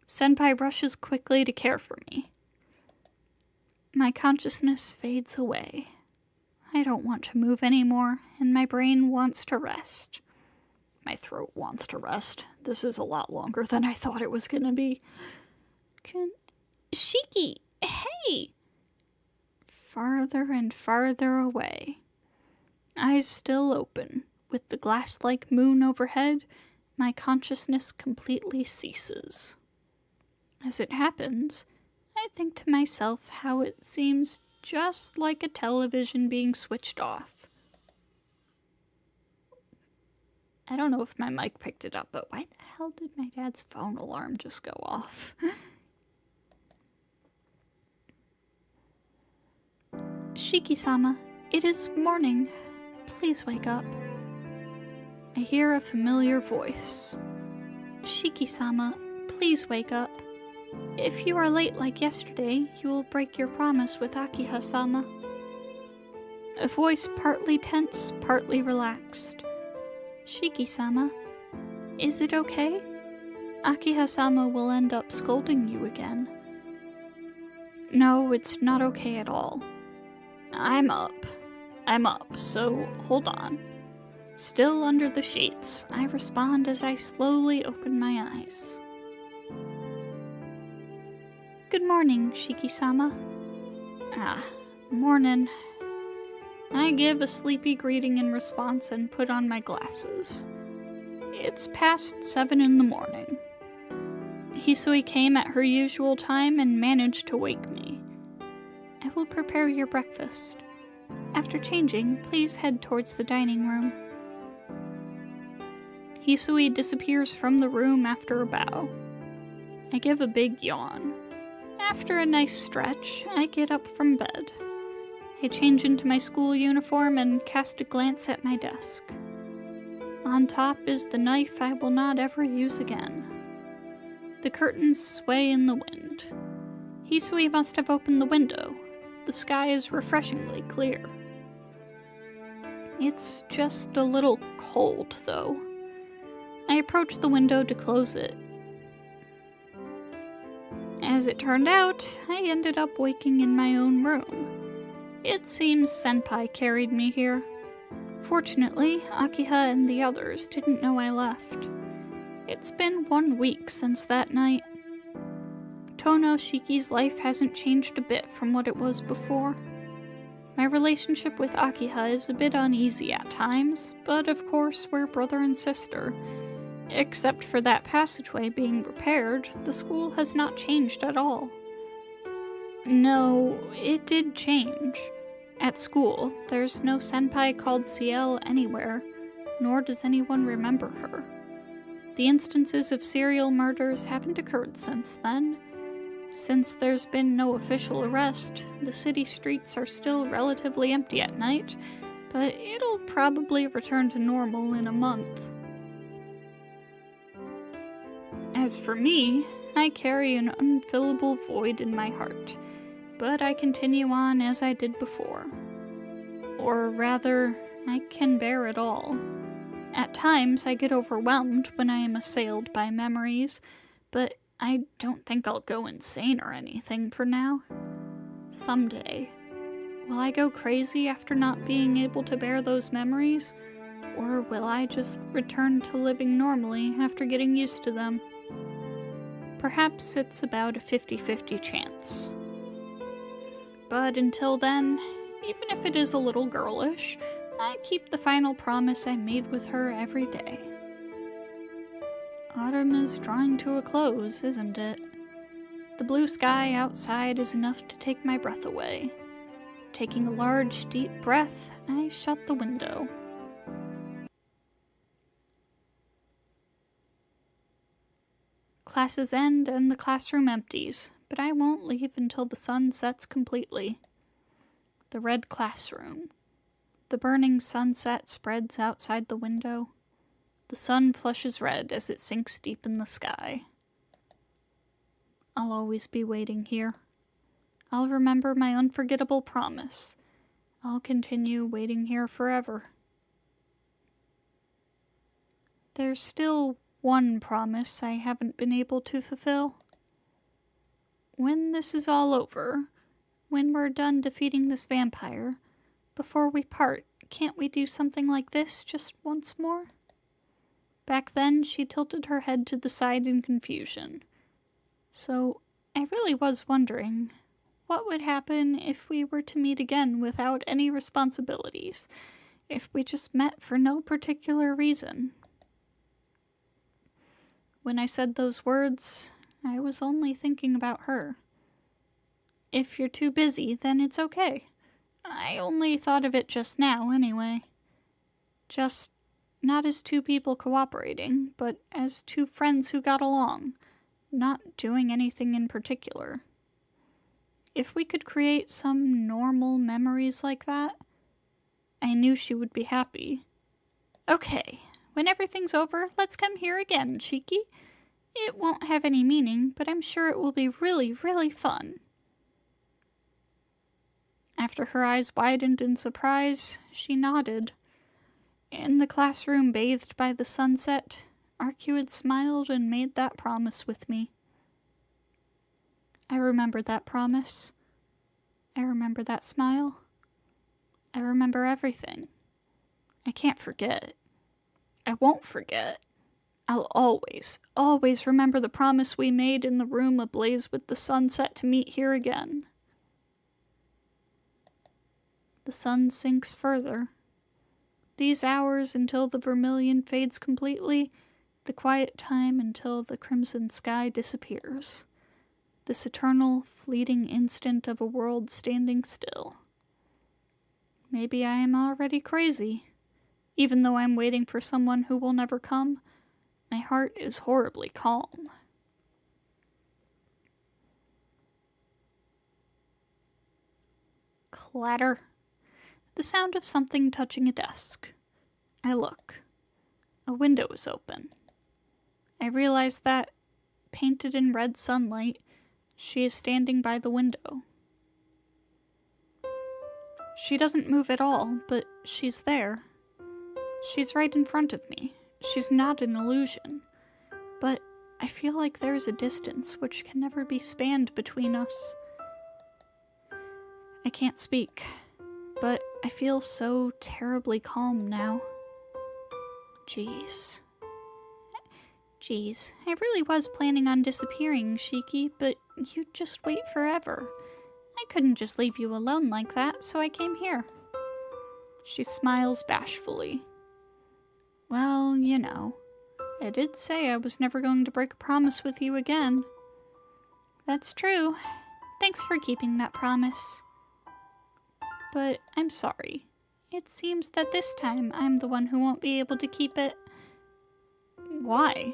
Speaker 1: Senpai rushes quickly to care for me. My consciousness fades away. I don't want to move anymore, and my brain wants to rest. My throat wants to rest. This is a lot longer than I thought it was gonna be. Shiki, hey! Farther and farther away. Eyes still open. With the glass-like moon overhead, my consciousness completely ceases. As it happens, I think to myself how it seems just like a television being switched off. I don't know if my mic picked it up, but why the hell did my dad's phone alarm just go off? Shiki-sama, It is morning. Please wake up. I hear a familiar voice. Shiki-sama, please wake up. If you are late like yesterday, you will break your promise with Akiha-sama. A voice partly tense, partly relaxed. Shiki-sama, is it okay? Akiha-sama will end up scolding you again. No, it's not okay at all. I'm up, so hold on. Still under the sheets, I respond as I slowly open my eyes. Good morning, Shiki-sama. Mornin'. I give a sleepy greeting in response and put on my glasses. It's past 7 in the morning. Hisui came at her usual time and managed to wake me. I will prepare your breakfast. After changing, please head towards the dining room. Hisui disappears from the room after a bow. I give a big yawn. After a nice stretch, I get up from bed. I change into my school uniform and cast a glance at my desk. On top is the knife I will not ever use again. The curtains sway in the wind. Hisui must have opened the window. The sky is refreshingly clear. It's just a little cold, though. I approach the window to close it. As it turned out, I ended up waking in my own room. It seems Senpai carried me here. Fortunately, Akiha and the others didn't know I left. It's been 1 week since that night. Tono Shiki's life hasn't changed a bit from what it was before. My relationship with Akiha is a bit uneasy at times, but of course we're brother and sister. Except for that passageway being repaired, the school has not changed at all. No, it did change. At school, there's no senpai called Ciel anywhere, nor does anyone remember her. The instances of serial murders haven't occurred since then. Since there's been no official arrest, the city streets are still relatively empty at night, but it'll probably return to normal in a month. As for me, I carry an unfillable void in my heart, but I continue on as I did before. Or rather, I can bear it all. At times, I get overwhelmed when I am assailed by memories, but I don't think I'll go insane or anything for now. Someday. Will I go crazy after not being able to bear those memories? Or will I just return to living normally after getting used to them? Perhaps it's about a 50-50 chance. But until then, even if it is a little girlish, I keep the final promise I made with her every day. Autumn is drawing to a close, isn't it? The blue sky outside is enough to take my breath away. Taking a large, deep breath, I shut the window. Classes end and the classroom empties, but I won't leave until the sun sets completely. The red classroom. The burning sunset spreads outside the window. The sun flushes red as it sinks deep in the sky. I'll always be waiting here. I'll remember my unforgettable promise. I'll continue waiting here forever. There's still one promise I haven't been able to fulfill. When this is all over, when we're done defeating this vampire, before we part, can't we do something like this just once more? Back then, she tilted her head to the side in confusion. So, I really was wondering, what would happen if we were to meet again without any responsibilities? If we just met for no particular reason? When I said those words, I was only thinking about her. If you're too busy, then it's okay. I only thought of it just now, anyway. Just not as two people cooperating, but as two friends who got along, not doing anything in particular. If we could create some normal memories like that, I knew she would be happy. Okay, when everything's over, let's come here again, Tsuki. It won't have any meaning, but I'm sure it will be really, really fun. After her eyes widened in surprise, she nodded. In the classroom bathed by the sunset, Arcueid smiled and made that promise with me. I remember that promise. I remember that smile. I remember everything. I can't forget. I won't forget. I'll always, always remember the promise we made in the room ablaze with the sunset to meet here again. The sun sinks further. These hours until the vermilion fades completely, the quiet time until the crimson sky disappears. This eternal, fleeting instant of a world standing still. Maybe I am already crazy. Even though I'm waiting for someone who will never come, my heart is horribly calm. Clatter. The sound of something touching a desk. I look. A window is open. I realize that, painted in red sunlight, she is standing by the window. She doesn't move at all, but she's there. She's right in front of me. She's not an illusion. But I feel like there's a distance which can never be spanned between us. I can't speak, but I feel so terribly calm now. Jeez, I really was planning on disappearing, Tsuki, but you'd just wait forever. I couldn't just leave you alone like that, so I came here. She smiles bashfully. Well, you know, I did say I was never going to break a promise with you again. That's true. Thanks for keeping that promise. But I'm sorry. It seems that this time I'm the one who won't be able to keep it. Why?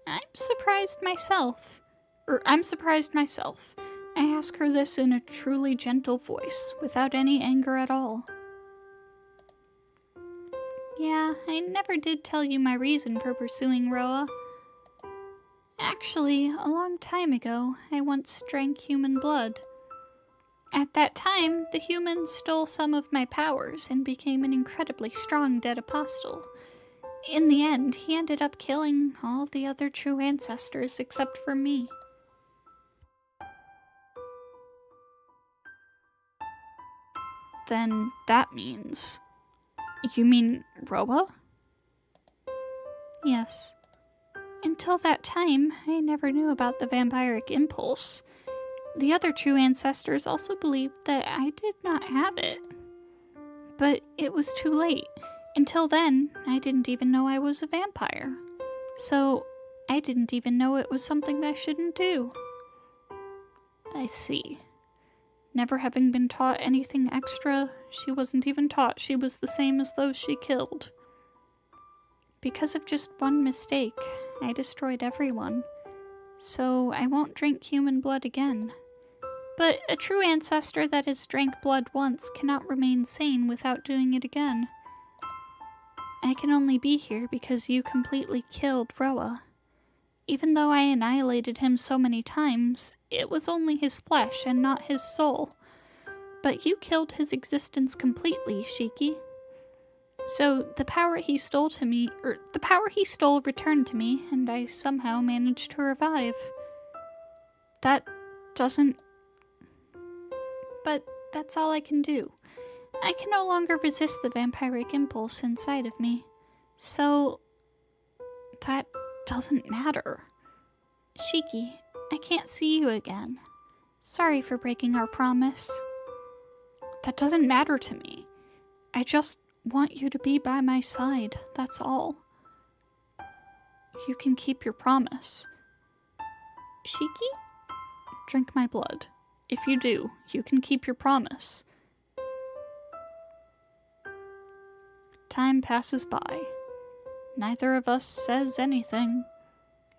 Speaker 1: I'm surprised myself. I ask her this in a truly gentle voice, without any anger at all. Yeah, I never did tell you my reason for pursuing Roa. Actually, a long time ago, I once drank human blood. At that time, the humans stole some of my powers and became an incredibly strong dead apostle. In the end, he ended up killing all the other true ancestors except for me. Then that means... You mean Roa? Yes. Until that time, I never knew about the vampiric impulse. The other true ancestors also believed that I did not have it. But it was too late. Until then, I didn't even know I was a vampire. So, I didn't even know it was something I shouldn't do. I see. Never having been taught anything extra, she wasn't even taught she was the same as those she killed. Because of just one mistake, I destroyed everyone. So I won't drink human blood again. But a true ancestor that has drank blood once cannot remain sane without doing it again. I can only be here because you completely killed Roa. Even though I annihilated him so many times, it was only his flesh and not his soul. But you killed his existence completely, Tsuki. So the power he stole returned to me, and I somehow managed to revive. That doesn't... But that's all I can do. I can no longer resist the vampiric impulse inside of me. So... that doesn't matter. Tsuki, I can't see you again. Sorry for breaking our promise. That doesn't matter to me. I just want you to be by my side, that's all. You can keep your promise. Tsuki? Drink my blood. If you do, you can keep your promise. Time passes by. Neither of us says anything,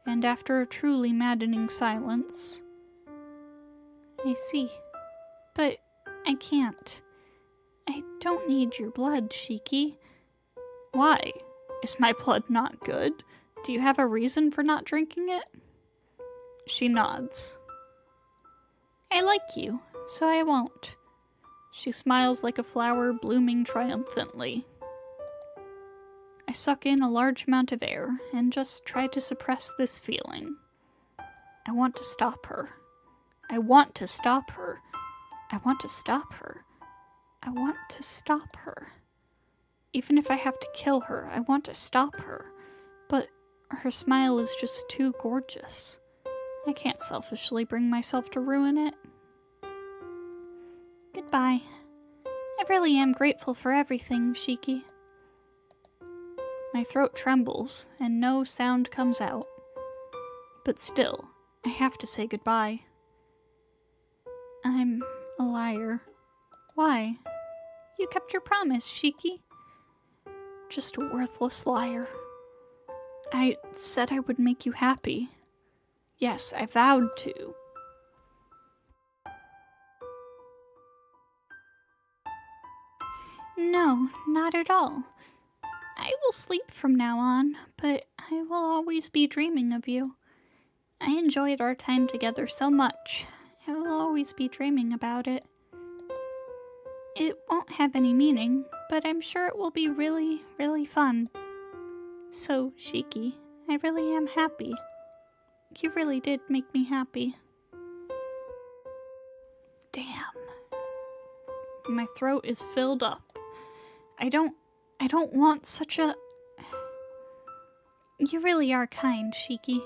Speaker 1: and after a truly maddening silence, I see. But I can't. I don't need your blood, Shiki. Why? Is my blood not good? Do you have a reason for not drinking it? She nods. I like you, so I won't. She smiles like a flower blooming triumphantly. I suck in a large amount of air and just try to suppress this feeling. I want to stop her. I want to stop her. I want to stop her. I want to stop her. Even if I have to kill her, I want to stop her. But her smile is just too gorgeous. I can't selfishly bring myself to ruin it. Goodbye. I really am grateful for everything, Shiki. My throat trembles, and no sound comes out. But still, I have to say goodbye. I'm a liar. Why? You kept your promise, Shiki. Just a worthless liar. I said I would make you happy. Yes, I vowed to. No, not at all. I will sleep from now on, but I will always be dreaming of you. I enjoyed our time together so much. I will always be dreaming about it. It won't have any meaning, but I'm sure it will be really, really fun. So, Shiki, I really am happy. You really did make me happy. Damn. My throat is filled up. I don't want such a... You really are kind, Shiki.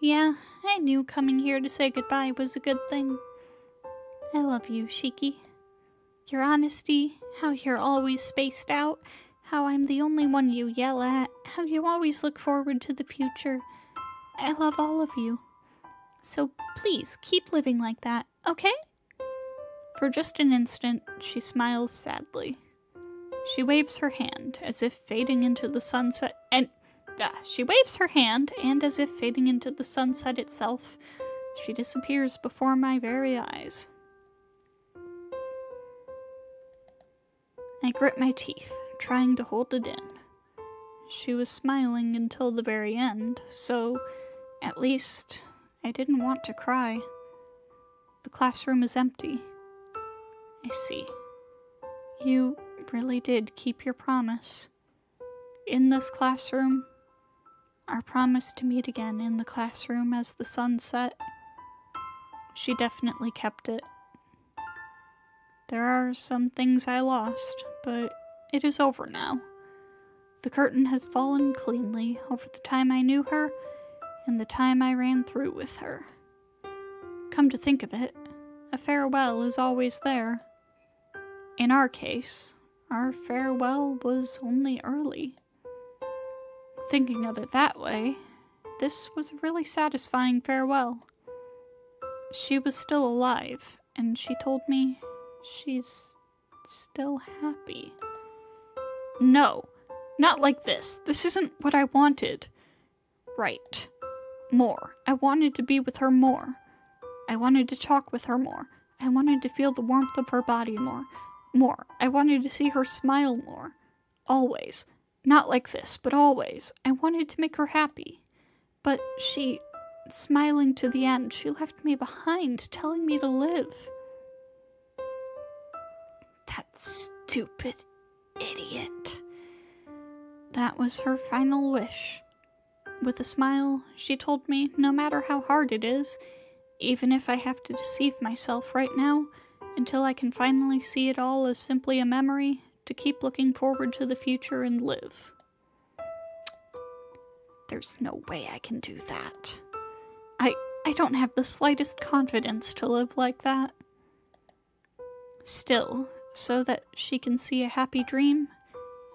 Speaker 1: Yeah, I knew coming here to say goodbye was a good thing. I love you, Shiki. Your honesty, how you're always spaced out, how I'm the only one you yell at, how you always look forward to the future. I love all of you. So please, keep living like that, okay? For just an instant, she smiles sadly. She waves her hand, as if fading into the sunset, and as if fading into the sunset itself, she disappears before my very eyes. I grit my teeth, trying to hold it in. She was smiling until the very end, so at least I didn't want to cry. The classroom is empty. I see. You really did keep your promise. In this classroom, our promise to meet again in the classroom as the sun set. She definitely kept it. There are some things I lost, but it is over now. The curtain has fallen cleanly over the time I knew her and the time I ran through with her. Come to think of it, a farewell is always there. In our case, our farewell was only early. Thinking of it that way, this was a really satisfying farewell. She was still alive, and she told me she's still happy. No, not like this. This isn't what I wanted. Right. More. I wanted to be with her more. I wanted to talk with her more. I wanted to feel the warmth of her body more. I wanted to see her smile more. Always. Not like this, but always. I wanted to make her happy. But she, smiling to the end, she left me behind, telling me to live. That stupid idiot. That was her final wish. With a smile, she told me no matter how hard it is, even if I have to deceive myself right now, until I can finally see it all as simply a memory, to keep looking forward to the future and live. There's no way I can do that. I don't have the slightest confidence to live like that. Still, so that she can see a happy dream,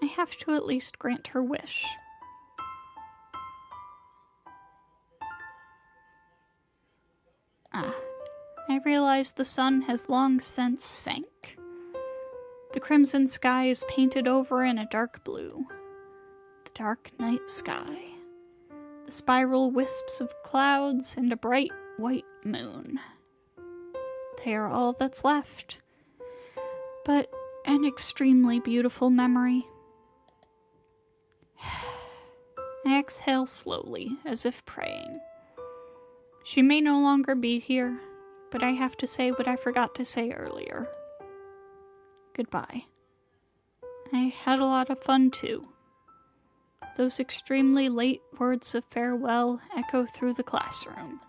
Speaker 1: I have to at least grant her wish. I realize the sun has long since sank. The crimson sky is painted over in a dark blue. The dark night sky. The spiral wisps of clouds and a bright white moon. They are all that's left. But an extremely beautiful memory. I exhale slowly, as if praying. She may no longer be here, but I have to say what I forgot to say earlier. Goodbye. I had a lot of fun too. Those extremely late words of farewell echo through the classroom.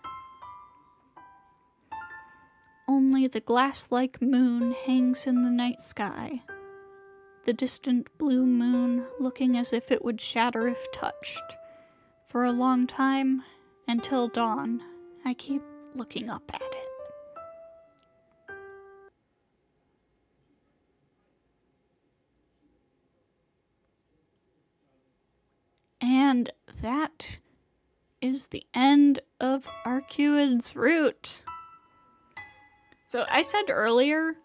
Speaker 1: Only the glass-like moon hangs in the night sky, the distant blue moon looking as if it would shatter if touched. For a long time, until dawn, I keep looking up at it. And that is the end of Arcueid's route. So I said earlier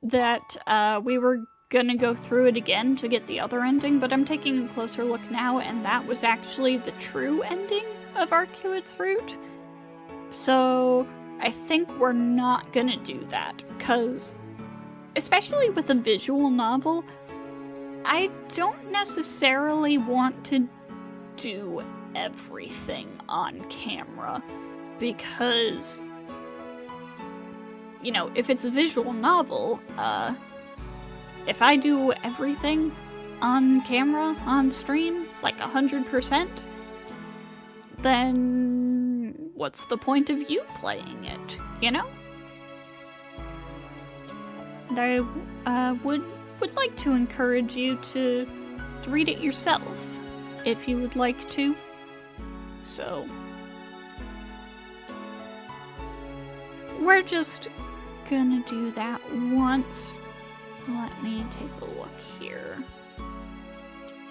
Speaker 1: that we were gonna go through it again to get the other ending, but I'm taking a closer look now, and that was actually the true ending of Arcueid's route. So I think we're not gonna do that, because especially with a visual novel, I don't necessarily want to do everything on camera, because, you know, if it's a visual novel, if I do everything on camera, on stream, like 100%, then what's the point of you playing it, you know? And I would like to encourage you to read it yourself, if you would like to. So we're just gonna do that once. Let me take a look here.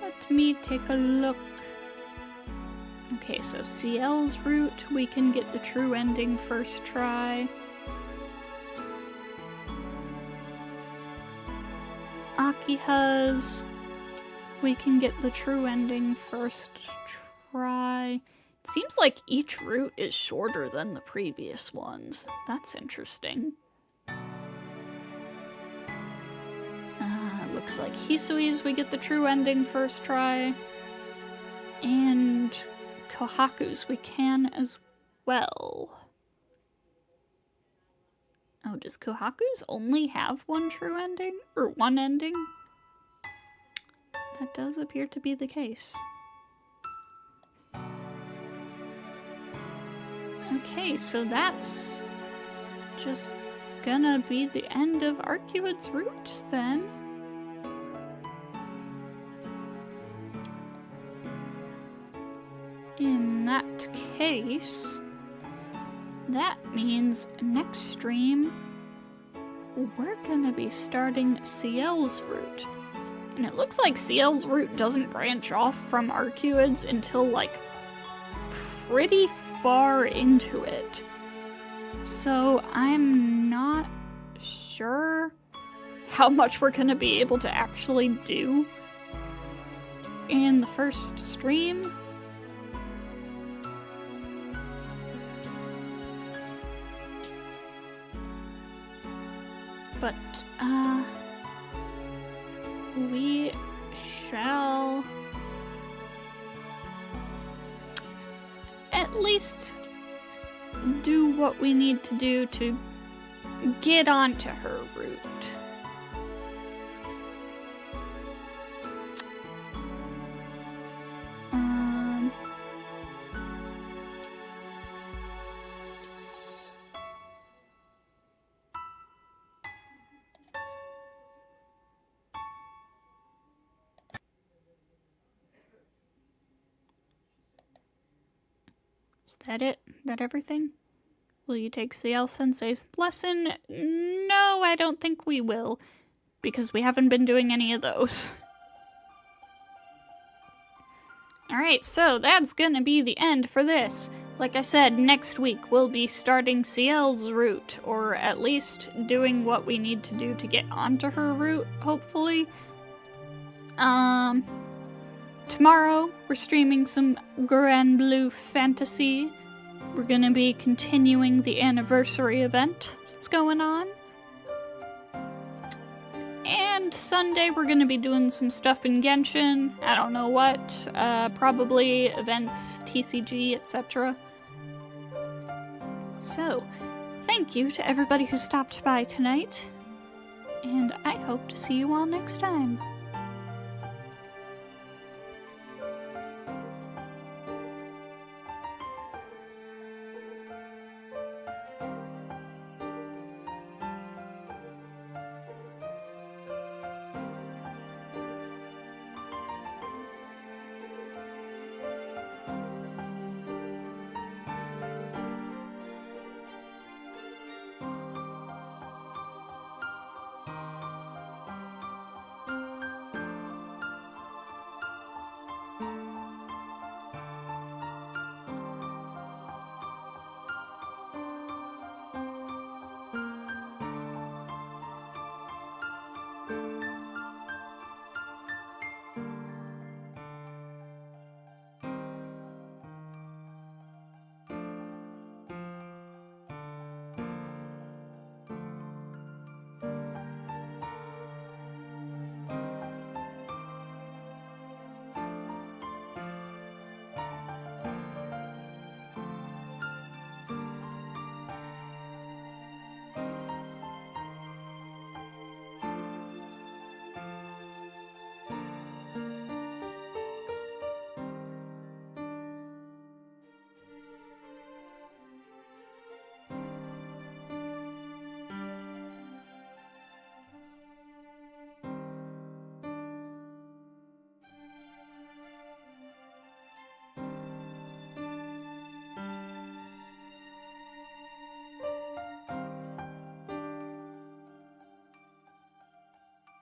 Speaker 1: Let me take a look. Okay, so CL's route, we can get the true ending first try. Akiha's, we can get the true ending first try. It seems like each route is shorter than the previous ones. That's interesting. Looks like Hisui's, we get the true ending first try. And Kohaku's we can as well. Oh, does Kohaku's only have one true ending? Or one ending? That does appear to be the case. Okay, so that's just gonna be the end of Arcueid's route then. In that case, that means next stream, we're gonna be starting CL's route. And it looks like CL's route doesn't branch off from Arcueid's until, like, pretty far into it. So I'm not sure how much we're gonna be able to actually do in the first stream. But, we shall at least do what we need to do to get onto her route. Is that it? That everything? Will you take CL Sensei's lesson? No, I don't think we will, because we haven't been doing any of those. Alright, so that's gonna be the end for this. Like I said, next week we'll be starting CL's route, or at least doing what we need to do to get onto her route, hopefully. Tomorrow, we're streaming some Grand Blue Fantasy. We're gonna be continuing the anniversary event that's going on. And And Sunday we're gonna be doing some stuff in Genshin. I don't know what. Probably events, TCG, etc. So, thank you to everybody who stopped by tonight. And I hope to see you all next time.